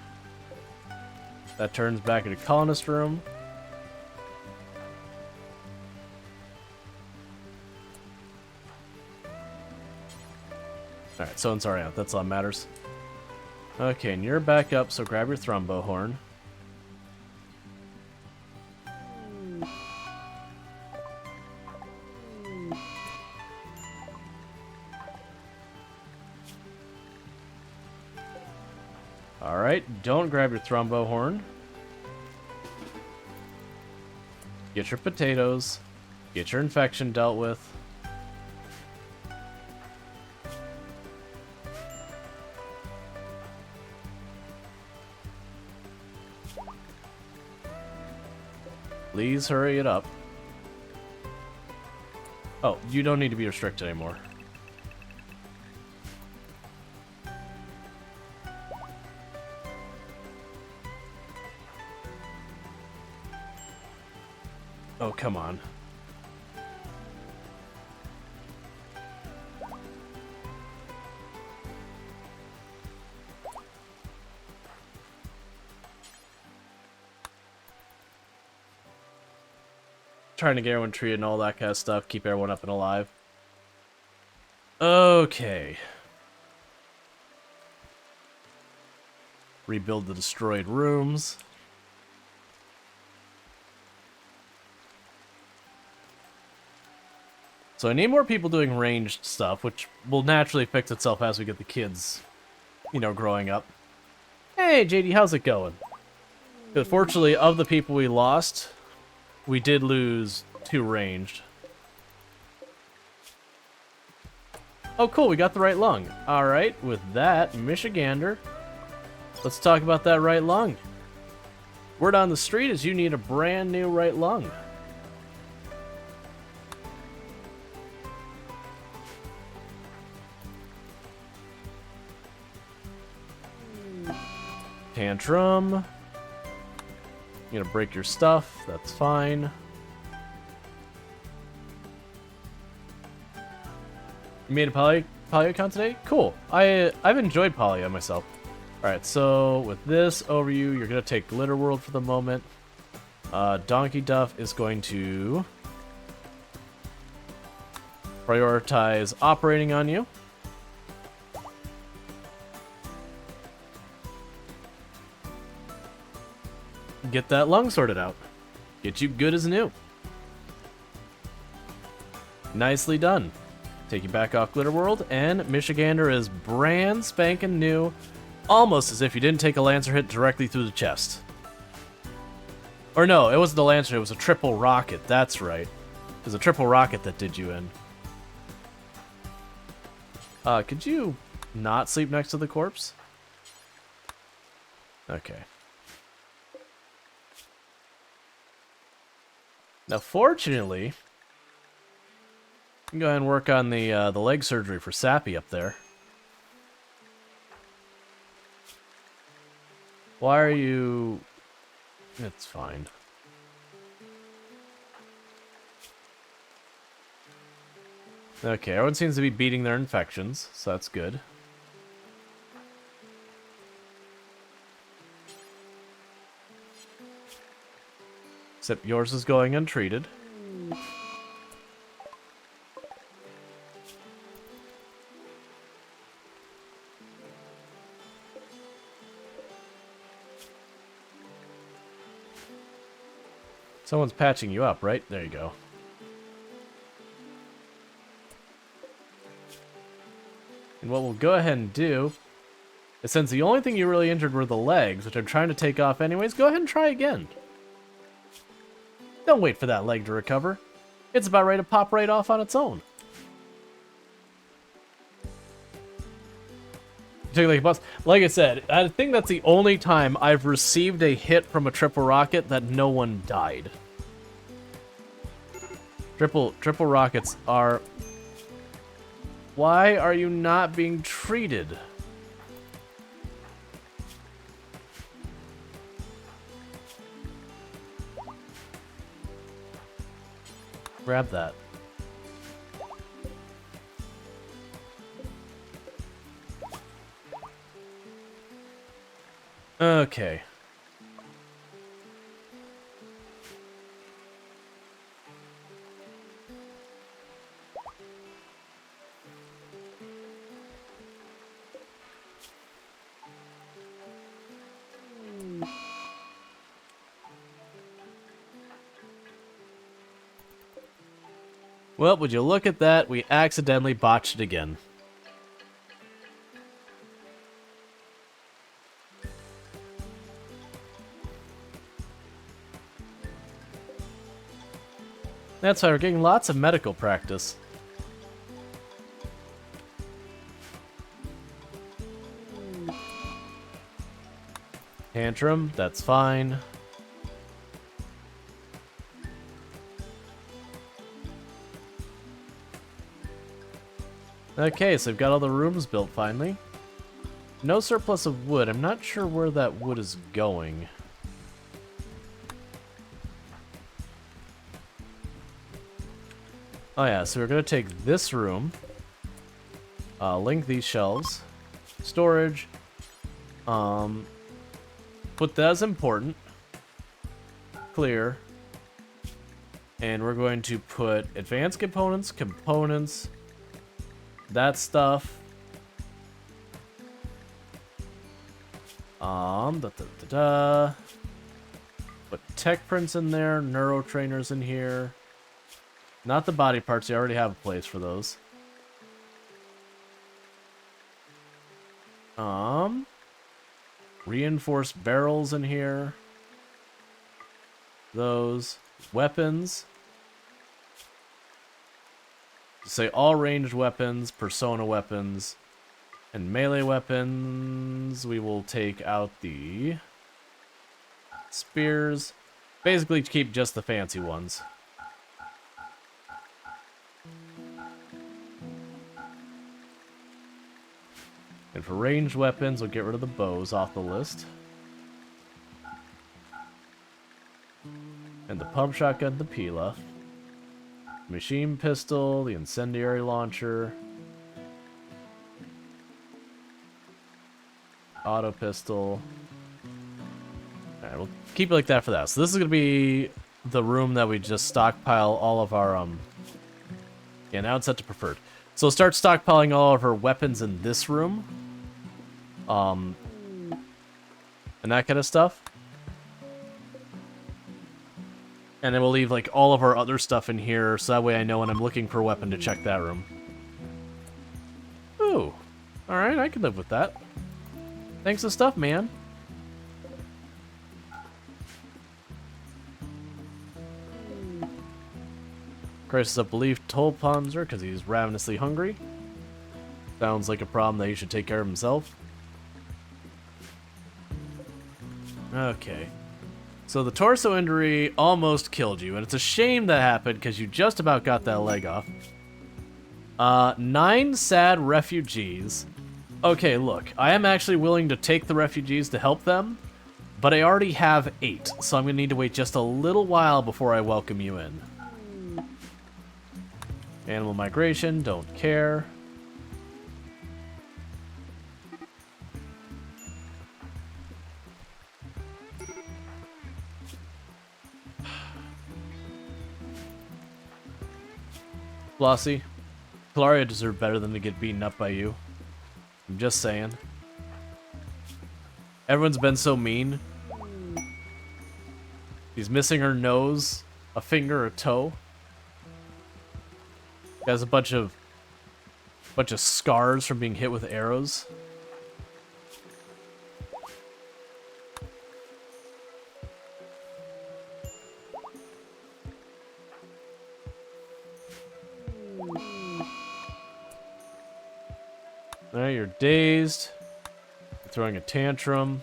That turns back into colonist room. Alright, so it's already out. That's all that matters. Okay, and you're back up, so grab your thrombo horn. Alright, don't grab your thrombo horn. Get your potatoes. Get your infection dealt with. Please hurry it up. Oh, you don't need to be restricted anymore. Oh, come on. Trying to get everyone treated and all that kind of stuff, keep everyone up and alive. Okay. Rebuild the destroyed rooms. So I need more people doing ranged stuff, which will naturally fix itself as we get the kids, you know, growing up. Hey, JD, how's it going? Because fortunately, of the people we lost, we did lose 2 ranged. Oh, cool, we got the right lung. Alright, with that, Michigander, let's talk about that right lung. Word on the street is you need a brand new right lung. Tantrum. You're gonna break your stuff, that's fine. You made a poly account today? Cool. I've enjoyed poly myself. Alright, so with this over you, you're gonna take Glitter World for the moment. Donkey Duff is going to prioritize operating on you. Get that lung sorted out. Get you good as new. Nicely done. Take you back off Glitter World, and Michigander is brand spanking new, almost as if you didn't take a Lancer hit directly through the chest. Or no, it wasn't a Lancer, it was a triple rocket, that's right. It was a triple rocket that did you in. Could you not sleep next to the corpse? Okay. Now, fortunately, you can go ahead and work on the leg surgery for Sappy up there. Why are you... It's fine. Okay, everyone seems to be beating their infections, so that's good. Except yours is going untreated. Someone's patching you up, right? There you go. And what we'll go ahead and do is, since the only thing you really injured were the legs, which I'm trying to take off anyways, go ahead and try again. Don't wait for that leg to recover. It's about ready to pop right off on its own. Like I said, I think that's the only time I've received a hit from a triple rocket that no one died. Triple rockets are... Why are you not being treated? Grab that. Okay. Well, would you look at that? We accidentally botched it again. That's why we're getting lots of medical practice. Tantrum, that's fine. Okay, so we've got all the rooms built finally. No surplus of wood. I'm not sure where that wood is going. Oh yeah, so we're gonna take this room, link these shelves, storage, put that as important, clear, and we're going to put advanced components, that stuff, put tech prints in there, neuro trainers in here. Not the body parts, you already have a place for those. Reinforced barrels in here. Those. Weapons. Say all ranged weapons, persona weapons, and melee weapons. We will take out the spears. Basically keep just the fancy ones. And for ranged weapons, we'll get rid of the bows off the list. And the pump shotgun, the Pila. Machine pistol, the incendiary launcher. Auto pistol. Alright, we'll keep it like that for that. So this is going to be the room that we just stockpile all of our, yeah, now it's set to preferred. So we'll start stockpiling all of our weapons in this room. And that kind of stuff. And then we'll leave, like, all of our other stuff in here, so that way I know when I'm looking for a weapon to check that room. Ooh. Alright, I can live with that. Thanks for stuff, man. Crisis of Belief told Panzer because he's ravenously hungry. Sounds like a problem that he should take care of himself. Okay. So the torso injury almost killed you, and it's a shame that happened because you just about got that leg off. 9 sad refugees. Okay, look, I am actually willing to take the refugees to help them, but I already have 8, so I'm going to need to wait just a little while before I welcome you in. Animal migration, don't care. Flossie, Claria deserved better than to get beaten up by you. I'm just saying. Everyone's been so mean. She's missing her nose, a finger, a toe. She has a bunch of scars from being hit with arrows. Alright, you're dazed. You're throwing a tantrum.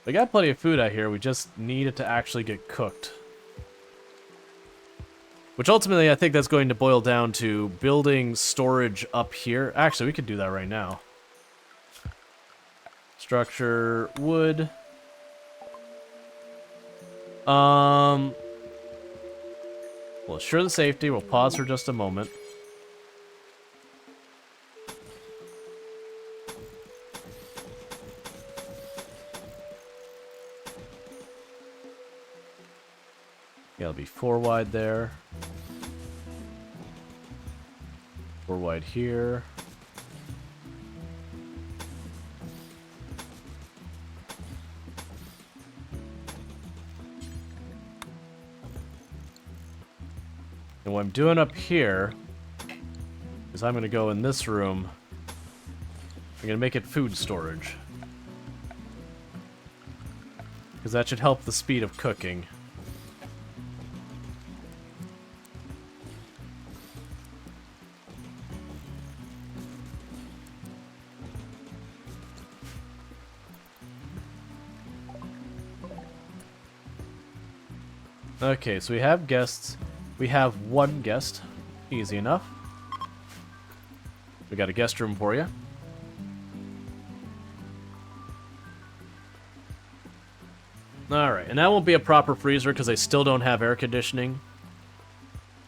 We got plenty of food out here, we just need it to actually get cooked. Which ultimately, I think that's going to boil down to building storage up here. Actually, we could do that right now. Structure, wood. We'll assure the safety. We'll pause for just a moment. Yeah, it'll be 4 wide there. 4 wide here. And what I'm doing up here is I'm going to go in this room. I'm going to make it food storage, because that should help the speed of cooking. Okay, so we have guests. We have one guest. Easy enough. We got a guest room for you. Alright, and that won't be a proper freezer because I still don't have air conditioning.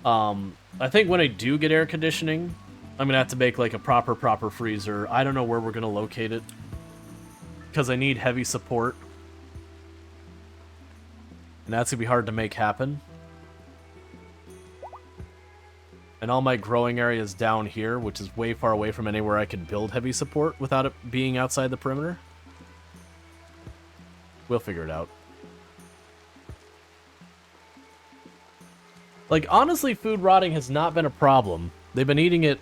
I think when I do get air conditioning, I'm going to have to make like a proper freezer. I don't know where we're going to locate it because I need heavy support. And that's going to be hard to make happen. And all my growing area is down here, which is way far away from anywhere I can build heavy support without it being outside the perimeter. We'll figure it out. Like, honestly, food rotting has not been a problem. They've been eating it,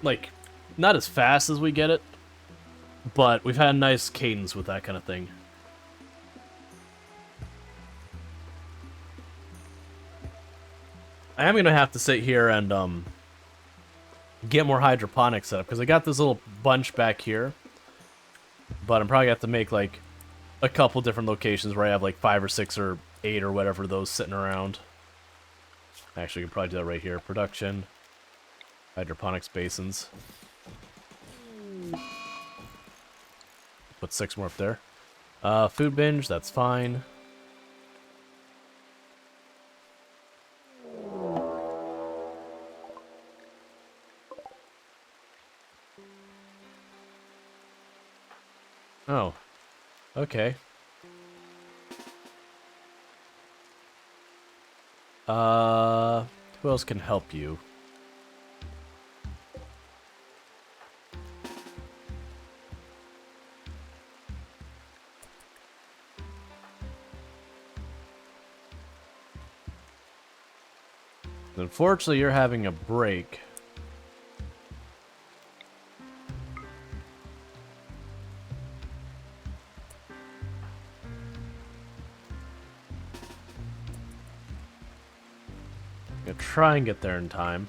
like, not as fast as we get it, but we've had a nice cadence with that kind of thing. I am going to have to sit here and get more hydroponics set up, because I got this little bunch back here, but I'm probably going to have to make, like, a couple different locations where I have, like, 5 or 6 or 8 or whatever those sitting around. Actually, we can probably do that right here. Production. Hydroponics basins. Put 6 more up there. Food binge, that's fine. Oh. Okay. Who else can help you? Unfortunately, you're having a break. Gonna try and get there in time.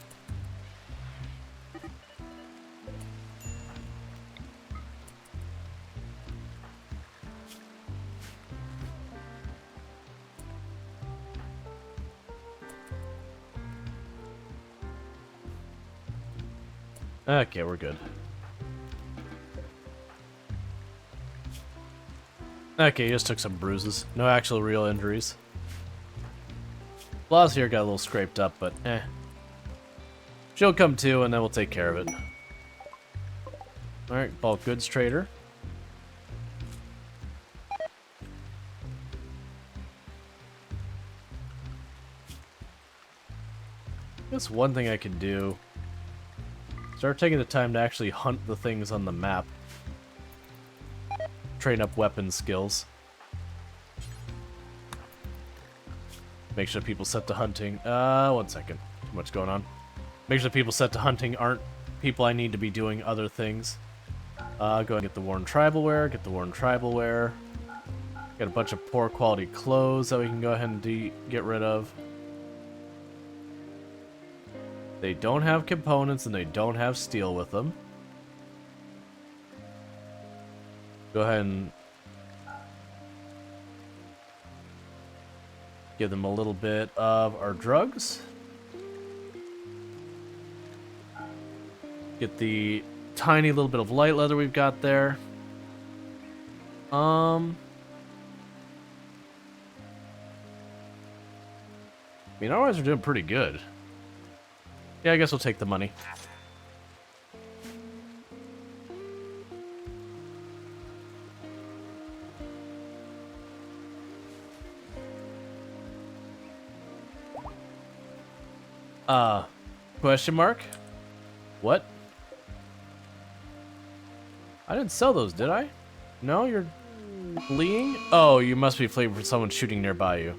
Okay, we're good. Okay, he just took some bruises. No actual real injuries. Laws here got a little scraped up, but eh. She'll come to, and then we'll take care of it. Alright, bulk goods trader. That's one thing I can do. Start taking the time to actually hunt the things on the map. Train up weapon skills. Make sure people set to hunting. One second. Too much going on. Make sure people set to hunting aren't people I need to be doing other things. Go ahead and get the worn tribal wear. Get the worn tribal wear. Got a bunch of poor quality clothes that we can go ahead and get rid of. They don't have components and they don't have steel with them. Go ahead and give them a little bit of our drugs. Get the tiny little bit of light leather we've got there. I mean, otherwise we're doing pretty good. Yeah, I guess we'll take the money. Question mark? What? I didn't sell those, did I? No, you're fleeing? Oh, you must be fleeing from someone shooting nearby you.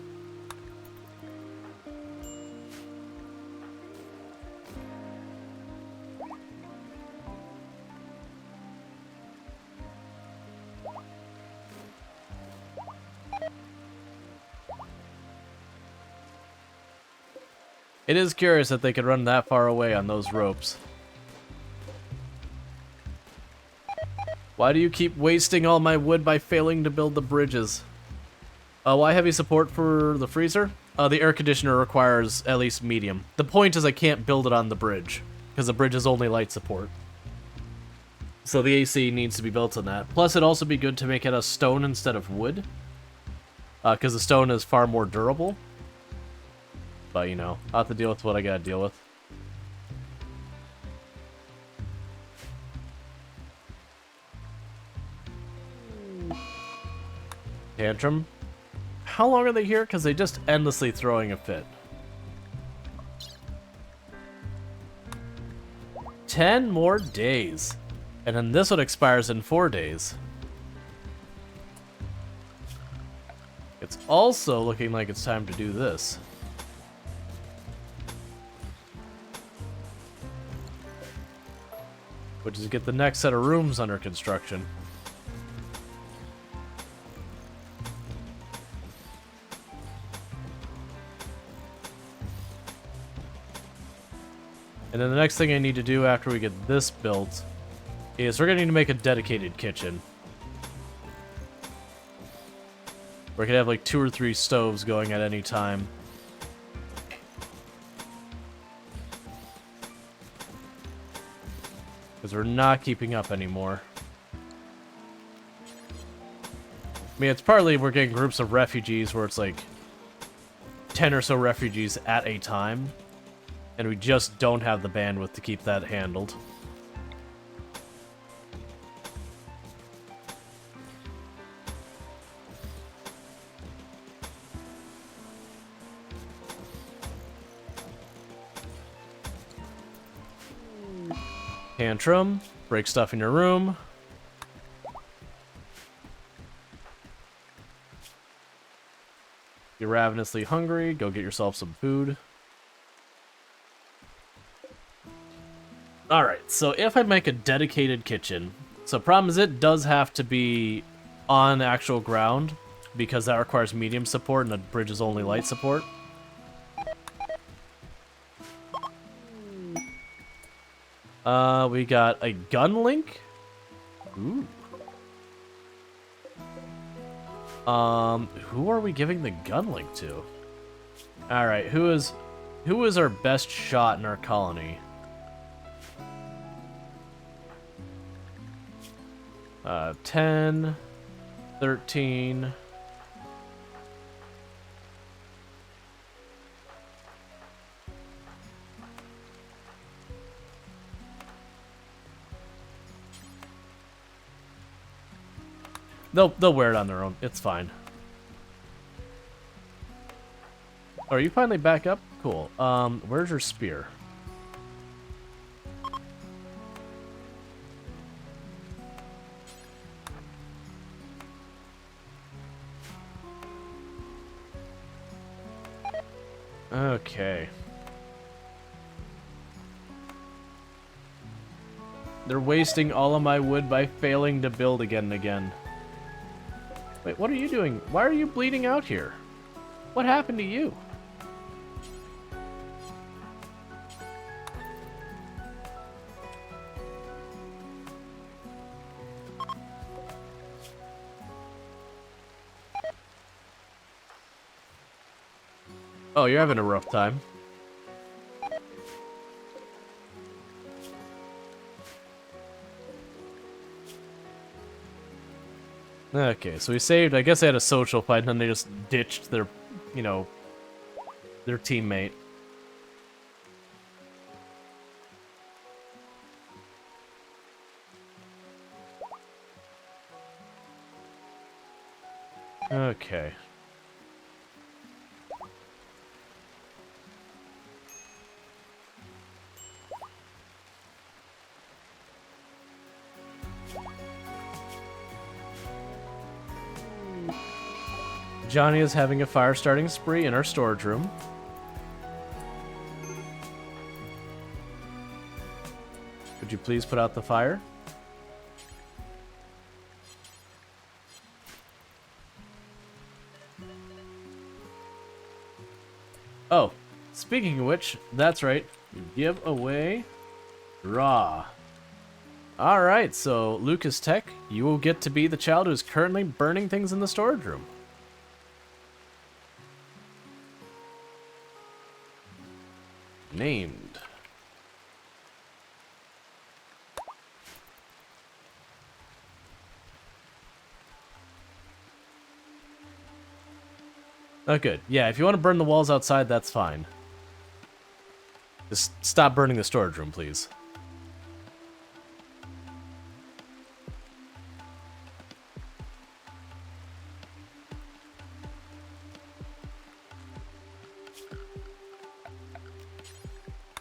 It is curious that they could run that far away on those ropes. Why do you keep wasting all my wood by failing to build the bridges? Why heavy support for the freezer? The air conditioner requires at least medium. The point is I can't build it on the bridge, because the bridge is only light support. So the AC needs to be built on that. Plus, it'd also be good to make it a stone instead of wood, because the stone is far more durable. But, you know, I'll have to deal with what I gotta deal with. Tantrum. How long are they here? Because they just endlessly throwing a fit. 10 more days. And then this one expires in 4 days. It's also looking like it's time to do this. Which is get the next set of rooms under construction. And then the next thing I need to do after we get this built is we're going to need to make a dedicated kitchen. We could have like 2 or 3 stoves going at any time. Because we're not keeping up anymore. I mean, it's partly we're getting groups of refugees where it's like 10 or so refugees at a time. And we just don't have the bandwidth to keep that handled. Tantrum, break stuff in your room. You're ravenously hungry, go get yourself some food. Alright, so if I make a dedicated kitchen, so problem is it does have to be on actual ground, because that requires medium support and the bridge is only light support. We got a gun link. Ooh. Who are we giving the gun link to? Alright, who is our best shot in our colony? 10, 13. They'll wear it on their own. It's fine. Are you finally back up? Cool. Where's your spear? Okay. They're wasting all of my wood by failing to build again and again. Wait, what are you doing? Why are you bleeding out here? What happened to you? Oh, you're having a rough time. Okay, so we saved. I guess they had a social fight, and then they just ditched their, you know, their teammate. Okay. Johnny is having a fire starting spree in our storage room. Could you please put out the fire? Oh, speaking of which, that's right. Give away raw. Alright, so Lucas Tech, you will get to be the child who is currently burning things in the storage room. named. Oh, good. Yeah, if you want to burn the walls outside, that's fine. Just stop burning the storage room, please.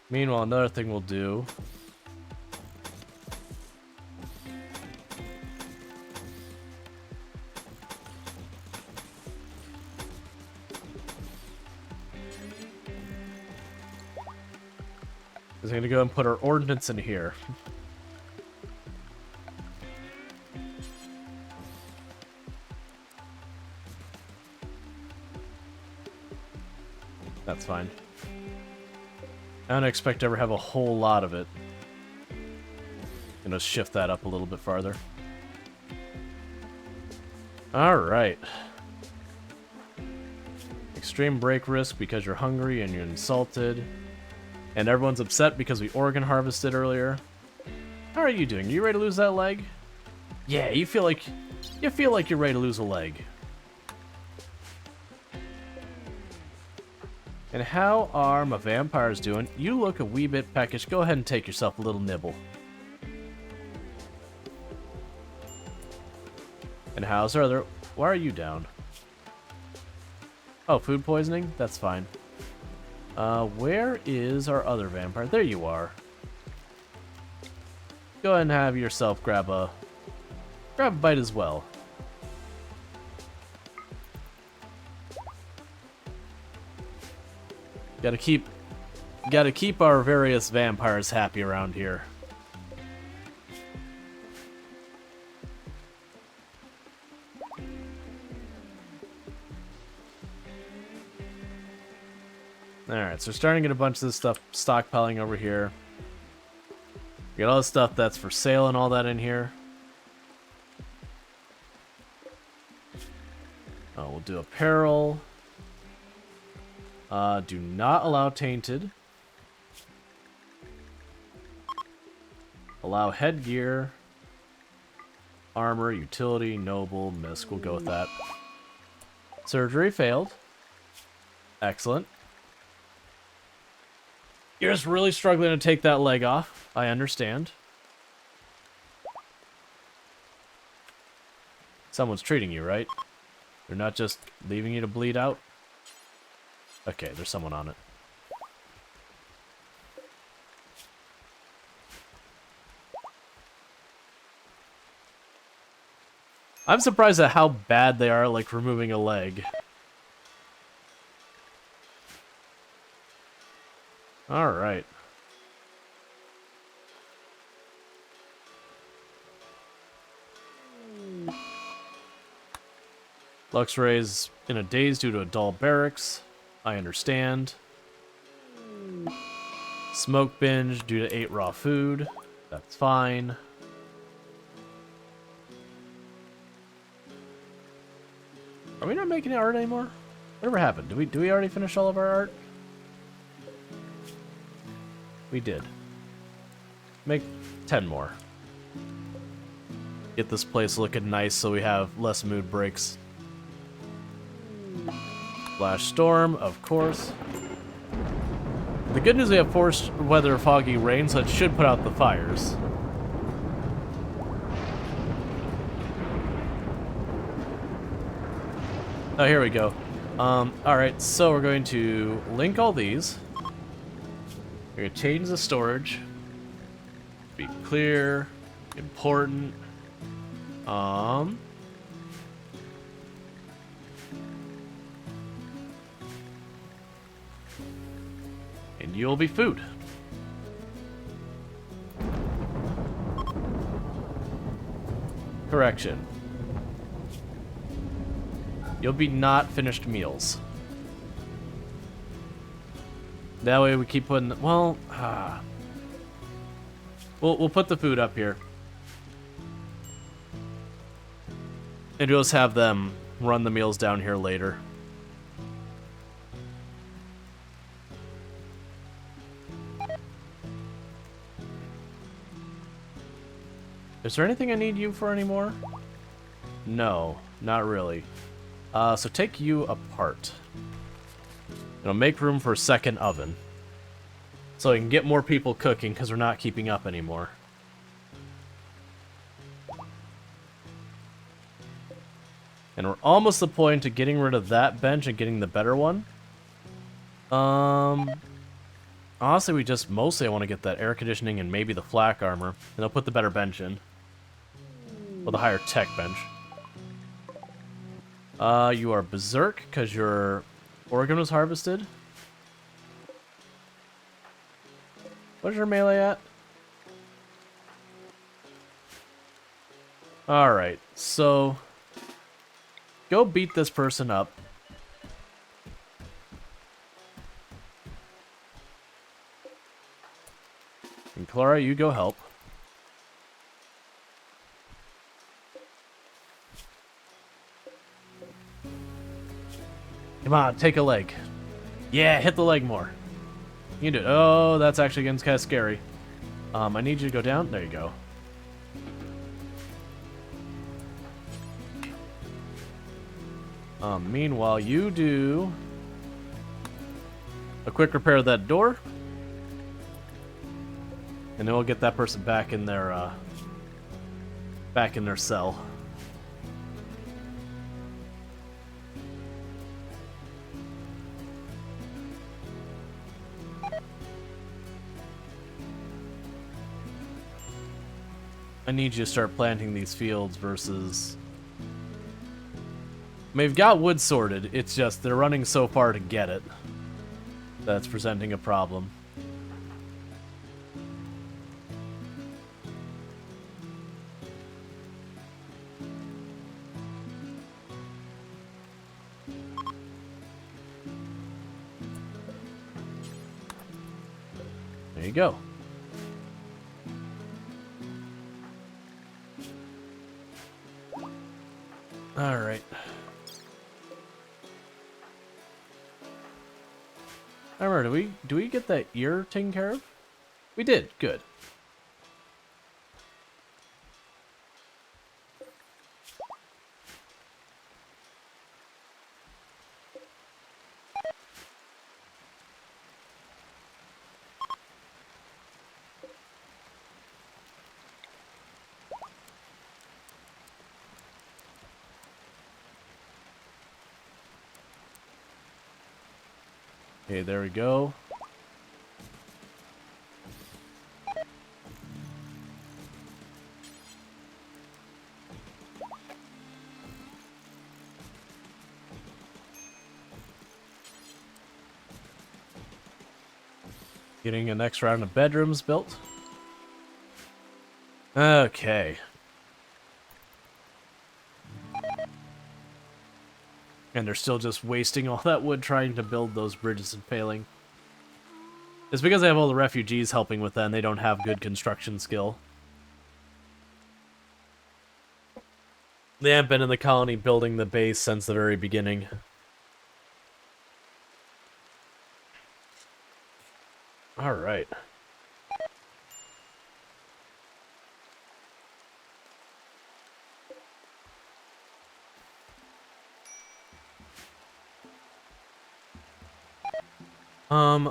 Meanwhile, another thing we'll do is I'm going to go and put our ordnance in here. That's fine. I don't expect to ever have a whole lot of it. Gonna shift that up a little bit farther. Alright. Extreme break risk because you're hungry and you're insulted. And everyone's upset because we organ harvested earlier. How are you doing? Are you ready to lose that leg? Yeah, you feel like you're ready to lose a leg. And how are my vampires doing? You look a wee bit peckish. Go ahead and take yourself a little nibble. And how's our other... Why are you down? Oh, food poisoning? That's fine. Where is our other vampire? There you are. Go ahead and have yourself grab a bite as well. Gotta keep our various vampires happy around here. Alright, so we're starting to get a bunch of this stuff stockpiling over here. We got all the stuff that's for sale and all that in here. Oh, we'll do apparel. Do not allow tainted. Allow headgear. Armor, utility, noble, misc. We'll go with that. Surgery failed. Excellent. You're just really struggling to take that leg off. I understand. Someone's treating you, right? They're not just leaving you to bleed out? Okay, there's someone on it. I'm surprised at how bad they are, like, removing a leg. Alright. Luxray's in a daze due to a dull barracks. I understand. Smoke binge due to 8 raw food. That's fine. Are we not making art anymore? Whatever happened? Do we already finish all of our art? We did. Make 10 more. Get this place looking nice so we have less mood breaks. Flash storm, of course. The good news, we have forced weather, foggy rain, so it should put out the fires. Oh, here we go. Alright, so we're going to link all these. We're going to change the storage. Be clear. Important. And you'll be food. Correction. You'll be not finished meals. That way we keep putting... Well, we'll put the food up here. And we'll just have them run the meals down here later. Is there anything I need you for anymore? No, not really. So take you apart. It'll make room for a second oven. So we can get more people cooking because we're not keeping up anymore. And we're almost to the point of getting rid of that bench and getting the better one. Honestly, mostly I want to get that air conditioning and maybe the flak armor. And I'll put the better bench in. Well, the higher tech bench. You are berserk because your organ was harvested. What is your melee at? Alright, so go beat this person up. And Clara, you go help. Come on, take a leg. Yeah, hit the leg more. You can do it. Oh, that's actually getting kind of scary. I need you to go down. There you go. Meanwhile, you do a quick repair of that door. And then we'll get that person back in their cell. I need you to start planting these fields versus... I mean, we've got wood sorted, it's just they're running so far to get it. That's presenting a problem. There you go. All right. I remember, do we get that ear taken care of? We did. Good. Okay, there we go. Getting a next round of bedrooms built. Okay. And they're still just wasting all that wood trying to build those bridges and failing. It's because they have all the refugees helping with that and they don't have good construction skill. They haven't been in the colony building the base since the very beginning. Alright.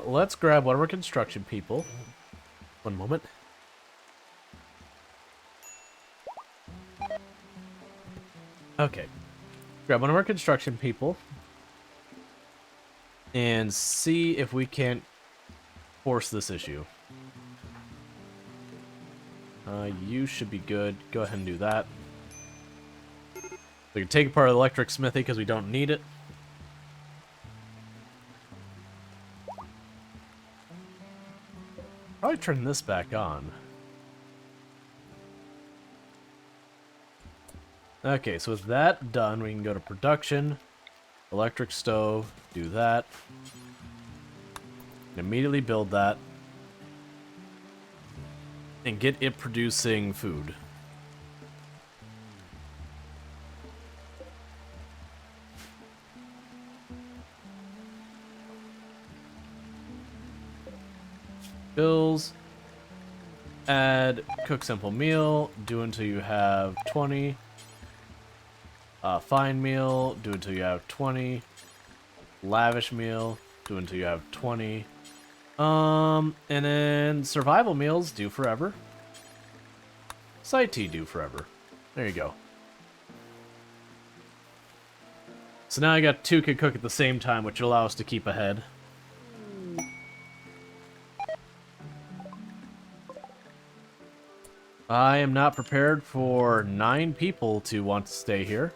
Let's grab one of our construction people. One moment. Okay. Grab one of our construction people. And see if we can't force this issue. You should be good. Go ahead and do that. We can take apart the electric smithy because we don't need it. Probably turn this back on. Okay, so with that done, we can go to production, electric stove, do that. Immediately build that. And get it producing food. Bills. Add cook simple meal, do until you have 20. Fine meal, do until you have 20. Lavish meal, do until you have 20. And then survival meals, do forever. Side tea, do forever. There you go. So now I got 2 can cook at the same time, which will allow us to keep ahead. I am not prepared for 9 people to want to stay here.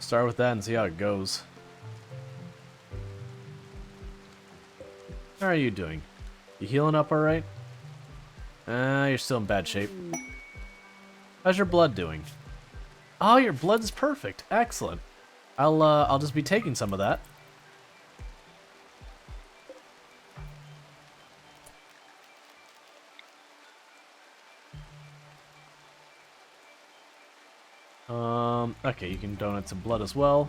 Start with that and see how it goes. How are you doing? You healing up alright? You're still in bad shape. How's your blood doing? Oh, your blood's perfect. Excellent. I'll just be taking some of that. Okay, you can donate some blood as well.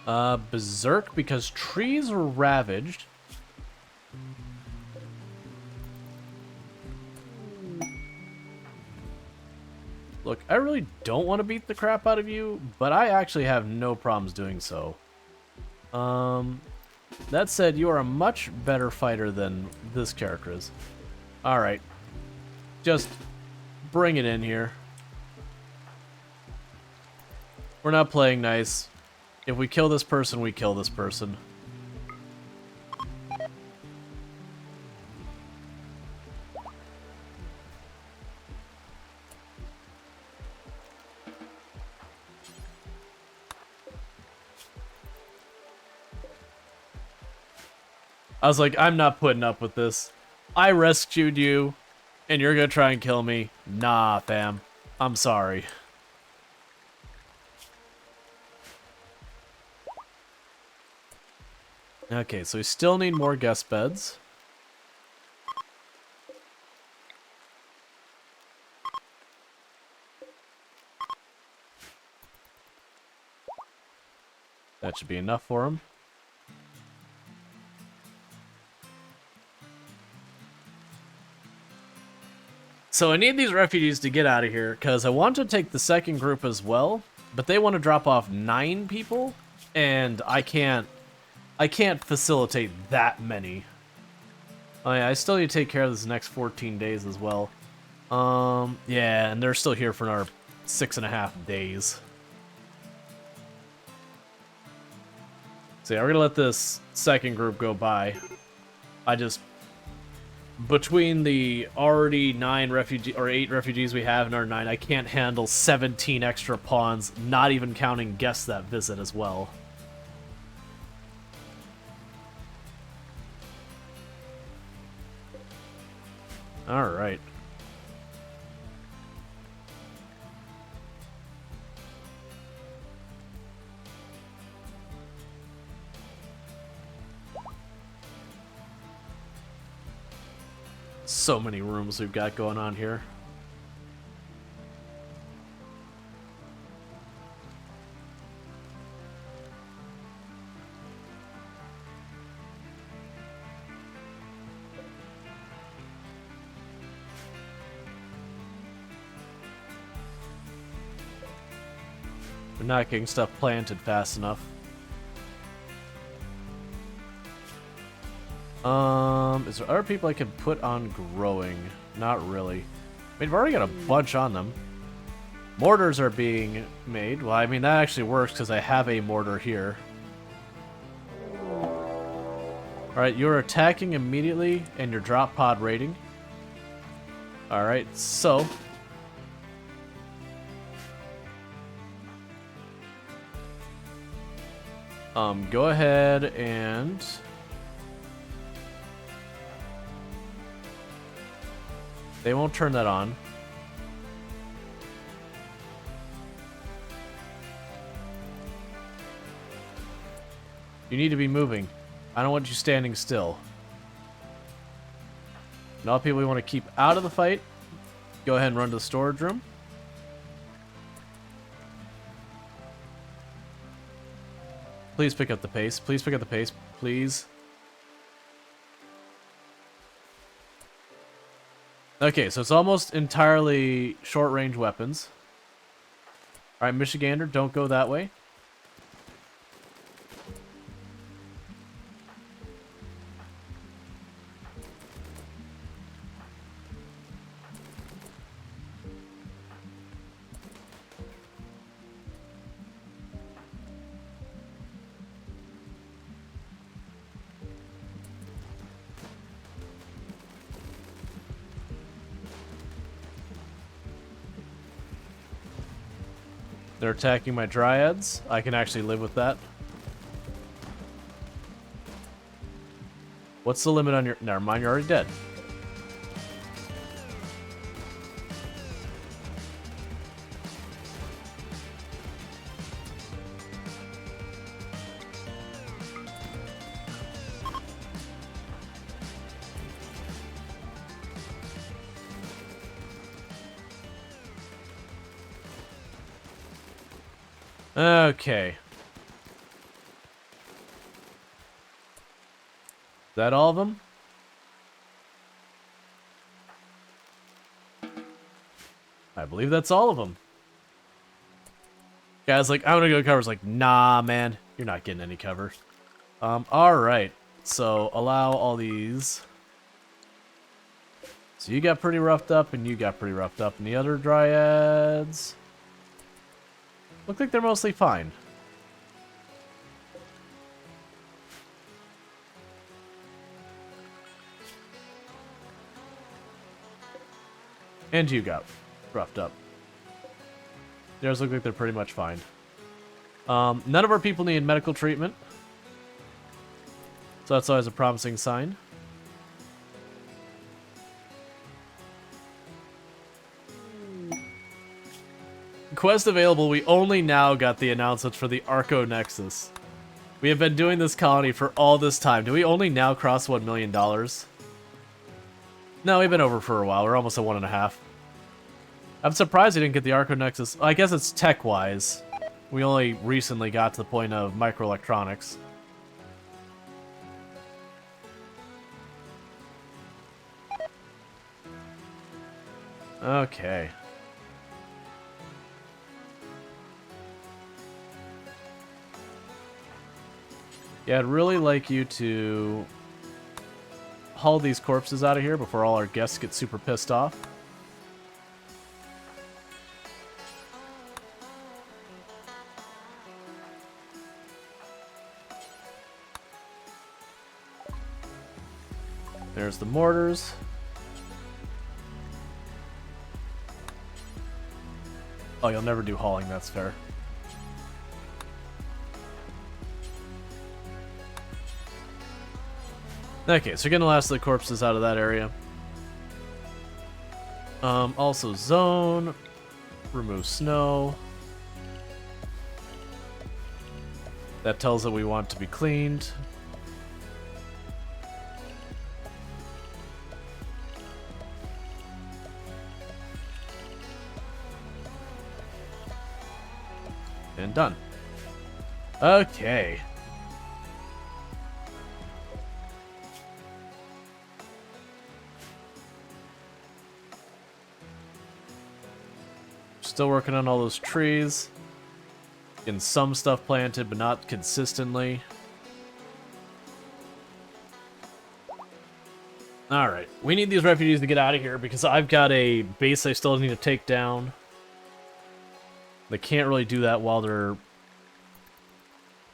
Berserk, because trees were ravaged. Look, I really don't want to beat the crap out of you, but I actually have no problems doing so. That said, you are a much better fighter than this character is. Alright. Just bring it in here. We're not playing nice. If we kill this person, we kill this person. I was like, I'm not putting up with this. I rescued you, and you're gonna try and kill me. Nah, fam. I'm sorry. Okay, so we still need more guest beds. That should be enough for him. So I need these refugees to get out of here, because I want to take the second group as well, but they want to drop off 9 people, and I can't facilitate that many. Oh yeah, I still need to take care of this next 14 days as well. Yeah, and they're still here for another 6.5 days. So yeah, we're gonna let this second group go by. Between the already 8 refugees we have and our 9, I can't handle 17 extra pawns, not even counting guests that visit as well. Alright. So many rooms we've got going on here. We're not getting stuff planted fast enough. Is there other people I can put on growing? Not really. I mean, I've already got a bunch on them. Mortars are being made. Well, I mean, that actually works because I have a mortar here. Alright, you're attacking immediately and your drop pod rating. Alright, so... go ahead and... They won't turn that on. You need to be moving. I don't want you standing still. And all people we want to keep out of the fight, go ahead and run to the storage room. Please pick up the pace. Please pick up the pace. Please. Okay, so it's almost entirely short-range weapons. Alright, Michigander, don't go that way. They're attacking my dryads. I can actually live with that. What's the limit on your... Never mind, you're already dead. Okay. Is that all of them? I believe that's all of them. Guy's like, I'm gonna go cover. It's like, nah, man. You're not getting any cover. Alright. So, allow all these. So you got pretty roughed up, and you got pretty roughed up. And the other dryads... look like they're mostly fine. And you got roughed up. Theirs look like they're pretty much fine. None of our people need medical treatment. So that's always a promising sign. Quest available, we only now got the announcements for the Arco Nexus. We have been doing this colony for all this time. Do we only now cross $1 million? No, we've been over for a while. We're almost at 1.5. I'm surprised we didn't get the Arco Nexus. I guess it's tech-wise. We only recently got to the point of microelectronics. Okay. Yeah, I'd really like you to haul these corpses out of here before all our guests get super pissed off. There's the mortars. Oh, you'll never do hauling, that's fair. Okay, so you're getting the last of the corpses out of that area. Also zone. Remove snow. That tells it we want to be cleaned. And done. Okay. Still working on all those trees. Getting some stuff planted, but not consistently. Alright, we need these refugees to get out of here because I've got a base I still need to take down. They can't really do that while they're...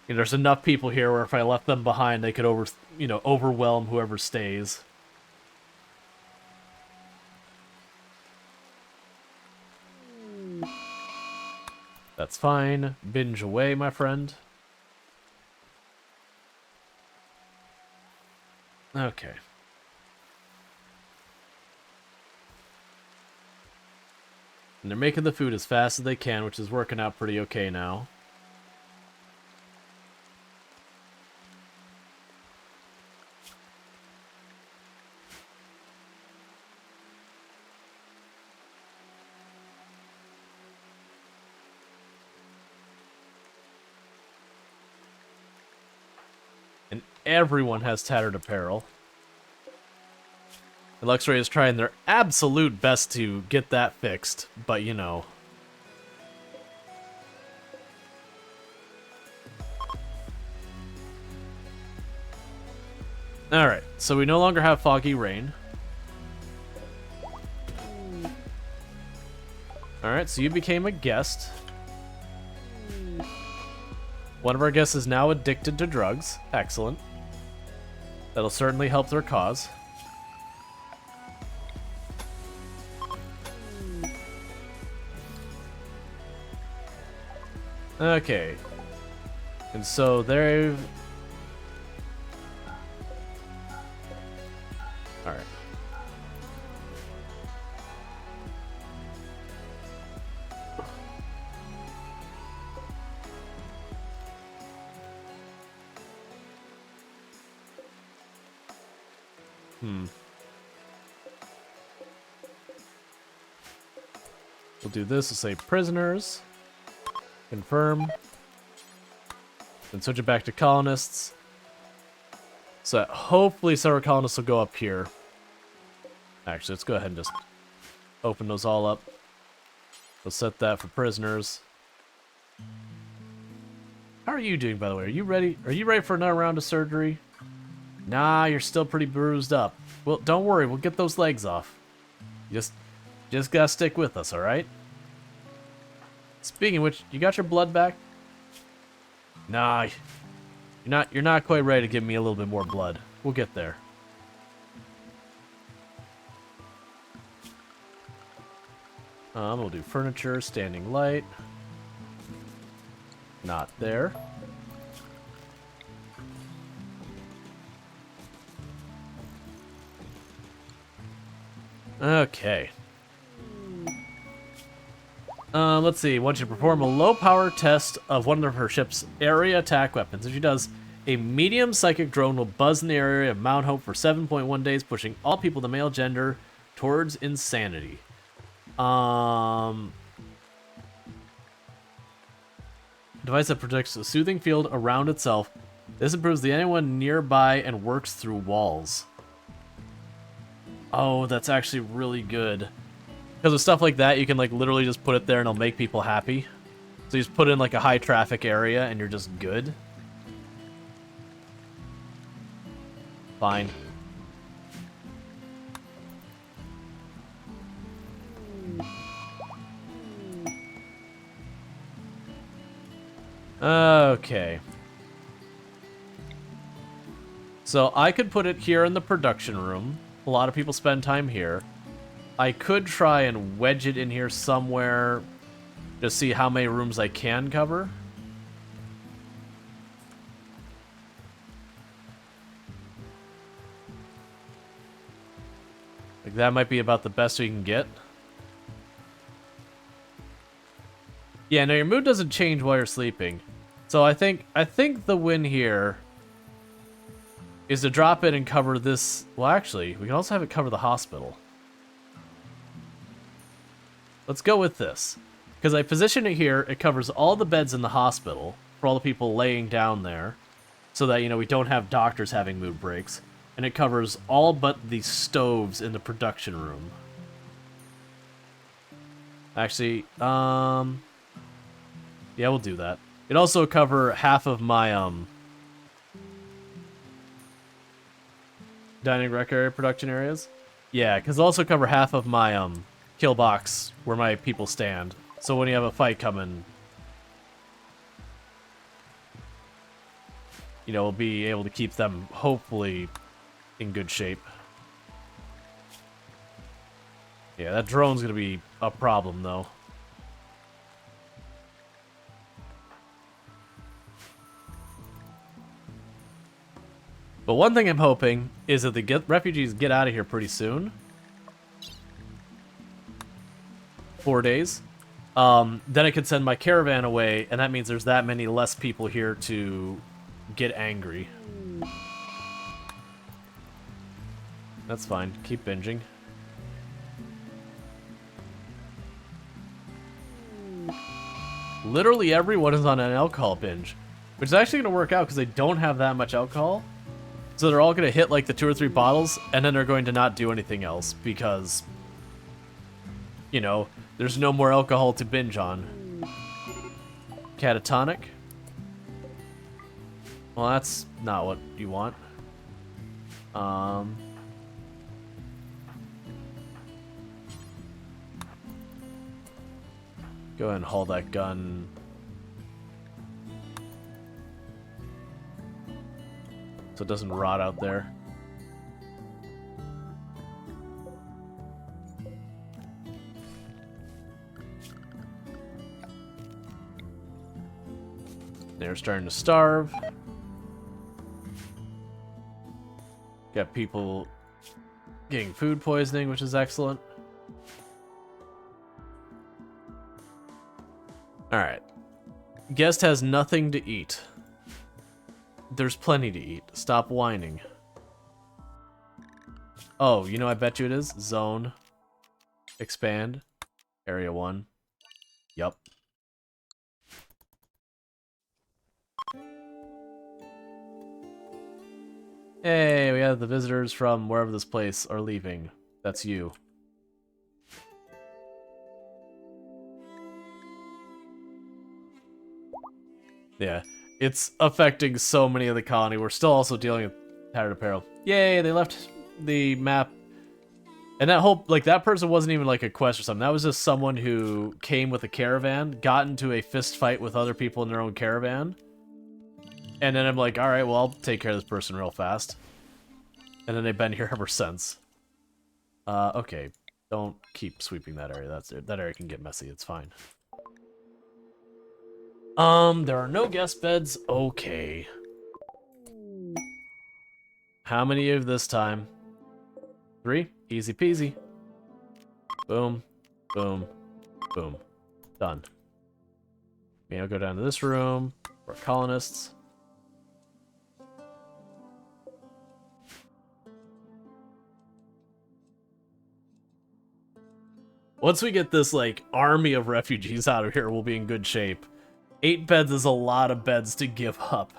there's enough people here where if I left them behind, they could overwhelm whoever stays. That's fine. Binge away, my friend. Okay. And they're making the food as fast as they can, which is working out pretty okay now. everyone has tattered apparel. The Luxray is trying their absolute best to get that fixed, but you know. Alright, so we no longer have Foggy Rain. Alright, so you became a guest. One of our guests is now addicted to drugs. Excellent. That'll certainly help their cause. Okay. And so they've... Alright. We'll do this. We'll say prisoners. Confirm. Then switch it back to colonists. So that hopefully several colonists will go up here. Actually, let's go ahead and just open those all up. We'll set that for prisoners. How are you doing, by the way? Are you ready? Are you ready for another round of surgery? Nah, you're still pretty bruised up. Well, don't worry. We'll get those legs off. Just gotta stick with us, all right? Speaking of which, you got your blood back? Nah, you're not quite ready to give me a little bit more blood. We'll get there. We'll do furniture, standing light. Not there. Okay. Let's see. Wants you to perform a low-power test of one of her ship's area attack weapons. If she does, a medium psychic drone will buzz in the area of Mount Hope for 7.1 days, pushing all people of the male gender towards insanity. Device that projects a soothing field around itself. This improves the anyone nearby and works through walls. Oh, that's actually really good. Because with stuff like that, you can like literally just put it there and it'll make people happy. So you just put in like a high traffic area and you're just good. Fine. Okay. So I could put it here in the production room. A lot of people spend time here. I could try and wedge it in here somewhere to see how many rooms I can cover. Like that might be about the best we can get. Yeah, no, your mood doesn't change while you're sleeping. So I think the win here is to drop it and cover this. Well, actually, we can also have it cover the hospital. Let's go with this. Because I position it here, it covers all the beds in the hospital for all the people laying down there. So that, you know, we don't have doctors having mood breaks. And it covers all but the stoves in the production room. Actually, yeah, we'll do that. It'd also cover half of my, dining rec area production areas. Yeah, because it'll also cover half of my, kill box where my people stand. So when you have a fight coming, you know, we'll be able to keep them, hopefully, in good shape. Yeah, that drone's gonna be a problem, though. But one thing I'm hoping is that the refugees get out of here pretty soon. 4 days. Then I could send my caravan away, and that means there's that many less people here to get angry. That's fine. Keep binging. Literally everyone is on an alcohol binge, which is actually going to work out because they don't have that much alcohol. So they're all going to hit like the 2 or 3 bottles, and then they're going to not do anything else because, you know, there's no more alcohol to binge on. Catatonic. Well, that's not what you want. Go ahead and haul that gun. So it doesn't rot out there. They're starting to starve. Got people getting food poisoning, which is excellent. Alright. Guest has nothing to eat. There's plenty to eat. Stop whining. Oh, you know I bet you it is? Zone. Expand. Area 1. Yup. Hey, we have the visitors from wherever this place are leaving. That's you. Yeah, it's affecting so many of the colony. We're still also dealing with tattered apparel. Yay, they left the map. And that whole, like, that person wasn't even like a quest or something. That was just someone who came with a caravan, got into a fist fight with other people in their own caravan. And then I'm like, alright, well, I'll take care of this person real fast. And then they've been here ever since. Okay. Don't keep sweeping that area. That area can get messy. It's fine. There are no guest beds. Okay. How many of this time? 3? Easy peasy. Boom. Boom. Boom. Done. Okay, I'll go down to this room for colonists. Once we get this, like, army of refugees out of here, we'll be in good shape. 8 beds is a lot of beds to give up.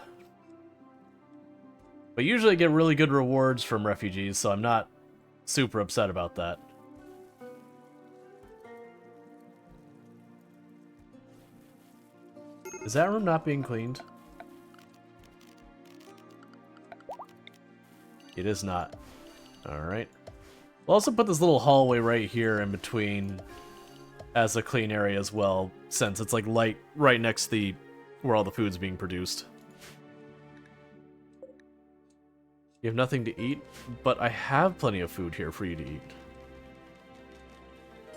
But usually I get really good rewards from refugees, so I'm not super upset about that. Is that room not being cleaned? It is not. Alright. We'll also put this little hallway right here in between as a clean area as well, since it's like light right next to the where all the food's being produced. You have nothing to eat, but I have plenty of food here for you to eat.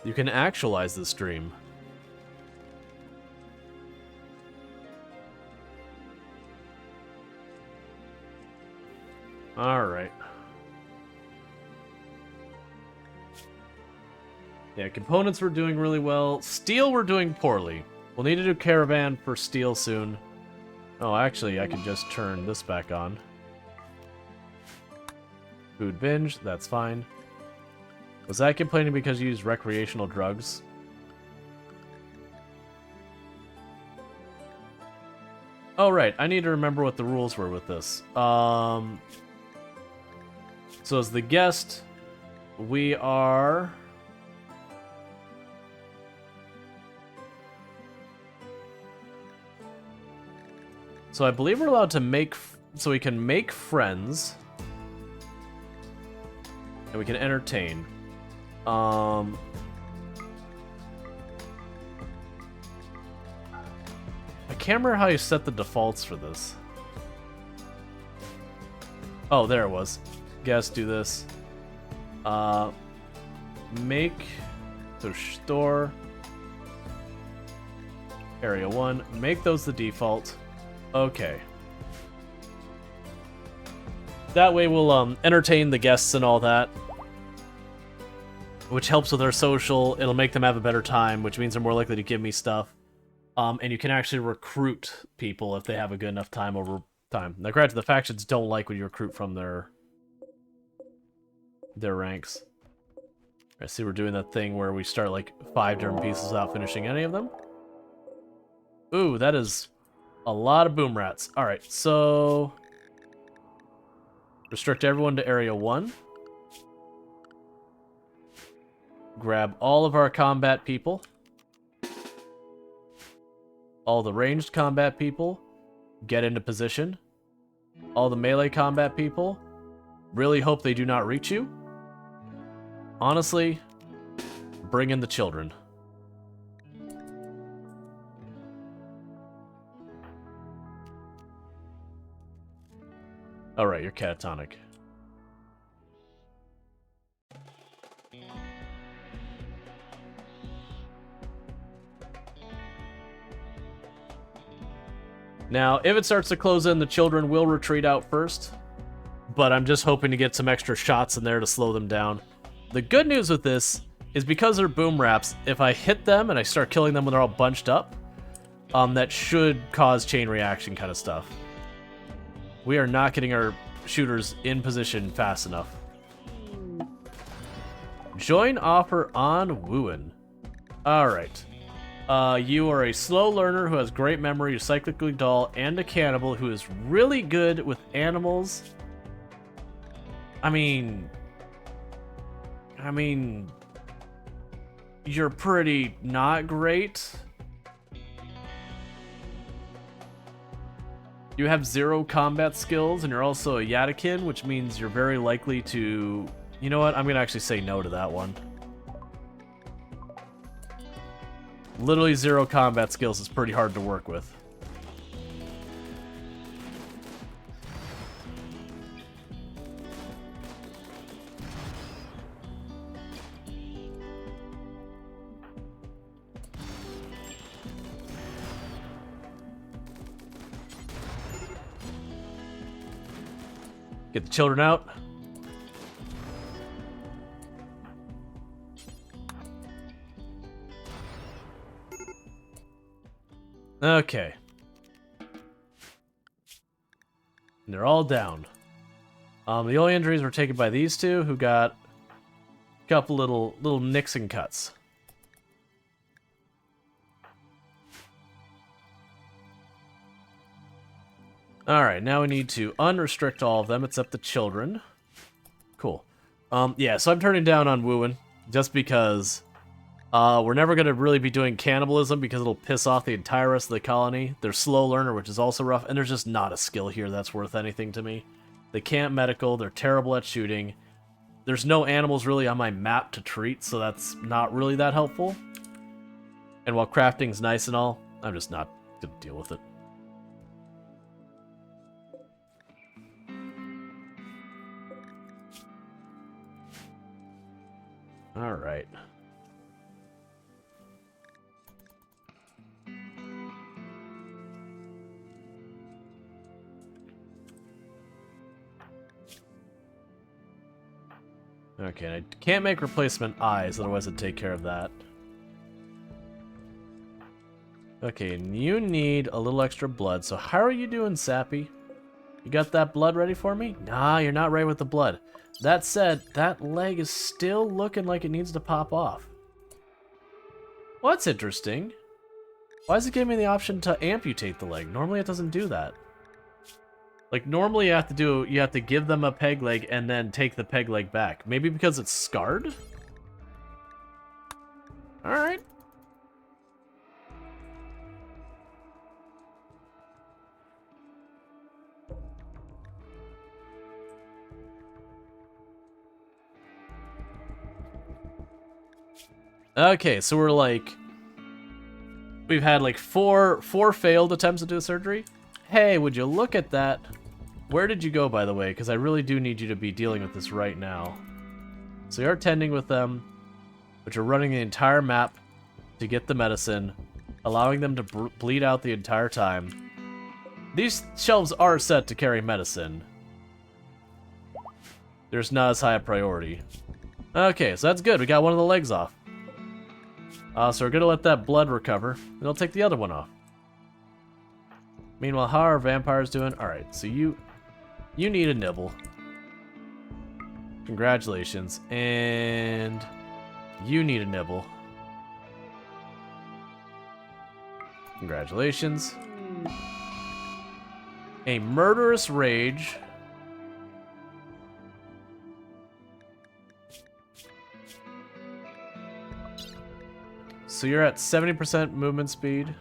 You can actualize this dream. Alright. Yeah, components we're doing really well. Steel we're doing poorly. We'll need to do caravan for steel soon. Oh, actually, I can just turn this back on. Food binge, that's fine. Was that complaining because you used recreational drugs? Oh, right, I need to remember what the rules were with this. So as the guest, we are... So I believe we're allowed to make... So we can make friends. And we can entertain. I can't remember how you set the defaults for this. Oh, there it was. Guess do this. Make so store area 1. Make those the default. Okay. That way we'll entertain the guests and all that, which helps with our social. It'll make them have a better time, which means they're more likely to give me stuff. And you can actually recruit people if they have a good enough time over time. Now, granted, the factions don't like when you recruit from their ranks. I see we're doing that thing where we start like 5 different pieces without finishing any of them. Ooh, that is a lot of boom rats. Alright, so... Restrict everyone to Area 1. Grab all of our combat people. All the ranged combat people. Get into position. All the melee combat people. Really hope they do not reach you. Honestly, bring in the children. Alright, you're catatonic. Now, if it starts to close in, the children will retreat out first. But I'm just hoping to get some extra shots in there to slow them down. The good news with this is because they're boom wraps, if I hit them and I start killing them when they're all bunched up, that should cause chain reaction kind of stuff. We are not getting our shooters in position fast enough. Join offer on Wuin. Alright. You are a slow learner who has great memory, you're cyclically dull, and a cannibal who is really good with animals. I mean, you're pretty not great. You have 0 combat skills, and you're also a Yatakin, which means you're very likely to... You know what? I'm going to actually say no to that one. Literally 0 combat skills is pretty hard to work with. Get the children out. Okay. And they're all down. The only injuries were taken by these two, who got a couple little nicks and cuts. Alright, now we need to unrestrict all of them except the children. Cool. Yeah, so I'm turning down on Wuin just because we're never going to really be doing cannibalism because it'll piss off the entire rest of the colony. They're slow learner, which is also rough, and there's just not a skill here that's worth anything to me. They can't medical, they're terrible at shooting. There's no animals really on my map to treat, so that's not really that helpful. And while crafting's nice and all, I'm just not going to deal with it. Alright. Okay, I can't make replacement eyes, otherwise I'd take care of that. Okay, and you need a little extra blood, so how are you doing, Sappy? You got that blood ready for me? Nah, you're not right with the blood. That said, that leg is still looking like it needs to pop off. Well, that's interesting. Why is it giving me the option to amputate the leg? Normally it doesn't do that. Like, normally you have to give them a peg leg and then take the peg leg back. Maybe because it's scarred? Alright. Okay, so we're like... We've had like four failed attempts to do the surgery. Hey, would you look at that? Where did you go, by the way? Because I really do need you to be dealing with this right now. So you are tending with them, but you're running the entire map to get the medicine, allowing them to bleed out the entire time. These shelves are set to carry medicine. There's not as high a priority. Okay, so that's good. We got one of the legs off. So we're going to let that blood recover, and we'll take the other one off. Meanwhile, how are vampires doing? Alright, so you need a nibble. Congratulations. And you need a nibble. Congratulations. A murderous rage. so you're at 70% movement speed.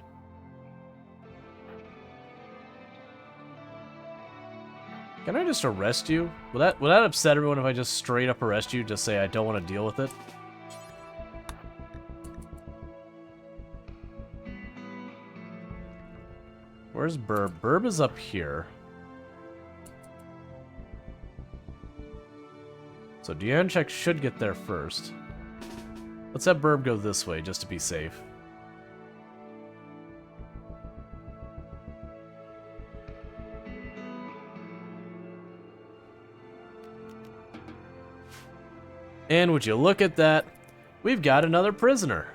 Can I just arrest you? Would that upset everyone if I just straight up arrest you? Just say I don't want to deal with it? Where's Burb? Burb is up here. So Dianchek should get there first. Let's have Burb go this way, just to be safe. And would you look at that? We've got another prisoner.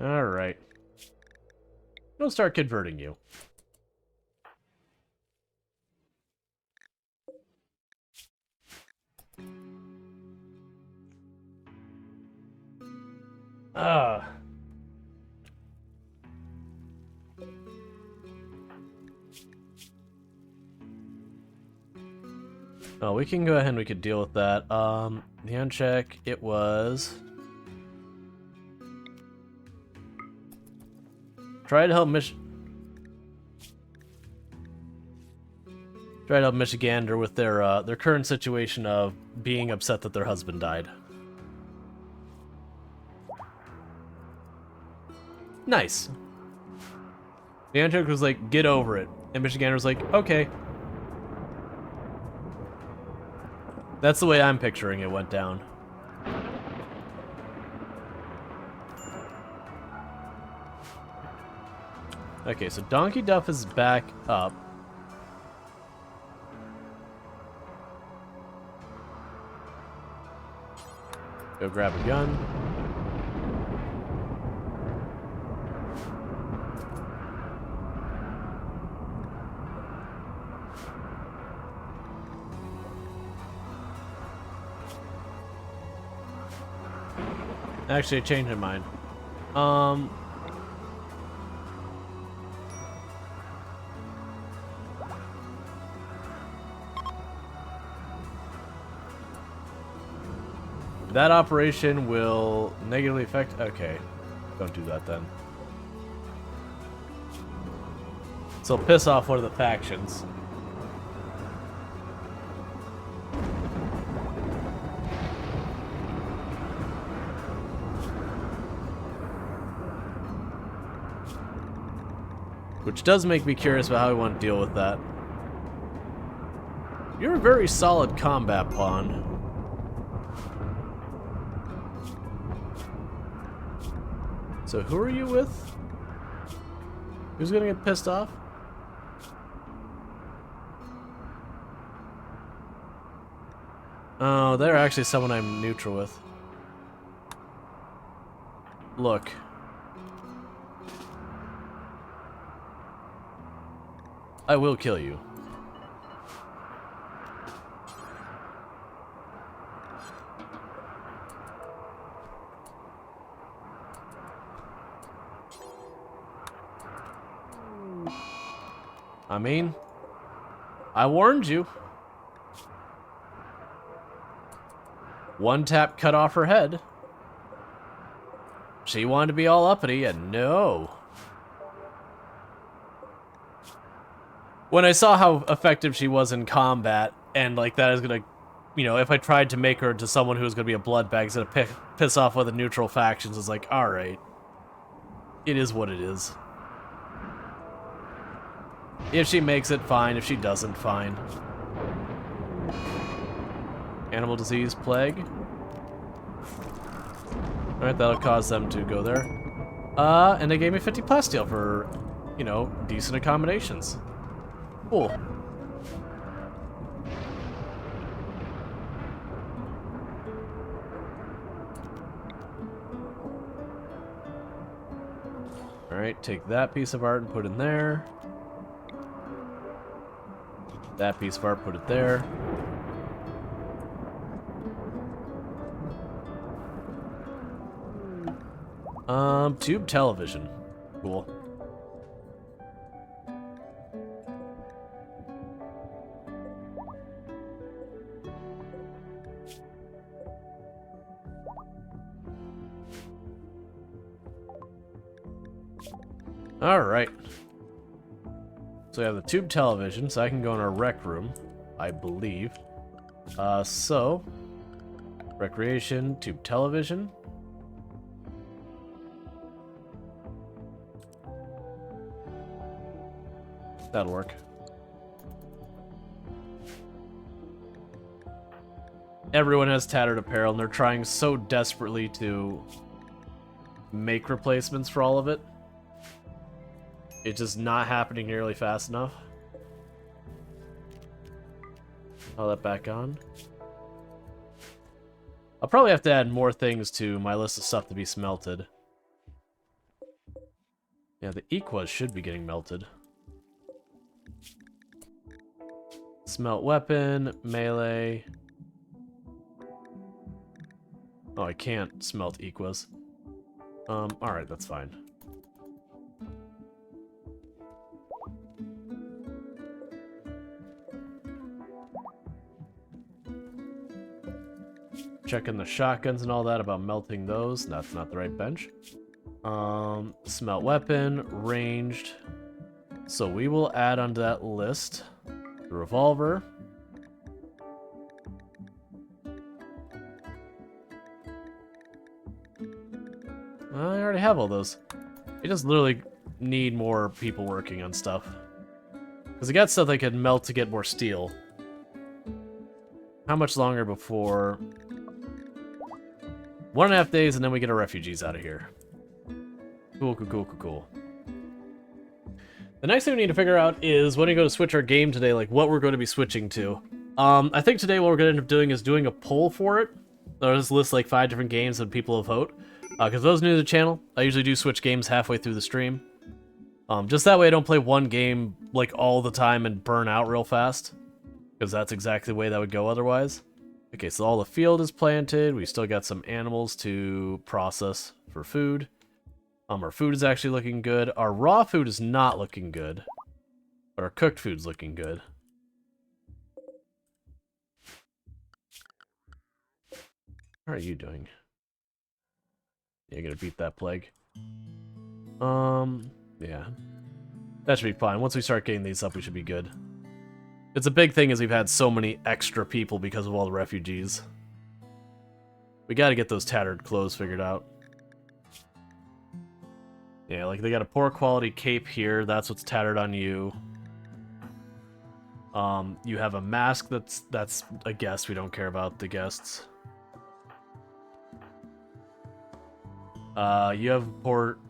Alright. We'll start converting you. Oh, we can go ahead and we could deal with that. The uncheck, it was... Try to help Michigander with their current situation of being upset that their husband died. Nice. The Antarctic was like, get over it. And Michigander was like, okay. That's the way I'm picturing it went down. Okay, so Donkey Duff is back up. Go grab a gun. Actually, I changed my mind. That operation will negatively affect... Okay, don't do that then. So piss off one of the factions. Which does make me curious about how we want to deal with that. You're a very solid combat pawn. So who are you with? Who's gonna get pissed off? Oh, they're actually someone I'm neutral with. Look. I will kill you. I mean, I warned you. One tap cut off her head. She wanted to be all uppity, and no. When I saw how effective she was in combat, and like that is gonna, you know, if I tried to make her into someone who was gonna be a blood bag, it's gonna piss off one of the neutral factions, it's like, alright. It is what it is. If she makes it, fine. If she doesn't, fine. Animal disease, plague. Alright, that'll cause them to go there. And they gave me 50 plasteel for, you know, decent accommodations. Cool. Alright, take that piece of art and put in there. That piece of art, put it there. Tube television. Cool. Alright. So we have the tube television, so I can go in our rec room, I believe. So... recreation, tube television. That'll work. Everyone has tattered apparel, and they're trying so desperately to make replacements for all of it. It's just not happening nearly fast enough. All that back on. I'll probably have to add more things to my list of stuff to be smelted. Yeah, the Equas should be getting melted. Smelt weapon, melee. Oh, I can't smelt Equas. Alright, that's fine. Checking the shotguns and all that about melting those. That's not the right bench. Smelt weapon, ranged. So we will add onto that list the revolver. I already have all those. You just literally need more people working on stuff. Because I got stuff that can melt to get more steel. How much longer before... 1.5 days, and then we get our refugees out of here. Cool, cool, cool, cool, cool. The next thing we need to figure out is when we go to switch our game today, like what we're going to be switching to. I think today what we're going to end up doing is doing a poll for it. I'll just list like 5 different games and people will vote. Because those new to the channel, I usually do switch games halfway through the stream. Just that way I don't play one game like all the time and burn out real fast. Because that's exactly the way that would go otherwise. Okay, so all the field is planted. We still got some animals to process for food. Our food is actually looking good. Our raw food is not looking good. But our cooked food's looking good. How are you doing? Yeah, gonna beat that plague. Yeah. That should be fine. Once we start getting these up, we should be good. It's a big thing is we've had so many extra people because of all the refugees. We gotta get those tattered clothes figured out. Yeah, like they got a poor quality cape here. That's what's tattered on you. You have a mask that's a guest. We don't care about the guests. You have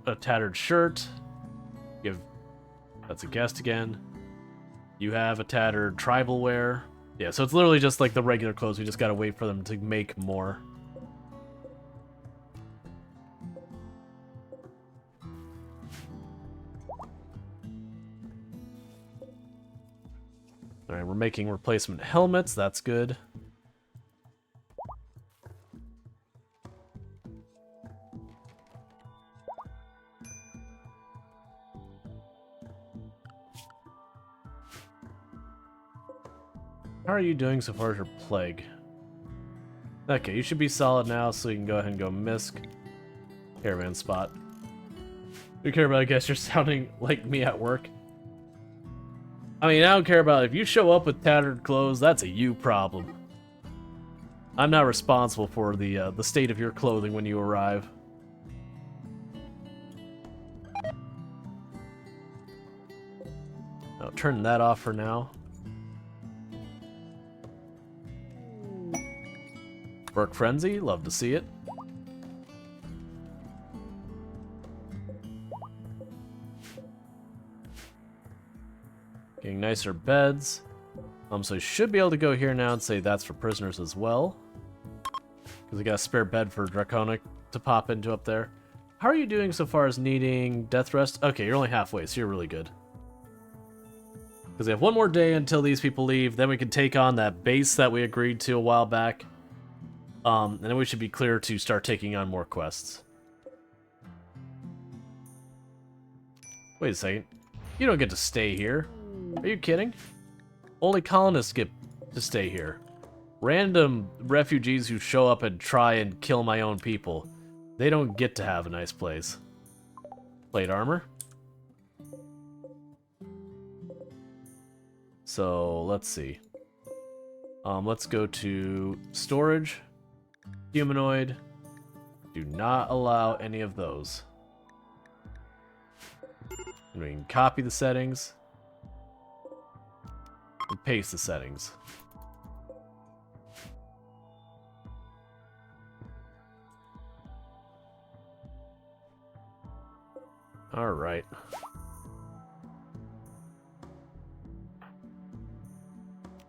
a tattered shirt. That's a guest again. You have a tattered tribal wear. Yeah, so it's literally just like the regular clothes. We just gotta wait for them to make more. Alright, we're making replacement helmets. That's good. How are you doing so far as your plague? Okay, you should be solid now, so you can go ahead and go misc. Caravan spot. You care about, I guess you're sounding like me at work. I mean, I don't care about it. If you show up with tattered clothes, that's a you problem. I'm not responsible for the state of your clothing when you arrive. I'll turn that off for now. Work Frenzy, love to see it. Getting nicer beds. So I should be able to go here now and say that's for prisoners as well. Because we got a spare bed for Draconic to pop into up there. How are you doing so far as needing death rest? Okay, you're only halfway, so you're really good. Because we have one more day until these people leave, then we can take on that base that we agreed to a while back. And then we should be clear to start taking on more quests. Wait a second. You don't get to stay here. Are you kidding? Only colonists get to stay here. Random refugees who show up and try and kill my own people. They don't get to have a nice place. Plate armor. So, let's see. Let's go to storage. Humanoid. Do not allow any of those. And we can copy the settings. And paste the settings. Alright.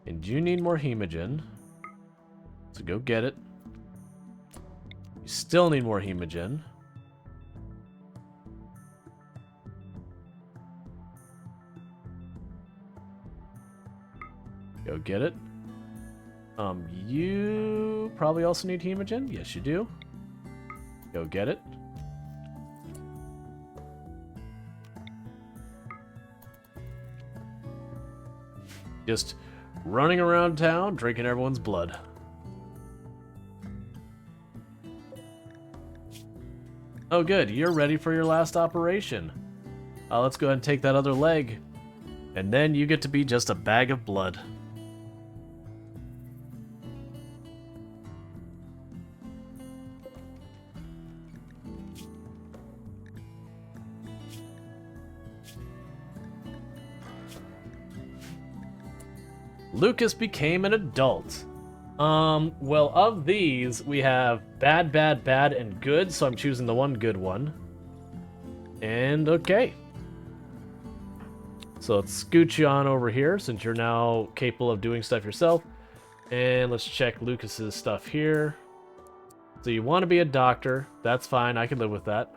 And you need more hemogen. So go get it. You still need more hemogen. Go get it. You probably also need hemogen. Yes, you do. Go get it. Just running around town, drinking everyone's blood. Oh good, you're ready for your last operation. Let's go ahead and take that other leg. And then you get to be just a bag of blood. Lucas became an adult. Well, of these, we have bad, bad, bad, and good, so I'm choosing the one good one. And okay. So let's scoot you on over here, since you're now capable of doing stuff yourself. And let's check Lucas's stuff here. So you want to be a doctor. That's fine, I can live with that.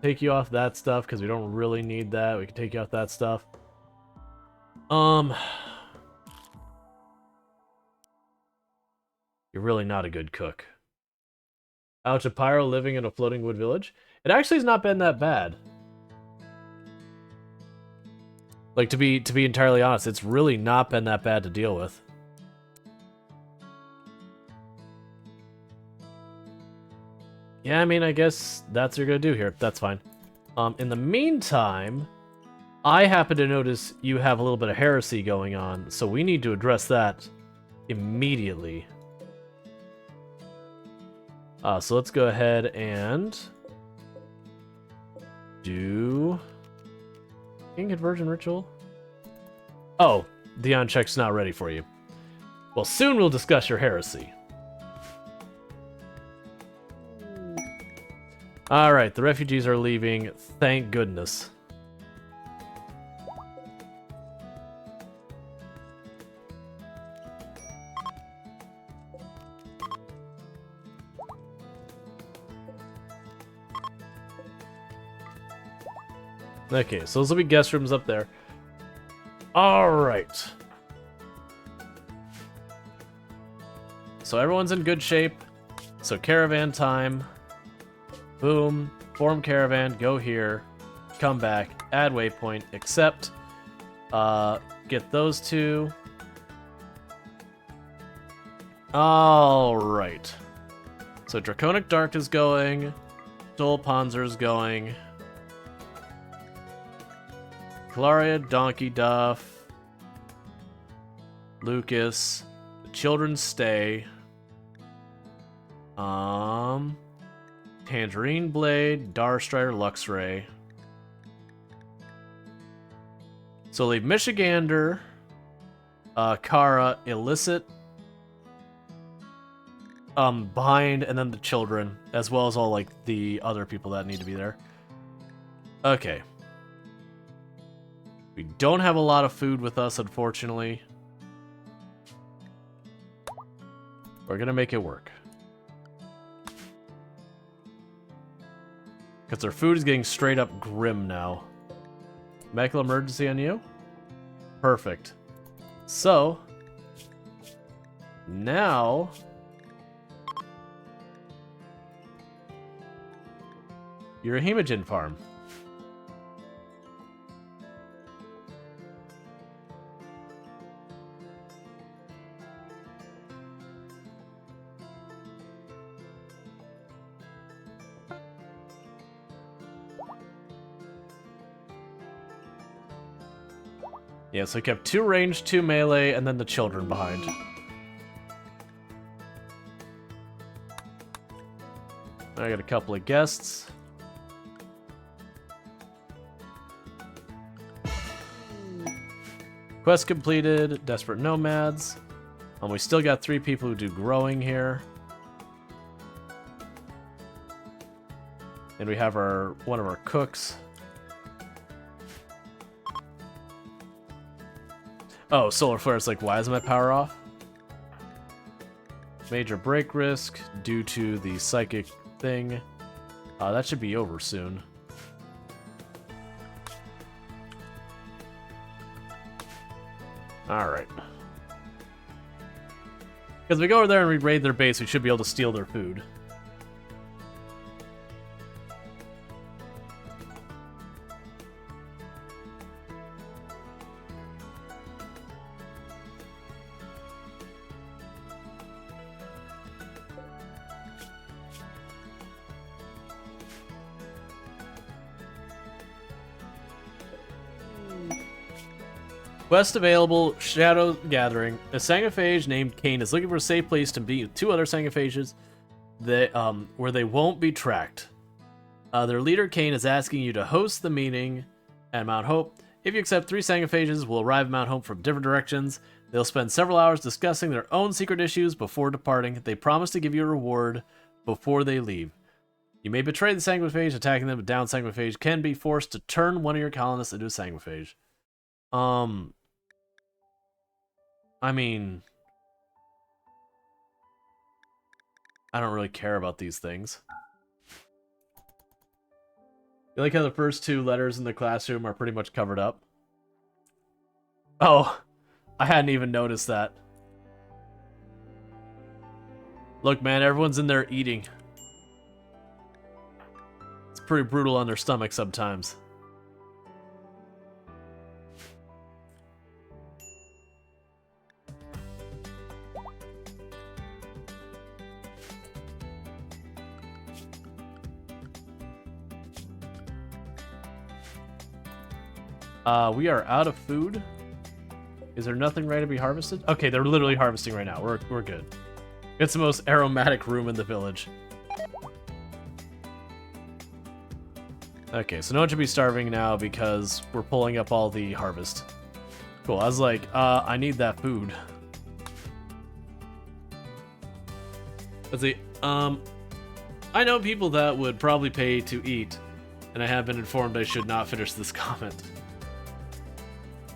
Take you off that stuff, because we don't really need that. We can take you off that stuff. You're really not a good cook. Out to Pyro living in a floating wood village. It actually has not been that bad. Like, to be entirely honest, it's really not been that bad to deal with. Yeah, I mean, I guess that's what you're gonna do here. That's fine. In the meantime, I happen to notice you have a little bit of heresy going on, so we need to address that immediately. So let's go ahead and do King Conversion Ritual. Oh, the on-check's not ready for you. Well, soon we'll discuss your heresy. Alright, the refugees are leaving, thank goodness. Okay, so those will be guest rooms up there. Alright. So everyone's in good shape. So caravan time. Boom. Form caravan, go here. Come back. Add waypoint. Accept. Get those two. Alright. So Draconic Dark is going. Dol Panzer's going. Claria, Donkey Duff, Lucas, the children stay. Tangerine Blade, Darstrider, Luxray. So leave Michigander, Kara, Illicit behind, and then the children, as well as all like the other people that need to be there. Okay. We don't have a lot of food with us, unfortunately. We're gonna make it work. Because our food is getting straight up grim now. Medical emergency on you? Perfect. So, now... You're a hemogen farm. Yeah, so I kept 2 range, 2 melee, and then the children behind. I got a couple of guests. Quest completed, Desperate Nomads. We still got 3 people who do growing here. And we have one of our cooks. Oh, solar flare. It's like, why is my power off? Major break risk due to the psychic thing. That should be over soon. Alright. Because if we go over there and we raid their base, we should be able to steal their food. Quest available, Shadow Gathering. A Sanguiphage named Kane is looking for a safe place to be with 2 other Sanguphages where they won't be tracked. Their leader, Kane, is asking you to host the meeting at Mount Hope. If you accept, 3 Sanguphages will arrive at Mount Hope from different directions. They'll spend several hours discussing their own secret issues before departing. They promise to give you a reward before they leave. You may betray the Sanguiphage. Attacking them with down Sanguiphage can be forced to turn one of your colonists into a Sanguiphage. I mean, I don't really care about these things. You like how the first 2 letters in the classroom are pretty much covered up? Oh, I hadn't even noticed that. Look, man, everyone's in there eating. It's pretty brutal on their stomach sometimes. We are out of food. Is there nothing ready to be harvested? Okay, they're literally harvesting right now. We're good. It's the most aromatic room in the village. Okay, so no one should be starving now because we're pulling up all the harvest. Cool, I was like, I need that food. Let's see, I know people that would probably pay to eat, and I have been informed I should not finish this comment.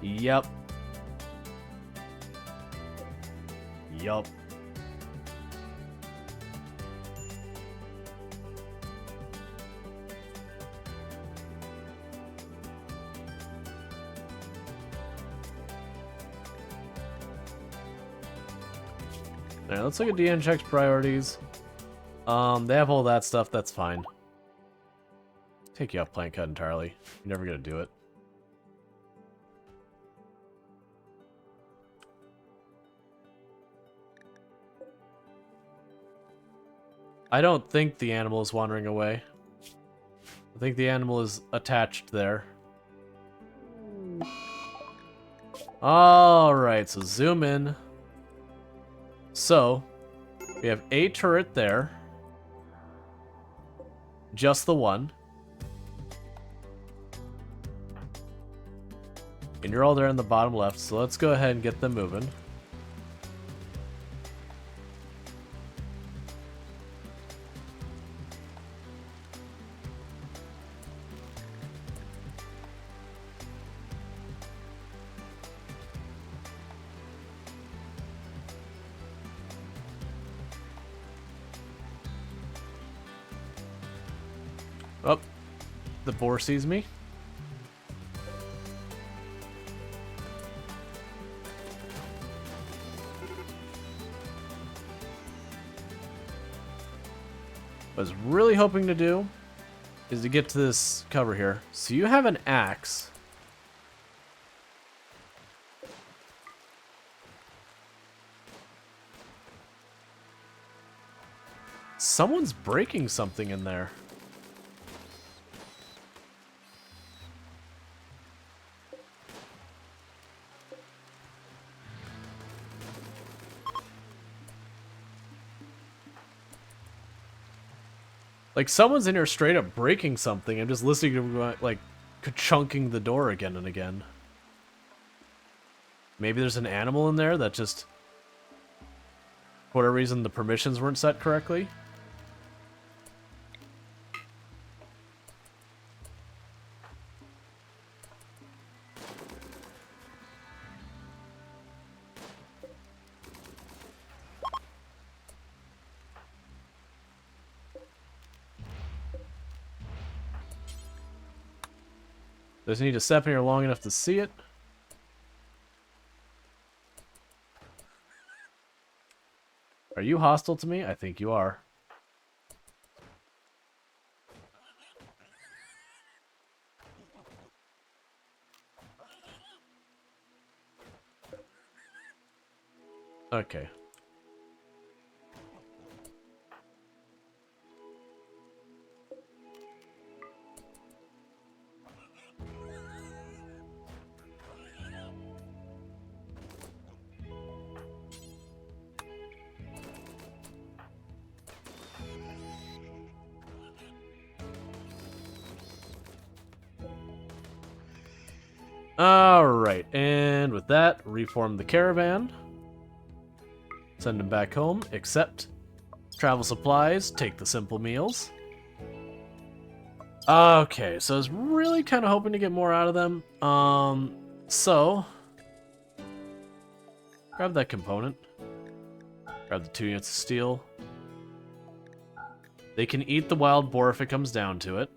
Yup. Yup. Alright, let's look at DN checks priorities. They have all that stuff, that's fine. Take you off plant cut entirely. You're never gonna do it. I don't think the animal is wandering away. I think the animal is attached there. Alright, so zoom in. So, we have a turret there. Just the one. And you're all there in the bottom left, so let's go ahead and get them moving. Oh, the boar sees me. Was really hoping to do is to get to this cover here. So you have an axe. Someone's breaking something in there. Like, someone's in here straight up breaking something. I'm just listening to them, like, chunking the door again and again. Maybe there's an animal in there that just, for whatever reason, the permissions weren't set correctly. Just need to step in here long enough to see it. Are you hostile to me? I think you are. Okay. Alright, and with that, reform the caravan. Send them back home, accept travel supplies, take the simple meals. Okay, so I was really kind of hoping to get more out of them. So grab that component. Grab the 2 units of steel. They can eat the wild boar if it comes down to it.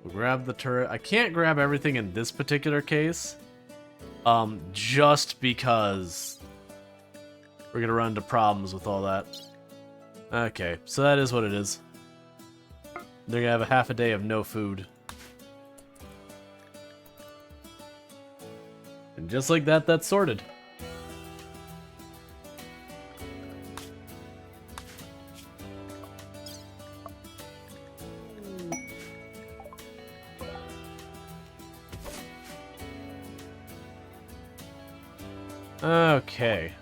We'll grab the turret. I can't grab everything in this particular case. Just because we're gonna run into problems with all that. Okay, so that is what it is. They're gonna have a half a day of no food. And just like that, that's sorted. Okay.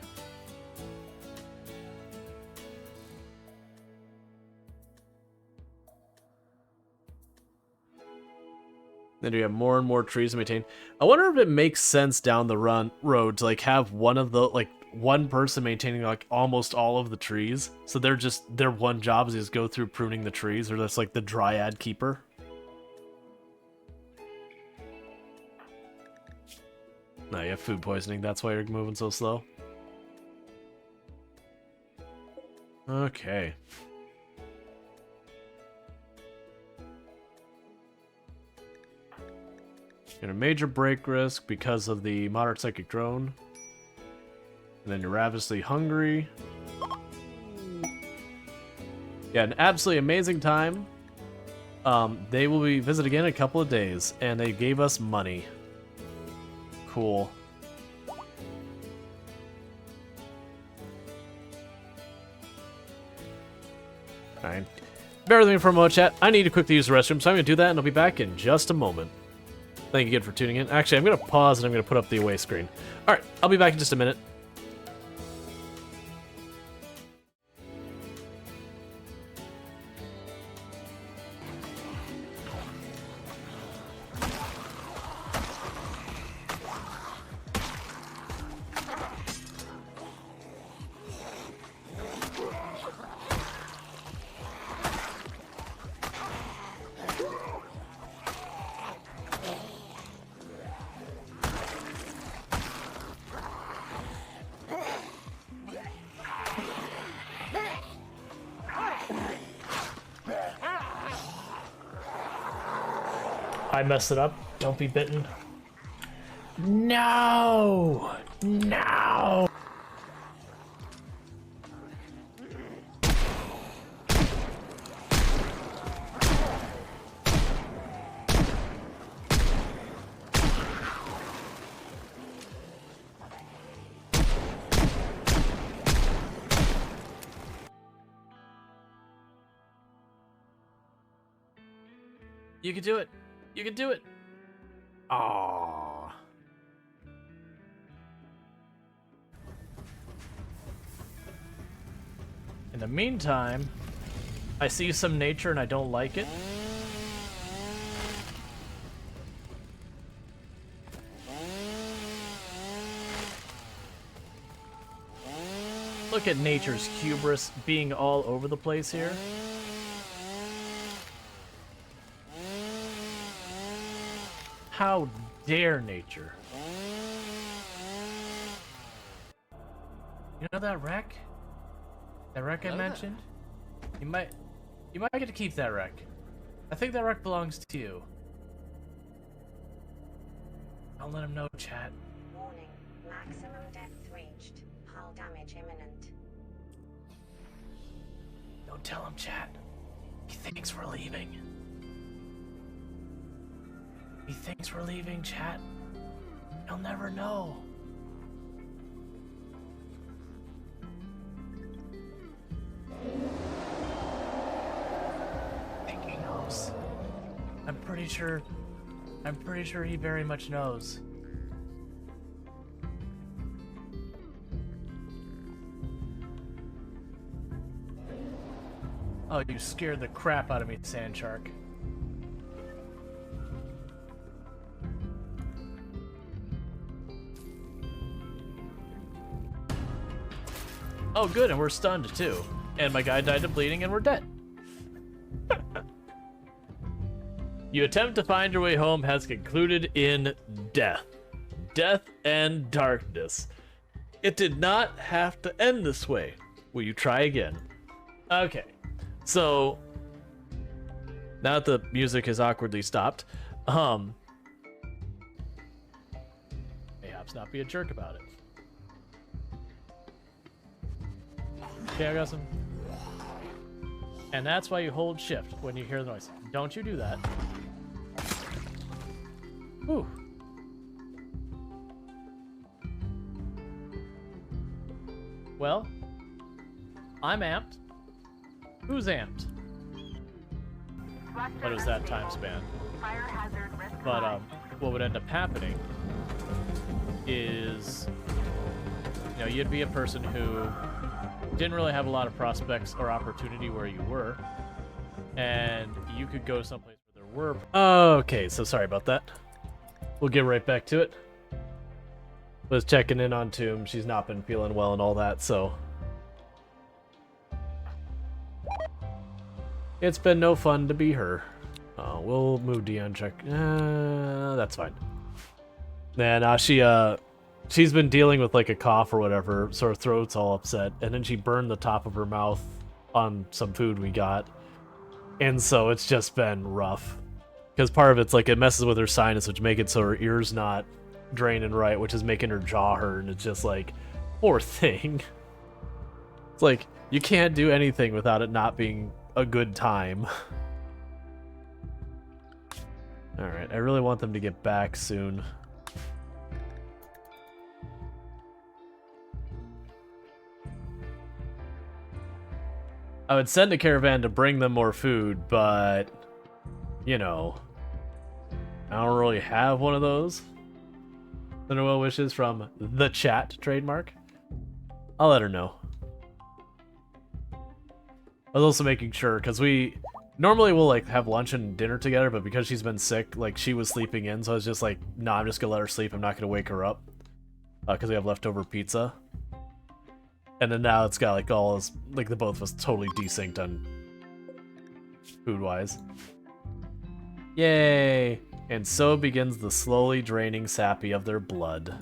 Then we have more and more trees to maintain. I wonder if it makes sense down the road to like have one person maintaining like almost all of the trees. So their one job is just go through pruning the trees, or that's like the dryad keeper. No, you have food poisoning. That's why you're moving so slow. Okay. Got a major break risk because of the moderate psychic drone. And then you're ravenously hungry. Yeah, an absolutely amazing time. They will be visited again in a couple of days, and they gave us money. Cool. Alright. Bear with me for a moment, chat. I need to quickly use the restroom, so I'm going to do that, and I'll be back in just a moment. Thank you again for tuning in. Actually, I'm going to pause, and I'm going to put up the away screen. Alright, I'll be back in just a minute. I messed it up. Don't be bitten. No! No! You can do it. You can do it. Aww. In the meantime, I see some nature and I don't like it. Look at nature's hubris being all over the place here. How dare nature? You know that wreck? That wreck I mentioned? You might get to keep that wreck. I think that wreck belongs to you. Don't let him know, chat. Warning, maximum depth reached. Hull damage imminent. Don't tell him, chat. He thinks we're leaving. He thinks we're leaving, chat. He'll never know. I think he knows. I'm pretty sure he very much knows. Oh, you scared the crap out of me, Sand Shark. Oh, good, and we're stunned too. And my guy died of bleeding, and we're dead. You attempt to find your way home has concluded in death. Death and darkness. It did not have to end this way. Will you try again? Okay. So, now that the music has awkwardly stopped, perhaps not be a jerk about it. Okay, I got some. And that's why you hold shift when you hear the noise. Don't you do that. Ooh. Well, I'm amped. Who's amped? What is that time span? But what would end up happening is, you know, you'd be a person who didn't really have a lot of prospects or opportunity where you were, and you could go someplace where there were. Okay, so sorry about that. We'll get right back to it. Was checking in on Tomb. She's not been feeling well and all that, so it's been no fun to be her. We'll move Dion check. That's fine. And she's been dealing with like a cough or whatever, so her throat's all upset, and then she burned the top of her mouth on some food we got, and so it's just been rough. Because part of it's like it messes with her sinus, which make it so her ear's not draining right, which is making her jaw hurt, and it's just like, poor thing. It's like you can't do anything without it not being a good time. Alright, I really want them to get back soon. I would send a caravan to bring them more food, but, you know, I don't really have one of those. Send her well wishes from the chat trademark. I'll let her know. I was also making sure, because we normally will like have lunch and dinner together, but because she's been sick, like she was sleeping in, so I was just like, nah, I'm just gonna let her sleep. I'm not gonna wake her up. Because we have leftover pizza. And then now it's got like all this, like the both of us totally desynced on food-wise. Yay! And so begins the slowly draining sappy of their blood.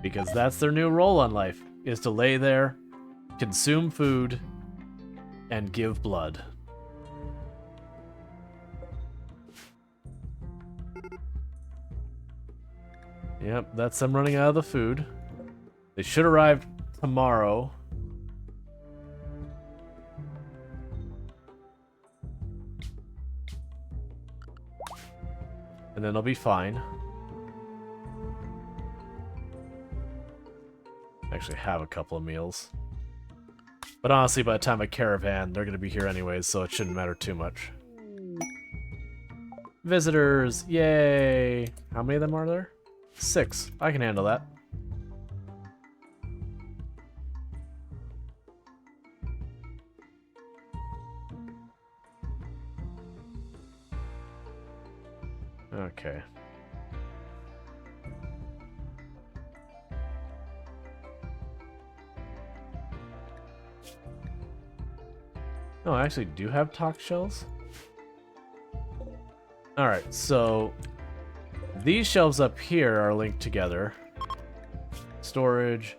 Because that's their new role in life, is to lay there, consume food, and give blood. Yep, that's them running out of the food. They should arrive tomorrow. And then they'll be fine. actually have a couple of meals. But honestly, by the time I caravan, they're going to be here anyways, so it shouldn't matter too much. Visitors! Yay! How many of them are there? 6. I can handle that. Okay. Oh, I actually do have talk shells. Alright, so these shelves up here are linked together. Storage,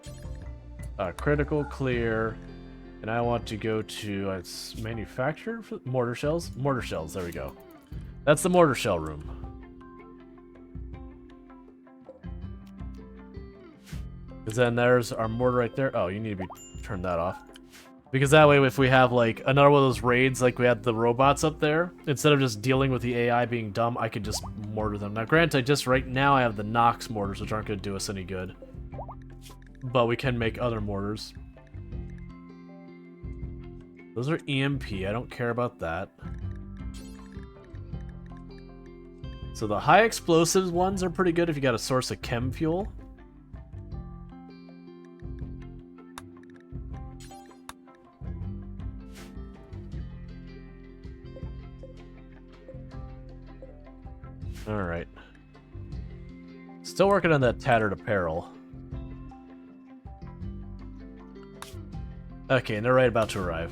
critical, clear, and I want to go to it's manufactured for mortar shells. Mortar shells, there we go. That's the mortar shell room. Because then there's our mortar right there. Oh, you need to turn that off. Because that way, if we have, like, another one of those raids like we had the robots up there, instead of just dealing with the AI being dumb, I could just mortar them. Now, granted, just right now I have the Nox mortars, which aren't going to do us any good. But we can make other mortars. Those are EMP. I don't care about that. So the high explosives ones are pretty good if you got a source of chem fuel. Alright. Still working on that tattered apparel. Okay, and they're right about to arrive.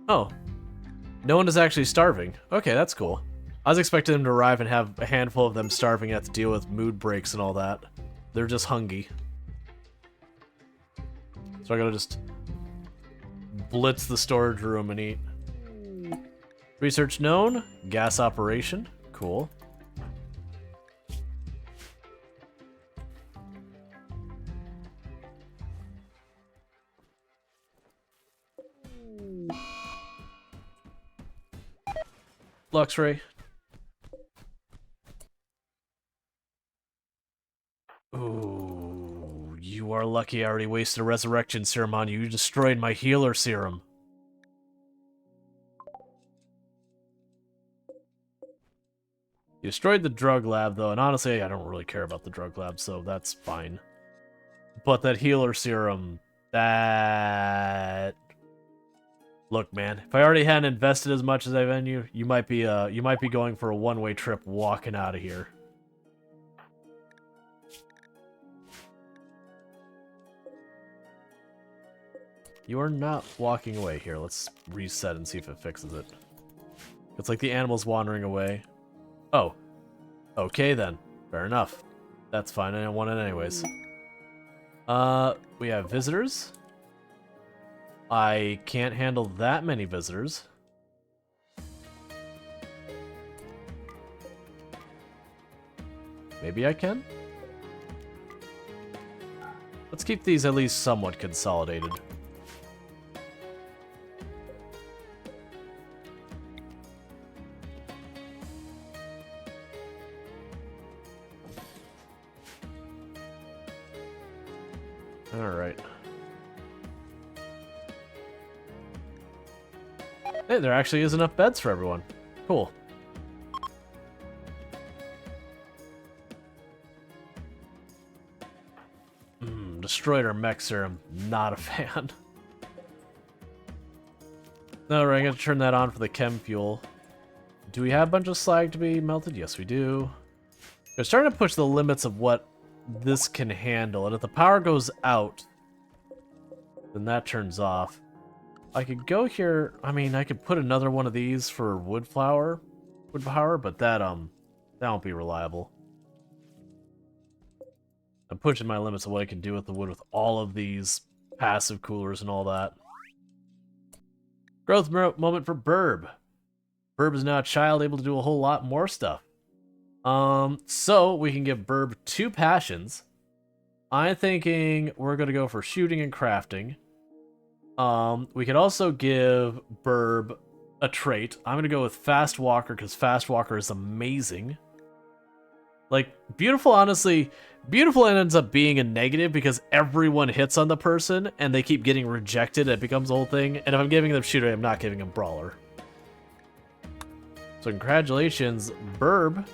Oh. No one is actually starving. Okay, that's cool. I was expecting them to arrive and have a handful of them starving and have to deal with mood breaks and all that. They're just hungry. So I gotta just blitz the storage room and eat. Research known. Gas operation. Cool. Luxray. Ooh, you are lucky I already wasted a resurrection serum on you. You destroyed my healer serum. You destroyed the drug lab, though, and honestly, I don't really care about the drug lab, so that's fine. But that healer serum, that... Look, man, if I already hadn't invested as much as I've in you, you might be going for a one-way trip walking out of here. You are not walking away. Here, let's reset and see if it fixes it. It's like the animal's wandering away. Oh. Okay, then. Fair enough. That's fine. I don't want it anyways. We have visitors. I can't handle that many visitors. Maybe I can? Let's keep these at least somewhat consolidated. Alright. Hey, there actually is enough beds for everyone. Cool. Destroyed our mech serum. Not a fan. Alright, I'm gonna turn that on for the chem fuel. Do we have a bunch of slag to be melted? Yes, we do. We're starting to push the limits of what this can handle, and if the power goes out, then that turns off. I could go here. I mean, I could put another one of these for wood power, but that won't be reliable. I'm pushing my limits of what I can do with the wood with all of these passive coolers and all that. Growth moment for Burb. Burb is now a child, able to do a whole lot more stuff. So we can give Burb 2 passions. I'm thinking we're gonna go for shooting and crafting. We could also give Burb a trait. I'm gonna go with Fast Walker because Fast Walker is amazing. Like, Beautiful, honestly, Beautiful ends up being a negative because everyone hits on the person and they keep getting rejected. It becomes a whole thing. And if I'm giving them Shooter, I'm not giving them Brawler. So congratulations, Burb.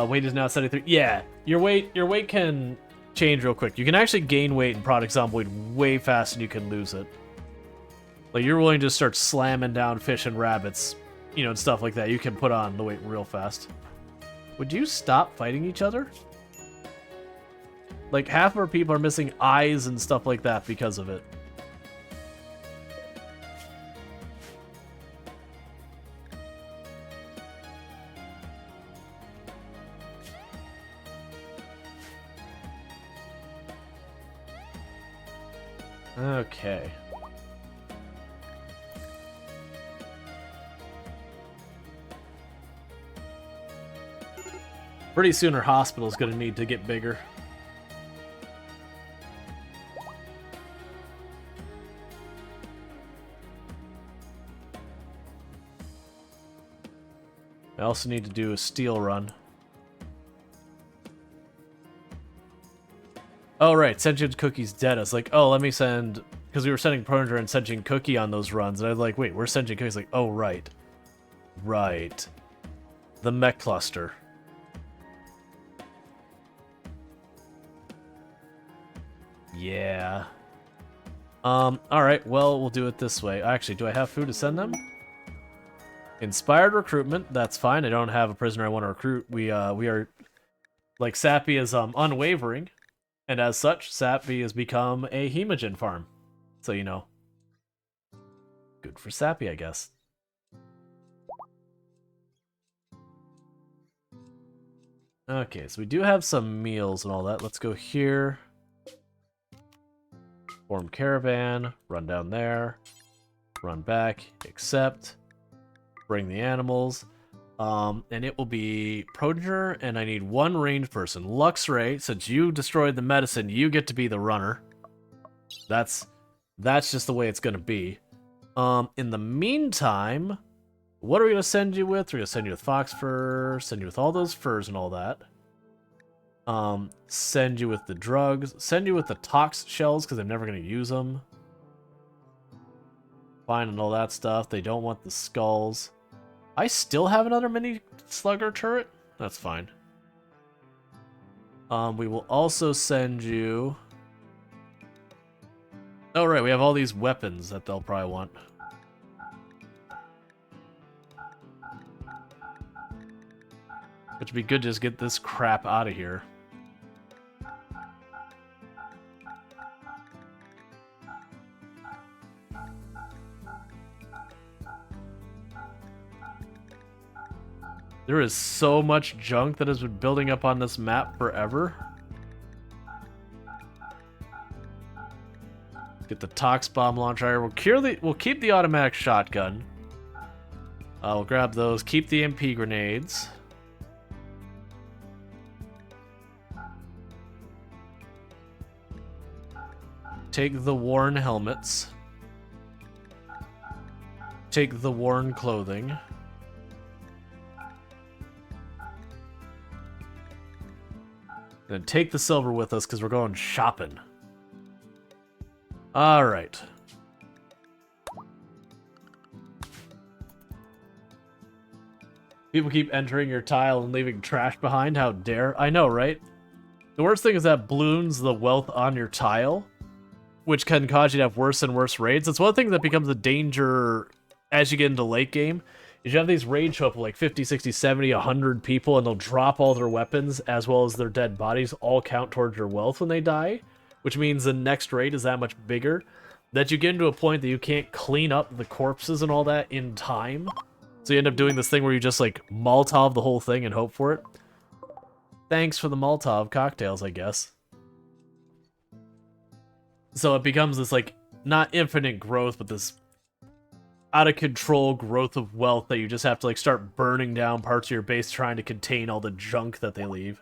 Weight is now 73. Yeah, your weight can change real quick. You can actually gain weight in Product Zomboid way faster than you can lose it. Like, you're willing to start slamming down fish and rabbits, you know, and stuff like that. You can put on the weight real fast. Would you stop fighting each other? Like, half of our people are missing eyes and stuff like that because of it. Okay. Pretty soon our hospital's gonna need to get bigger. I also need to do a steel run. Oh, right, Sentient Cookie's dead. I was like, oh, let me send... Because we were sending Prodiger and Sentient Cookie on those runs, and I was like, wait, where's Sentient Cookie? Like, oh, right. Right. The mech cluster. Yeah. Alright, well, we'll do it this way. Actually, do I have food to send them? Inspired recruitment, that's fine. I don't have a prisoner I want to recruit. We are... Like, Sappy is, unwavering. And as such, Sappy has become a hemogen farm. So, you know. Good for Sappy, I guess. Okay, so we do have some meals and all that. Let's go here. Form caravan. Run down there. Run back. Accept. Bring the animals. And it will be Prodiger, and I need one ranged person. Luxray, since you destroyed the medicine, you get to be the runner. That's just the way it's gonna be. In the meantime, what are we gonna send you with? We're gonna send you with fox fur, send you with all those furs and all that. Send you with the drugs, send you with the tox shells, because I'm never gonna use them. Fine and all that stuff. They don't want the skulls. I still have another mini slugger turret? That's fine. We will also send you... Oh, right, we have all these weapons that they'll probably want. Which would be good to just get this crap out of here. There is so much junk that has been building up on this map forever. Get the Tox Bomb launcher. We'll keep the automatic shotgun. We'll grab those. Keep the MP grenades. Take the worn helmets. Take the worn clothing. Then take the silver with us because we're going shopping. Alright. People keep entering your tile and leaving trash behind. How dare. I know, right? The worst thing is that balloons the wealth on your tile, which can cause you to have worse and worse raids. It's one thing that becomes a danger as you get into late game. Is you have these raids show up with like 50, 60, 70, 100 people, and they'll drop all their weapons as well as their dead bodies all count towards your wealth when they die, which means the next raid is that much bigger that you get into a point that you can't clean up the corpses and all that in time. So you end up doing this thing where you just like Molotov the whole thing and hope for it. Thanks for the Molotov cocktails, I guess. So it becomes this like, not infinite growth, but this out of control growth of wealth that you just have to like start burning down parts of your base trying to contain all the junk that they leave.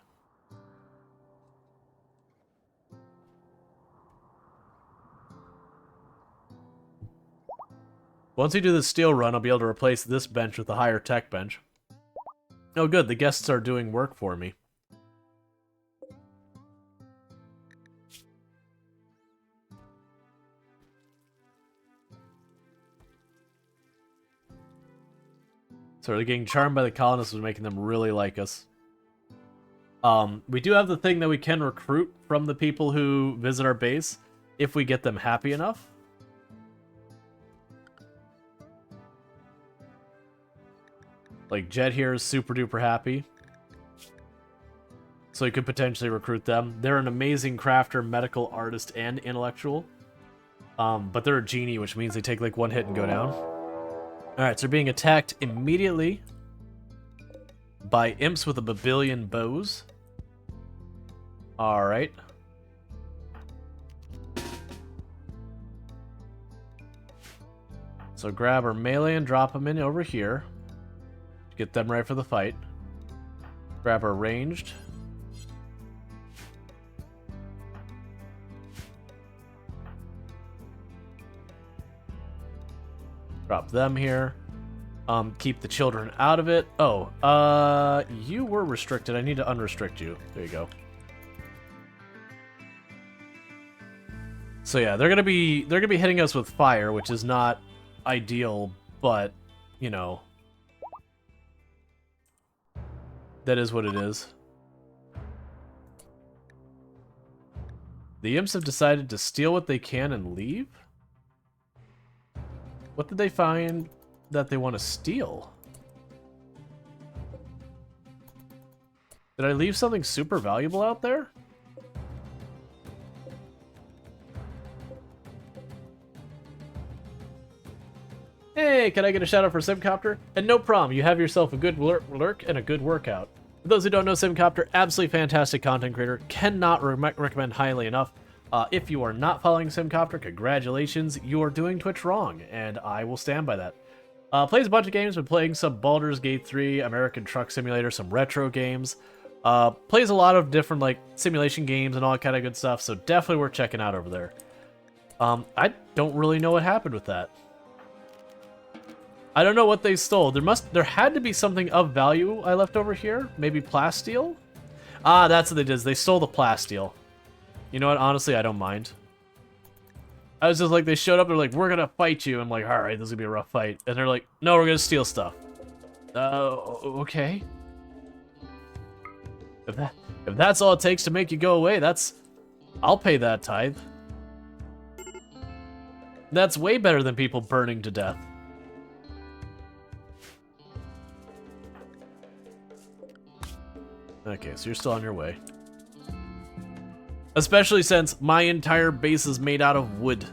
Once we do the steel run, I'll be able to replace this bench with a higher tech bench. Oh good, the guests are doing work for me. So they're getting charmed by the colonists, which is making them really like us. We do have the thing that we can recruit from the people who visit our base, if we get them happy enough. Like, Jet here is super duper happy. So you could potentially recruit them. They're an amazing crafter, medical, artist, and intellectual. But they're a genie, which means they take like one hit and go down. Alright, so they're being attacked immediately by imps with a babillion bows. Alright. So grab our melee and drop them in over here. Get them ready for the fight. Grab our ranged. Drop them here. Keep the children out of it. Oh, you were restricted. I need to unrestrict you. There you go. So yeah, they're gonna be hitting us with fire, which is not ideal, but you know, that is what it is. The imps have decided to steal what they can and leave? What did they find that they want to steal? Did I leave something super valuable out there? Hey, can I get a shout out for Simcopter? And no problem, you have yourself a good lurk and a good workout. For those who don't know Simcopter, absolutely fantastic content creator. Cannot recommend highly enough. If you are not following Simcopter, congratulations, you are doing Twitch wrong, and I will stand by that. Plays a bunch of games, been playing some Baldur's Gate 3, American Truck Simulator, some retro games. Plays a lot of different like simulation games and all that kind of good stuff, so definitely worth checking out over there. I don't really know what happened with that. I don't know what they stole. There had to be something of value I left over here. Maybe plasteel? Ah, that's what they did. They stole the plasteel. You know what? Honestly, I don't mind. I was just like, they showed up, they're like, we're gonna fight you. I'm like, alright, this is gonna be a rough fight. And they're like, no, we're gonna steal stuff. Okay. If that's all it takes to make you go away, I'll pay that tithe. That's way better than people burning to death. Okay, so you're still on your way. Especially since my entire base is made out of wood.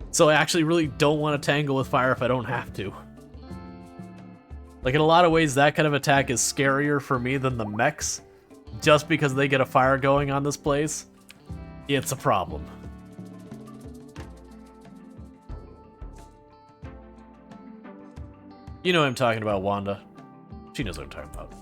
So I actually really don't want to tangle with fire if I don't have to. Like, in a lot of ways, that kind of attack is scarier for me than the mechs. Just because they get a fire going on this place. It's a problem. You know what I'm talking about, Wanda. She knows what I'm talking about.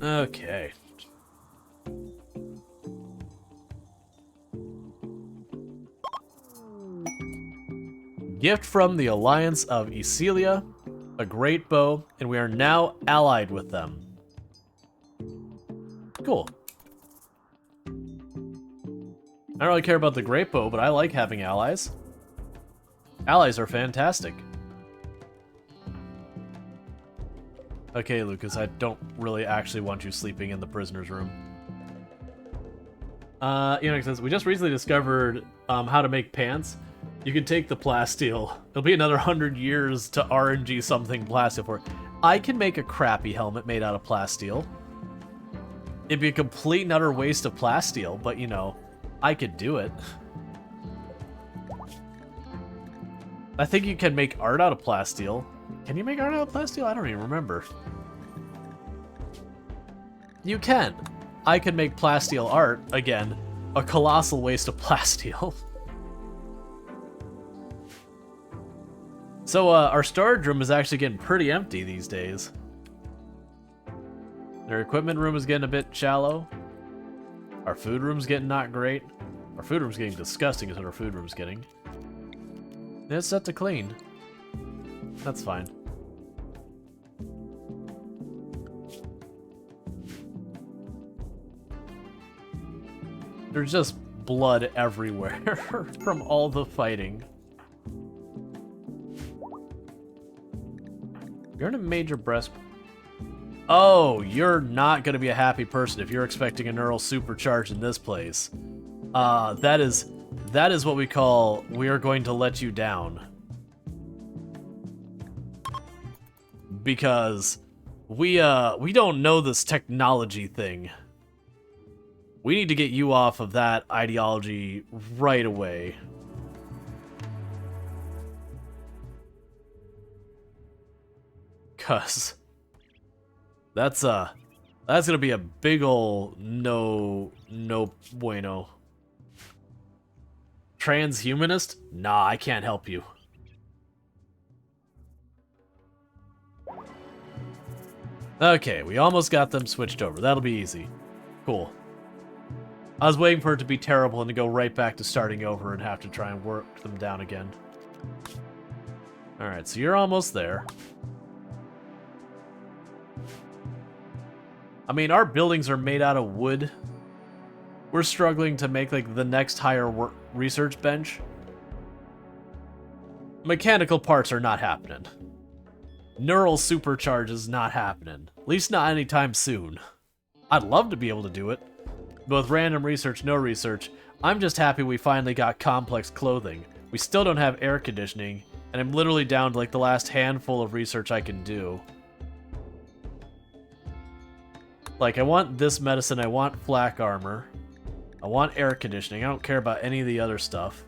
Okay. Gift from the Alliance of Ecelia, a great bow, and we are now allied with them. Cool. I don't really care about the great bow, but I like having allies. Allies are fantastic. Okay, Lucas, I don't really actually want you sleeping in the prisoner's room. It says, we just recently discovered how to make pants. You can take the plasteel. It'll be another 100 years to RNG something plasteel for. I can make a crappy helmet made out of plasteel. It'd be a complete and utter waste of plasteel, but you know, I could do it. I think you can make art out of plasteel. Can you make art out of plasteel? I don't even remember. You can. I can make plasteel art. Again, a colossal waste of plasteel. So, our storage room is actually getting pretty empty these days. Their equipment room is getting a bit shallow. Our food room's getting not great. Our food room's getting disgusting is what our food room's getting. It's set to clean. That's fine. There's just blood everywhere from all the fighting. You're in a major breast. Oh, you're not going to be a happy person if you're expecting a neural supercharge in this place. That is what we call we're going to let you down. Because we don't know this technology thing. We need to get you off of that ideology right away. Cuz that's gonna be a big ol' no bueno. Transhumanist? Nah, I can't help you. Okay, we almost got them switched over. That'll be easy. Cool. I was waiting for it to be terrible and to go right back to starting over and have to try and work them down again. Alright, so you're almost there. I mean, our buildings are made out of wood. We're struggling to make, like, the next higher research bench. Mechanical parts are not happening. Neural supercharges not happening. At least not anytime soon. I'd love to be able to do it. But with random research, no research, I'm just happy we finally got complex clothing. We still don't have air conditioning, and I'm literally down to, like, the last handful of research I can do. Like, I want this medicine, I want flak armor, I want air conditioning, I don't care about any of the other stuff.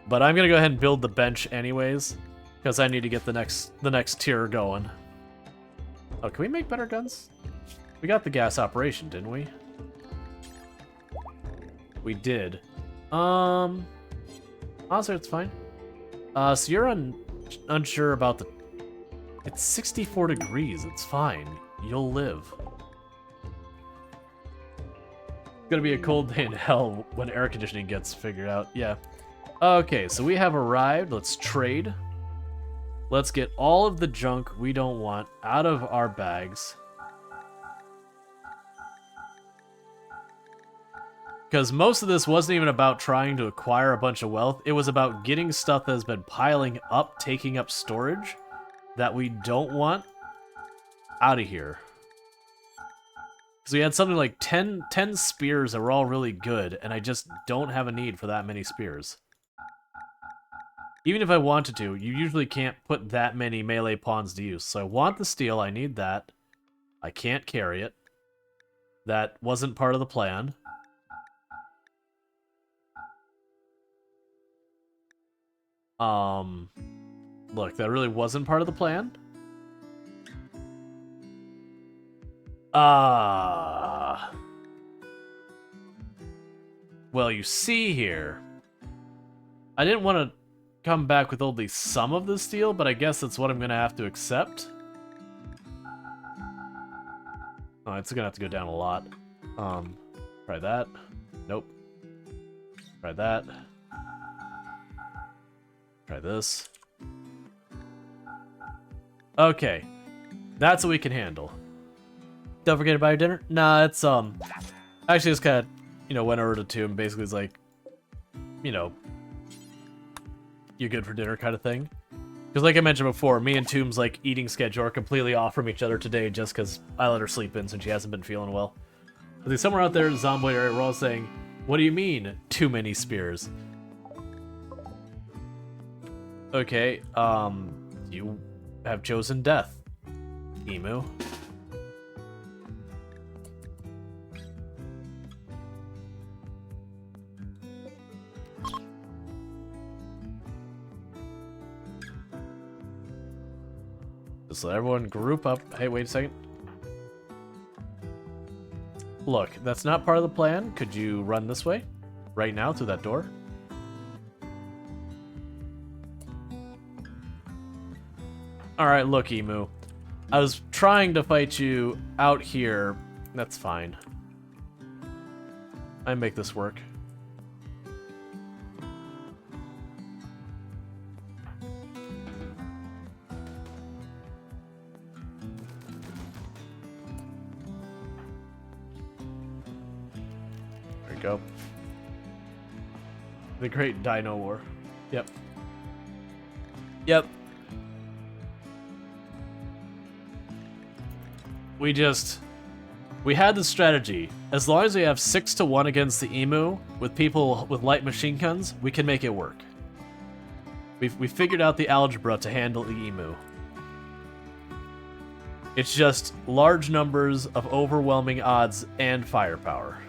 But I'm gonna go ahead and build the bench anyways, because I need to get the next tier going. Oh, can we make better guns? We got the gas operation, didn't we? We did. Honestly, it's fine. So you're unsure about the... It's 64 degrees, it's fine. You'll live. It's gonna be a cold day in hell when air conditioning gets figured out. Yeah. Okay, so we have arrived. Let's trade. Let's get all of the junk we don't want out of our bags. Because most of this wasn't even about trying to acquire a bunch of wealth. It was about getting stuff that has been piling up, taking up storage that we don't want out of here. So we had something like 10 spears that were all really good, and I just don't have a need for that many spears. Even if I wanted to, you usually can't put that many melee pawns to use. So I want the steel, I need that. I can't carry it. That wasn't part of the plan. Look, that really wasn't part of the plan. Well, you see here, I didn't want to come back with only some of the steel, but I guess that's what I'm going to have to accept. Oh, it's going to have to go down a lot. Try that. Nope. Try that. Try this. Okay. That's what we can handle. Don't forget to buy your dinner? Nah, it's, actually just kind of, went over to Tomb, basically is like, you good for dinner kind of thing. Because like I mentioned before, me and Tomb's, like, eating schedule are completely off from each other today just because I let her sleep in since she hasn't been feeling well. I think somewhere out there in the Zomboid area, we're all saying, what do you mean, too many spears? Okay, you have chosen death, Emu. Just let everyone group up. Hey, wait a second. Look, that's not part of the plan. Could you run this way? Right now, through that door? Alright, look, Emu. I was trying to fight you out here. That's fine. I make this work. There we go. The Great Dino War. Yep. Yep. We had the strategy. As long as we have 6-1 against the Emu, with people with light machine guns, we can make it work. We figured out the algebra to handle the Emu. It's just large numbers of overwhelming odds and firepower.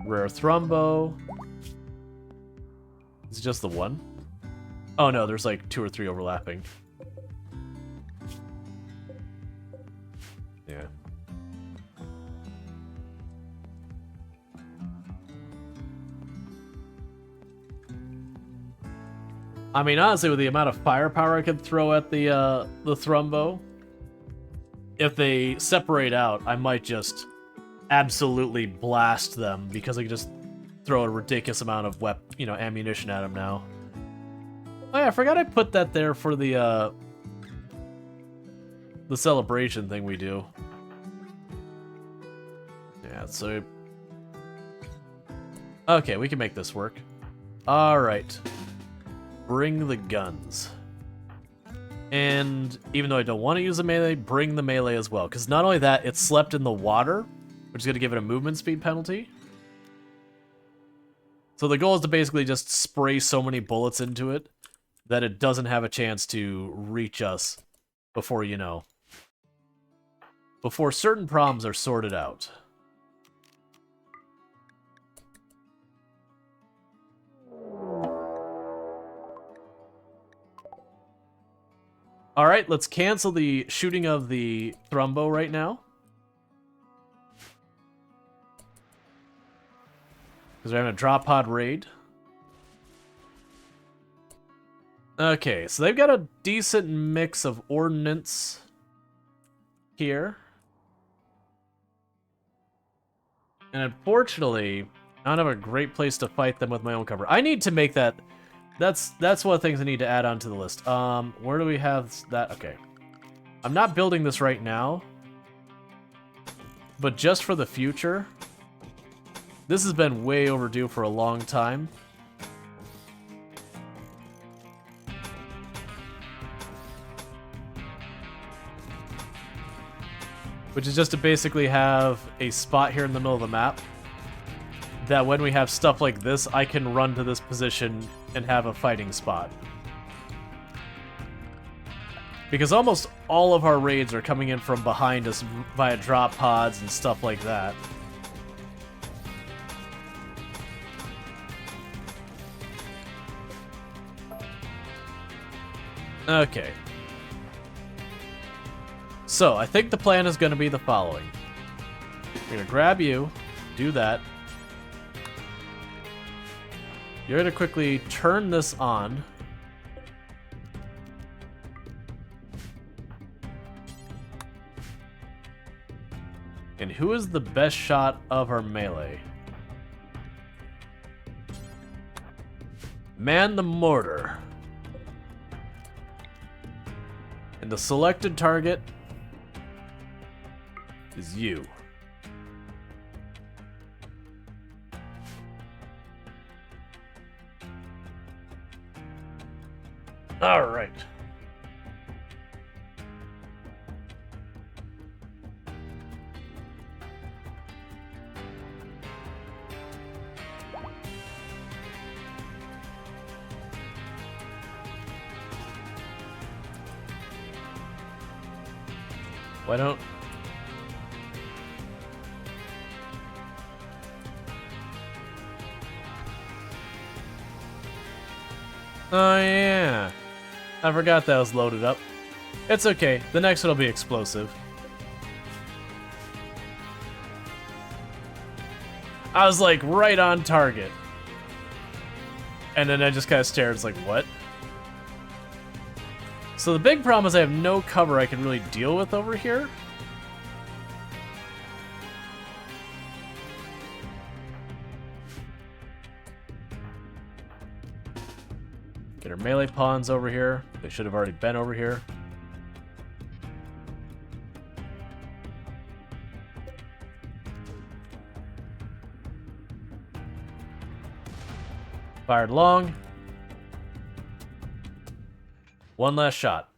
Rare Thrumbo. Is it just the one? Oh no, there's like 2 or 3 overlapping. Yeah. I mean, honestly, with the amount of firepower I could throw at the Thrumbo, if they separate out, I might just absolutely blast them because I can just throw a ridiculous amount of ammunition at them now. Oh yeah, I forgot I put that there for the celebration thing we do. Yeah, so okay, we can make this work. All right, bring the guns. And even though I don't want to use the melee, bring the melee as well, because not only that, it's slept in the water, which is going to give it a movement speed penalty. So the goal is to basically just spray so many bullets into it that it doesn't have a chance to reach us before, before certain problems are sorted out. All right, let's cancel the shooting of the Thrumbo right now. Because we're having a drop pod raid. Okay, so they've got a decent mix of ordnance here. And unfortunately, I don't have a great place to fight them with my own cover. I need to make that... That's one of the things I need to add onto the list. Where do we have that? Okay. I'm not building this right now. But just for the future... This has been way overdue for a long time. Which is just to basically have a spot here in the middle of the map that when we have stuff like this, I can run to this position and have a fighting spot. Because almost all of our raids are coming in from behind us via drop pods and stuff like that. Okay. So, I think the plan is going to be the following. We're going to grab you, do that. You're going to quickly turn this on. And who is the best shot of our melee? Man the mortar. And the selected target is you. All right. Why don't... Oh yeah, I forgot that was loaded up. It's okay, the next one will be explosive. I was like right on target. And then I just kind of stared. It's like, what? So the big problem is I have no cover I can really deal with over here. Get our melee pawns over here. They should have already been over here. Fired long. One last shot.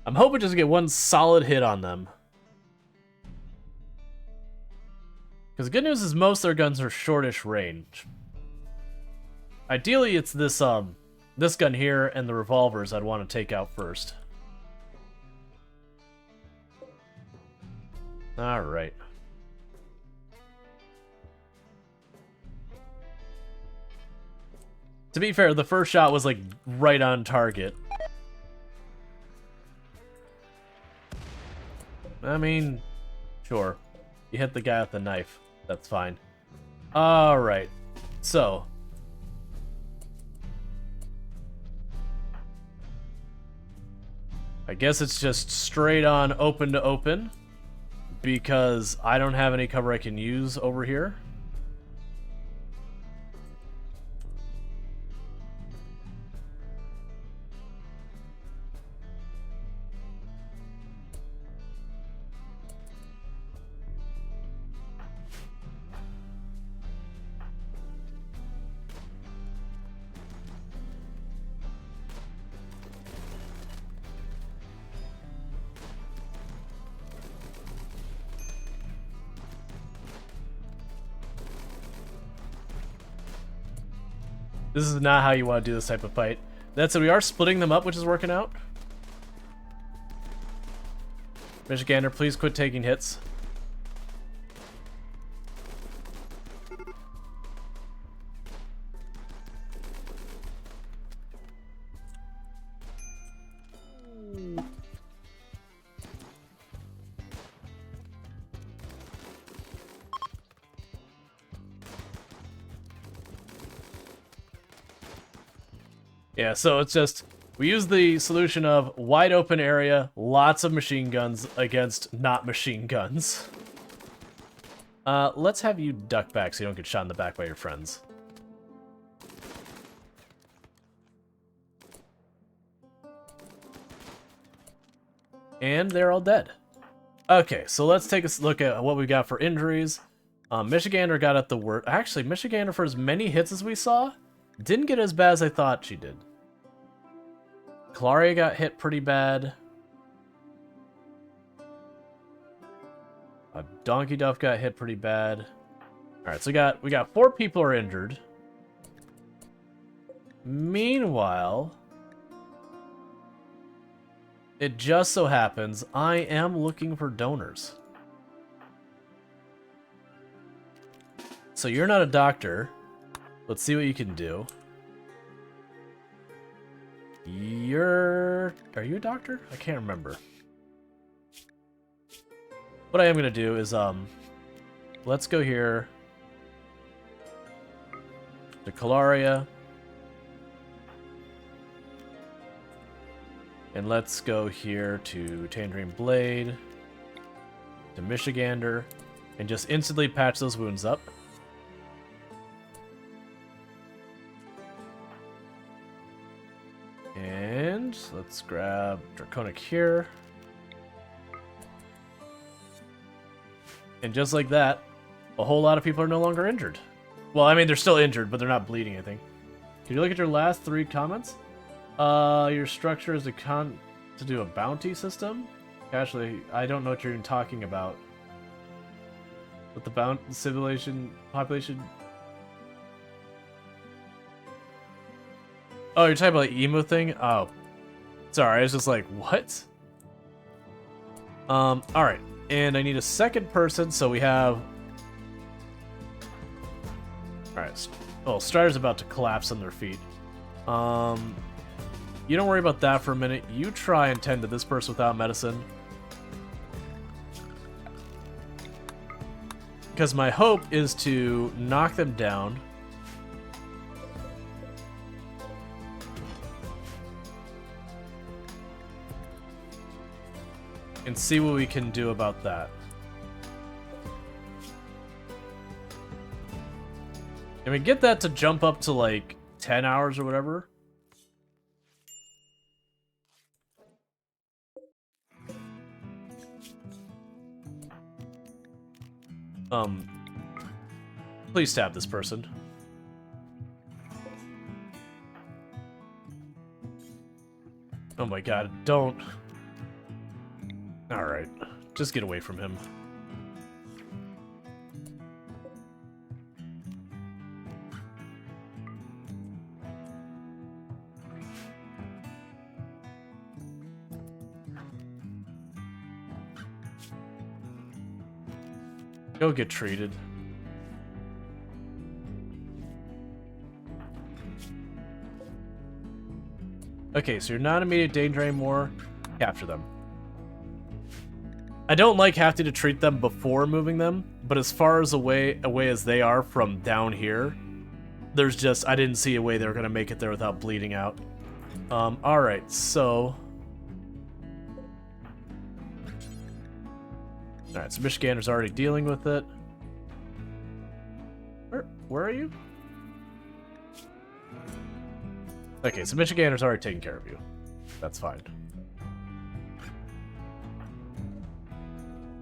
I'm hoping just to get one solid hit on them. Because the good news is most of their guns are shortish range. Ideally, it's this this gun here and the revolvers I'd want to take out first. All right. To be fair, the first shot was like right on target. I mean, sure. You hit the guy with the knife. That's fine. Alright. So. I guess it's just straight on open to open. Because I don't have any cover I can use over here. This is not how you want to do this type of fight. That said, we are splitting them up, which is working out. Michigander, please quit taking hits. Yeah, so it's just, we use the solution of wide open area, lots of machine guns against not machine guns. Let's have you duck back so you don't get shot in the back by your friends. And they're all dead. Okay, so let's take a look at what we got for injuries. Michigander got at the worst. Actually, Michigander, for as many hits as we saw, didn't get as bad as I thought she did. Claria got hit pretty bad. Donkey Duff got hit pretty bad. Alright, so we got 4 people are injured. Meanwhile, it just so happens I am looking for donors. So you're not a doctor. Let's see what you can do. Are you a doctor? I can't remember. What I am gonna do is let's go here to Calaria. And let's go here to Tangerine Blade, to Michigander, and just instantly patch those wounds up. And let's grab Draconic here. And just like that, a whole lot of people are no longer injured. Well, I mean, they're still injured, but they're not bleeding anything. Can you look at your last 3 comments? Your structure is to do a bounty system? Actually, I don't know what you're even talking about. With the civilization population. Oh, you're talking about the emo thing? Oh. Sorry, I was just like, what? Alright. And I need a second person, so we have... Alright. Oh, Strider's about to collapse on their feet. You don't worry about that for a minute. You try and tend to this person without medicine. Because my hope is to knock them down. And see what we can do about that. Can we get that to jump up to like 10 hours or whatever? Please stab this person. Oh my god, don't. Alright, just get away from him. Go get treated. Okay, so you're not in immediate danger anymore. Capture them. I don't like having to treat them before moving them, but as far as away as they are from down here, there's just, I didn't see a way they were going to make it there without bleeding out. Alright, so... Alright, so Michigander's already dealing with it. Where are you? Okay, so Michigander's already taking care of you. That's fine.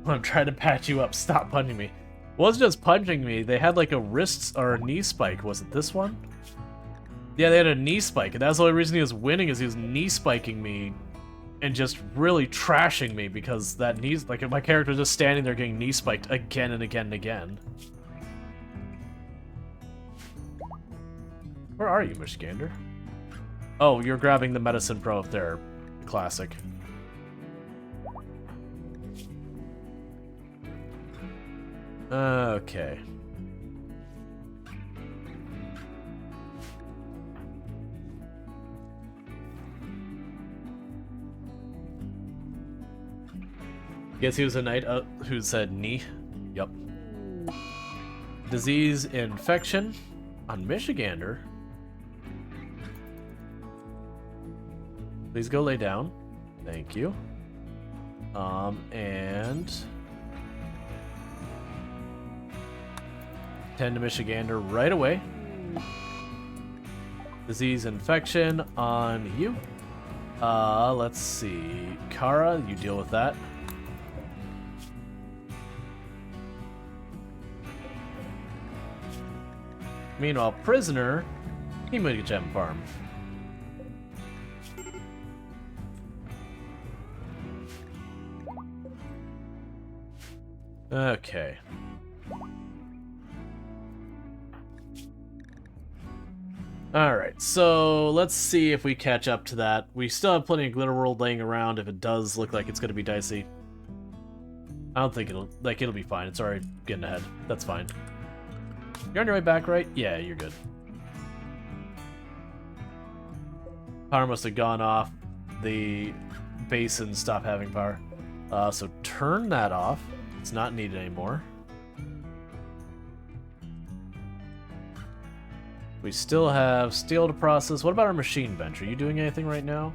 I'm trying to patch you up. Stop punching me. It wasn't just punching me. They had like a wrist or a knee spike. Was it this one? Yeah, they had a knee spike. And that's the only reason he was winning is he was knee spiking me and just really trashing me because that knee, like my character was just standing there getting knee spiked again and again and again. Where are you, Michigander? Oh, you're grabbing the medicine pro up there. Classic. Okay. Guess he was a knight who said knee. Yup. Disease infection on Michigander. Please go lay down. Thank you. And... tend to Michigander right away. Disease infection on you. Let's see. Kara, you deal with that. Meanwhile, prisoner, he might get gem farm. Okay. Alright, so let's see if we catch up to that. We still have plenty of Glitter World laying around if it does look like it's going to be dicey. I don't think it'll be fine. It's already getting ahead. That's fine. You're on your way back, right? Yeah, you're good. Power must have gone off. The basin stopped having power. So turn that off. It's not needed anymore. We still have steel to process. What about our machine bench? Are you doing anything right now?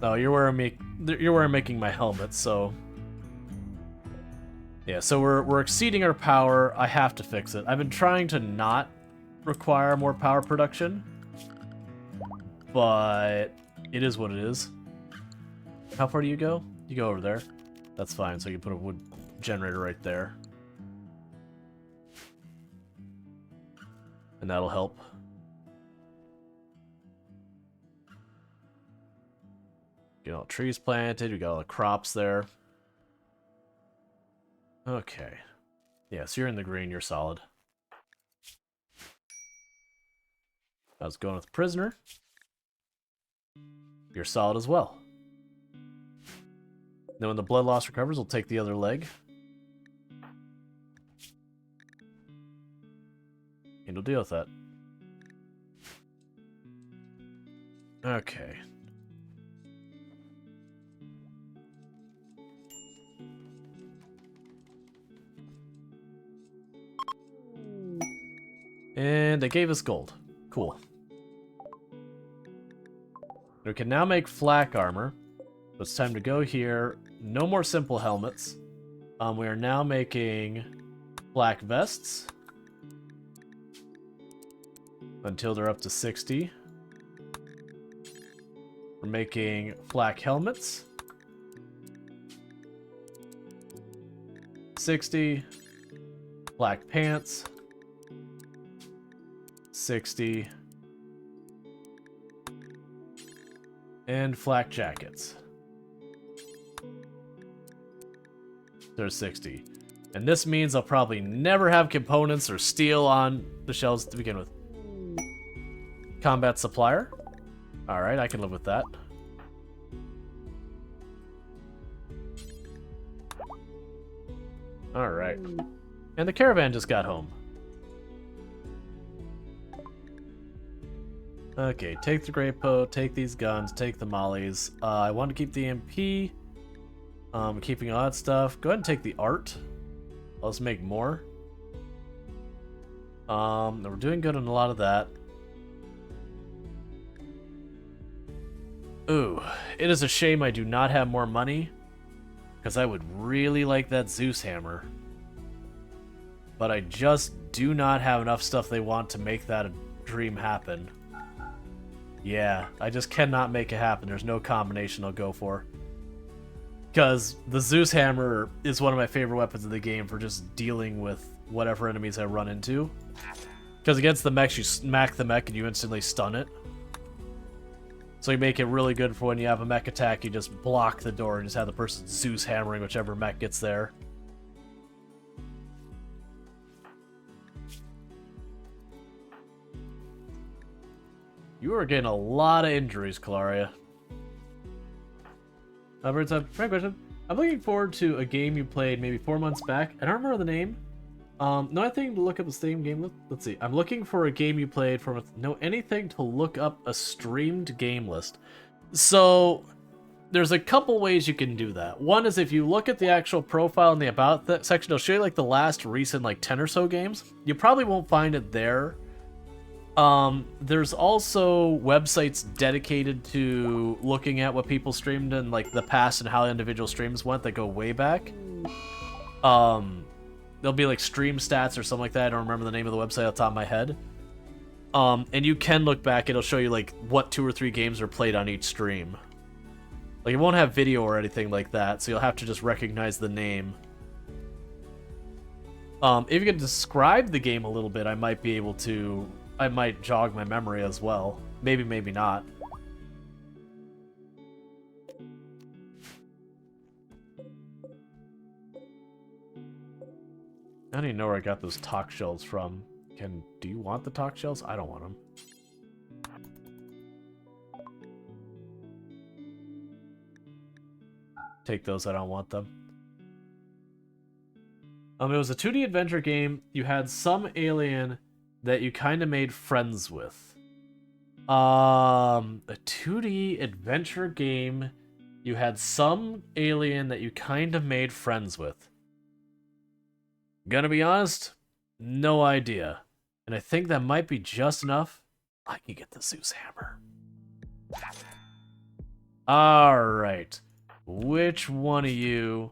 Oh, you're wearing making my helmet, so... Yeah, so we're exceeding our power. I have to fix it. I've been trying to not require more power production, but it is what it is. How far do you go? You go over there. That's fine, so you put a wood generator right there. And that'll help. Get all trees planted, we got all the crops there. Okay. Yeah, so you're in the green, you're solid. I was going with prisoner. You're solid as well. Then when the blood loss recovers, we'll take the other leg. And we'll deal with that. Okay. And they gave us gold. Cool. We can now make flak armor. So it's time to go here. No more simple helmets. We are now making flak vests. Until they're up to 60. We're making flak helmets. 60. Black pants. 60. And flak jackets. There's 60. And this means I'll probably never have components or steel on the shelves to begin with. Combat supplier. Alright, I can live with that. Alright. And the caravan just got home. Okay, take the Grapo, take these guns, take the mollies. I want to keep the MP. Keeping all that stuff. Go ahead and take the art. Let's make more. We're doing good on a lot of that. Ooh, it is a shame I do not have more money, because I would really like that Zeus hammer. But I just do not have enough stuff they want to make that a dream happen. Yeah, I just cannot make it happen. There's no combination I'll go for. Because the Zeus hammer is one of my favorite weapons in the game for just dealing with whatever enemies I run into. Because against the mechs, you smack the mech and you instantly stun it. So you make it really good for when you have a mech attack, you just block the door and just have the person Zeus hammering whichever mech gets there. You are getting a lot of injuries, Kalaria. Frank question. I'm looking forward to a game you played maybe 4 months back. I don't remember the name. No anything to look up the same game. Let's see. I'm looking for a game you played for anything to look up a streamed game list. So there's a couple ways you can do that. One is if you look at the actual profile in the about section, it'll show you like the last recent like 10 or so games. You probably won't find it there. There's also websites dedicated to looking at what people streamed in like the past and how individual streams went that go way back. There'll be like stream stats or something like that. I don't remember the name of the website off the top of my head. And you can look back. It'll show you like what 2 or 3 games are played on each stream. Like it won't have video or anything like that, so you'll have to just recognize the name. If you could describe the game a little bit, I might be able to. I might jog my memory as well. Maybe, maybe not. I don't even know where I got those talk shells from. Do you want the talk shells? I don't want them. Take those, I don't want them. It was a 2D adventure game. You had some alien that you kind of made friends with. A 2D adventure game. You had some alien that you kind of made friends with. Gonna be honest, no idea. And I think that might be just enough. I can get the Zeus hammer. Alright. Which one of you?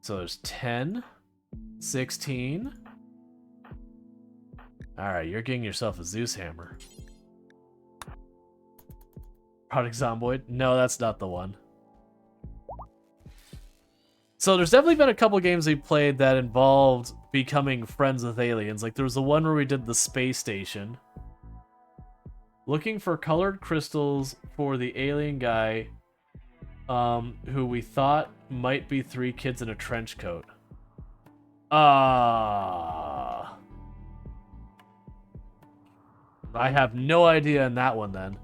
So there's 10, 16. Alright, you're getting yourself a Zeus hammer. Product Zomboid? No, that's not the one. So there's definitely been a couple games we played that involved becoming friends with aliens. Like there was the one where we did the space station. Looking for colored crystals for the alien guy who we thought might be 3 kids in a trench coat. I have no idea in that one then.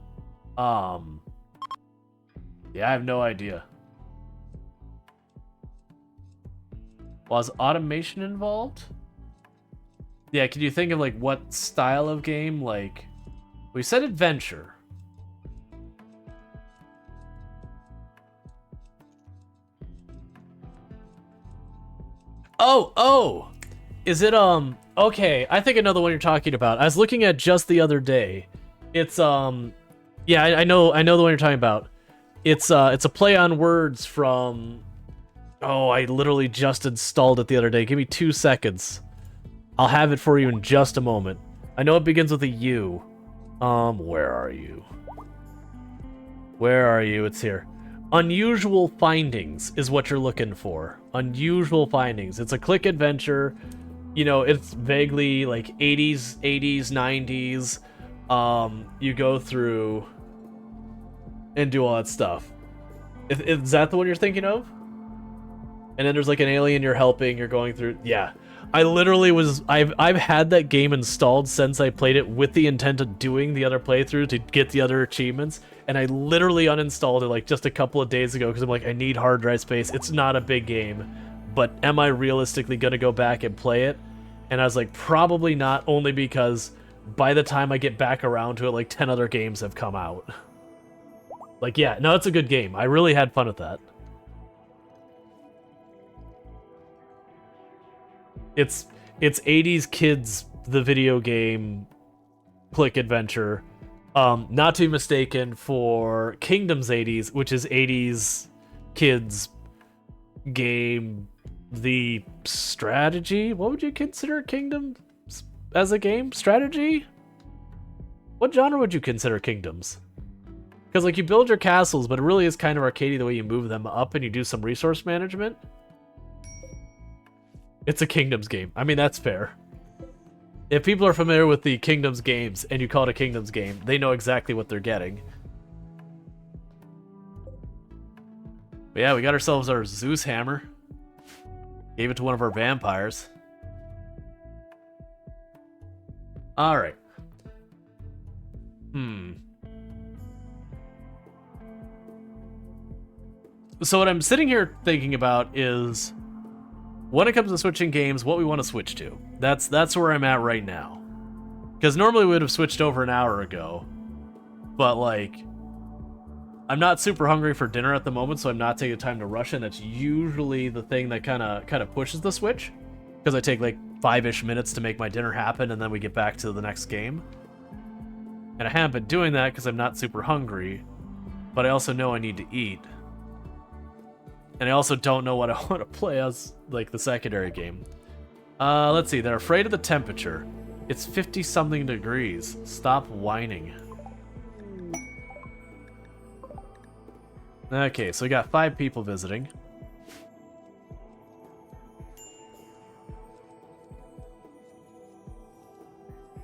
Yeah, I have no idea. Was automation involved? Yeah, can you think of like what style of game? Like, we said adventure. Oh! Is it okay, I think I know the one you're talking about. I was looking at just the other day. It's yeah, I know the one you're talking about. It's a play on words from oh, I literally just installed it the other day. Give me 2 seconds. I'll have it for you in just a moment. I know it begins with a U. Where are you? Where are you? It's here. Unusual Findings is what you're looking for. Unusual Findings. It's a click adventure. You know, it's vaguely like 80s, 90s. You go through and do all that stuff. Is that the one you're thinking of? And then there's like an alien you're helping, you're going through. Yeah. I literally was I've had that game installed since I played it with the intent of doing the other playthrough to get the other achievements, and I literally uninstalled it like just a couple of days ago because I'm like, I need hard drive space. It's not a big game, but am I realistically gonna go back and play it? And I was like, probably not, only because by the time I get back around to it, like 10 other games have come out. Like, yeah, no, it's a good game. I really had fun with that. It's 80s kids, the video game click adventure. Not to be mistaken for Kingdoms 80s, which is 80s kids game, the strategy. What would you consider Kingdoms as a game? Strategy? What genre would you consider Kingdoms? Because like you build your castles, but it really is kind of arcadey the way you move them up and you do some resource management. It's a Kingdoms game. I mean, that's fair. If people are familiar with the Kingdoms games and you call it a Kingdoms game, they know exactly what they're getting. But yeah, we got ourselves our Zeus hammer. Gave it to one of our vampires. Alright. So what I'm sitting here thinking about is, when it comes to switching games, what we want to switch to. That's where I'm at right now. Because normally we would have switched over an hour ago. But like, I'm not super hungry for dinner at the moment, so I'm not taking time to rush in. That's usually the thing that kind of pushes the switch. Because I take like 5-ish minutes to make my dinner happen, and then we get back to the next game. And I haven't been doing that because I'm not super hungry. But I also know I need to eat. And I also don't know what I want to play as, like, the secondary game. Let's see. They're afraid of the temperature. It's 50-something degrees. Stop whining. Okay, so we got 5 people visiting.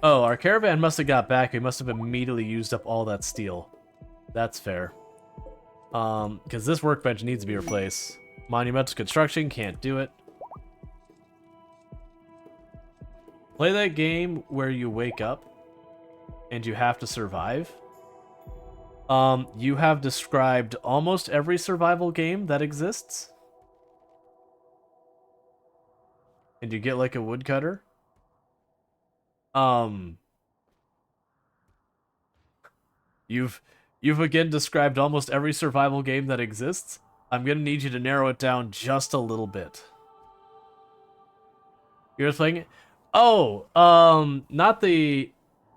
Oh, our caravan must have got back. We must have immediately used up all that steel. That's fair. Because this workbench needs to be replaced. Monumental construction, can't do it. Play that game where you wake up and you have to survive. You have described almost every survival game that exists. And you get like a woodcutter. You've again described almost every survival game that exists. I'm gonna need you to narrow it down just a little bit. You're playing it? Oh, not the...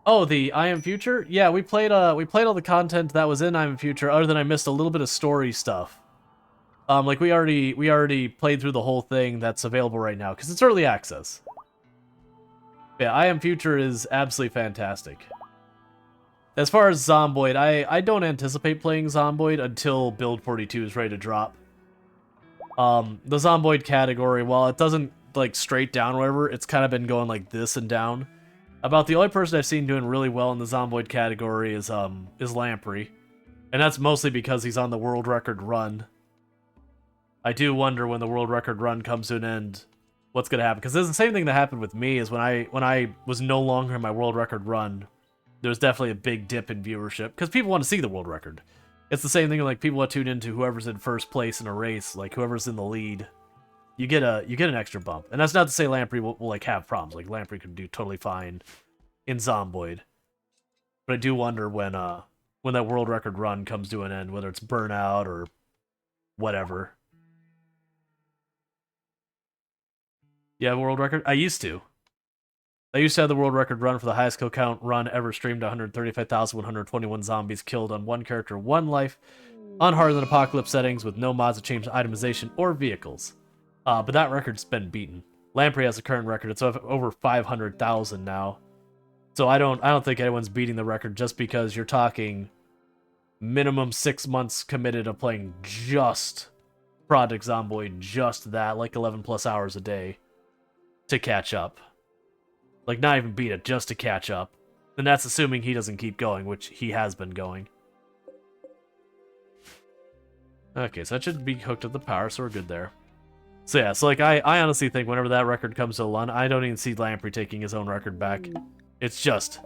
Oh, the I Am Future? Yeah, we played all the content that was in I Am Future, other than I missed a little bit of story stuff. Like we already played through the whole thing that's available right now, because it's early access. Yeah, I Am Future is absolutely fantastic. As far as Zomboid, I don't anticipate playing Zomboid until Build 42 is ready to drop. The Zomboid category, while it doesn't like straight down or whatever, it's kind of been going like this and down. About the only person I've seen doing really well in the Zomboid category is Lamprey. And that's mostly because he's on the world record run. I do wonder when the world record run comes to an end, what's gonna happen. Because there's the same thing that happened with me, is when I was no longer in my world record run, there's definitely a big dip in viewership because people want to see the world record. It's the same thing, like people want to tune into whoever's in first place in a race, like whoever's in the lead. You get an extra bump, and that's not to say Lamprey will like have problems. Like Lamprey could do totally fine in Zomboid, but I do wonder when that world record run comes to an end, whether it's burnout or whatever. You have a world record? I used to. I used to have the world record run for the highest kill count run ever streamed, 135,121 zombies killed on one character, one life, on harder than apocalypse settings with no mods to change itemization or vehicles. But that record's been beaten. Lamprey has the current record. It's over 500,000 now. So I don't think anyone's beating the record just because you're talking minimum 6 months committed of playing just Project Zomboid, just that, like 11 plus hours a day to catch up. Like, not even beat it, just to catch up. And that's assuming he doesn't keep going, which he has been going. Okay, so that should be hooked up to the power, so we're good there. So yeah, so like, I honestly think whenever that record comes to a run, I don't even see Lamprey taking his own record back. It's just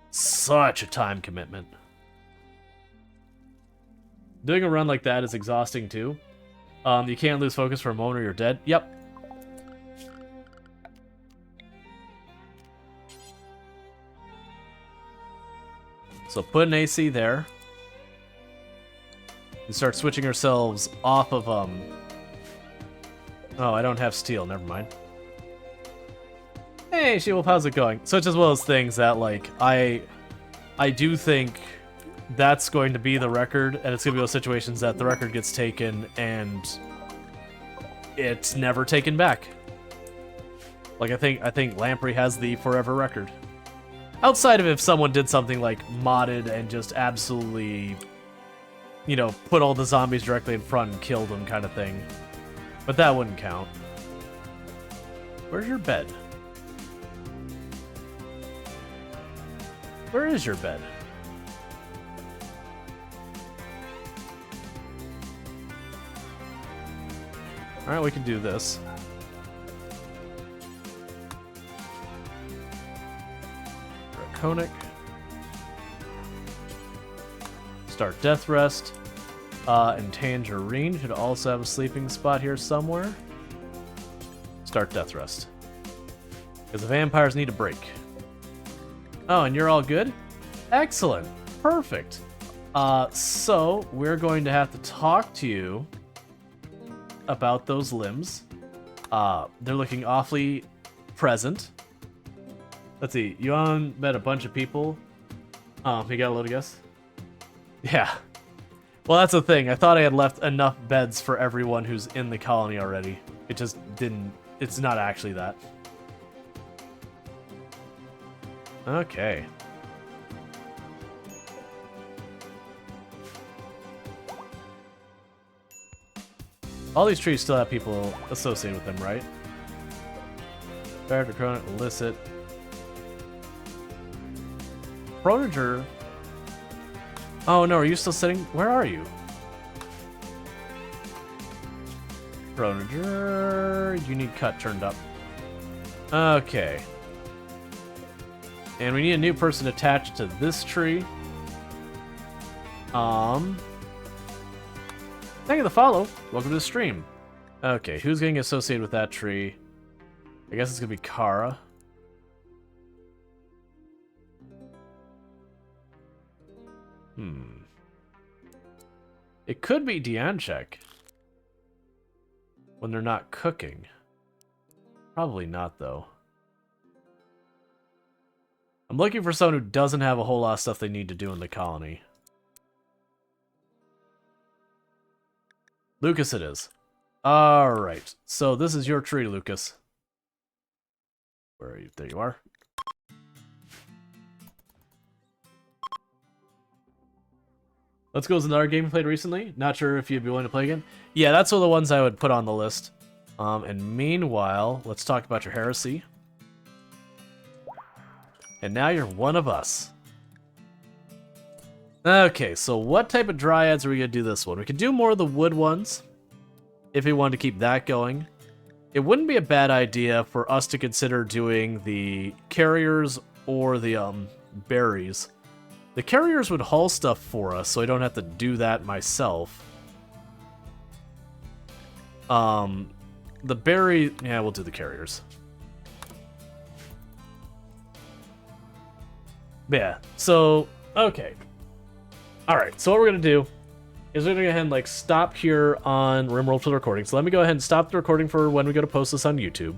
such a time commitment. Doing a run like that is exhausting too. You can't lose focus for a moment or you're dead. Yep. So put an AC there. And start switching ourselves off of, Oh, I don't have steel, never mind. Hey, She-Wolf, how's it going? Such as well as things that, like, I do think that's going to be the record, and it's going to be those situations that the record gets taken and it's never taken back. Like, I think Lamprey has the forever record. Outside of if someone did something like modded and just absolutely, you know, put all the zombies directly in front and killed them kind of thing. But that wouldn't count. Where's your bed? Where is your bed? Alright, we can do this. Draconic. Start Death Rest. And Tangerine should also have a sleeping spot here somewhere. Start Death Rest. Because the vampires need a break. Oh, and you're all good? Excellent. Perfect. So we're going to have to talk to you about those limbs. They're looking awfully present. Let's see. You met a bunch of people. You got a load of guess? Yeah. Well, that's the thing. I thought I had left enough beds for everyone who's in the colony already. It just didn't. It's not actually that. Okay. All these trees still have people associated with them, right? Fair, draconic, illicit. Prodiger. Oh no, are you still sitting? Where are you? Prodiger. You need cut turned up. Okay. And we need a new person attached to this tree. Thank you for the follow. Welcome to the stream. Okay, who's getting associated with that tree? I guess it's gonna be Kara. It could be Dianchek. When they're not cooking. Probably not, though. I'm looking for someone who doesn't have a whole lot of stuff they need to do in the colony. Lucas it is. Alright, so this is your tree, Lucas. Where are you? There you are. Let's Go is another game we played recently. Not sure if you'd be willing to play again. Yeah, that's one of the ones I would put on the list. And meanwhile, let's talk about your heresy. And now you're one of us. Okay, so what type of dryads are we going to do this one? We could do more of the wood ones, if we wanted to keep that going. It wouldn't be a bad idea for us to consider doing the carriers or the berries. The carriers would haul stuff for us, so I don't have to do that myself. The berry... Yeah, we'll do the carriers. But yeah, so... Okay. Alright, so what we're going to do is we're going to go ahead and like stop here on RimWorld for the recording. So let me go ahead and stop the recording for when we go to post this on YouTube.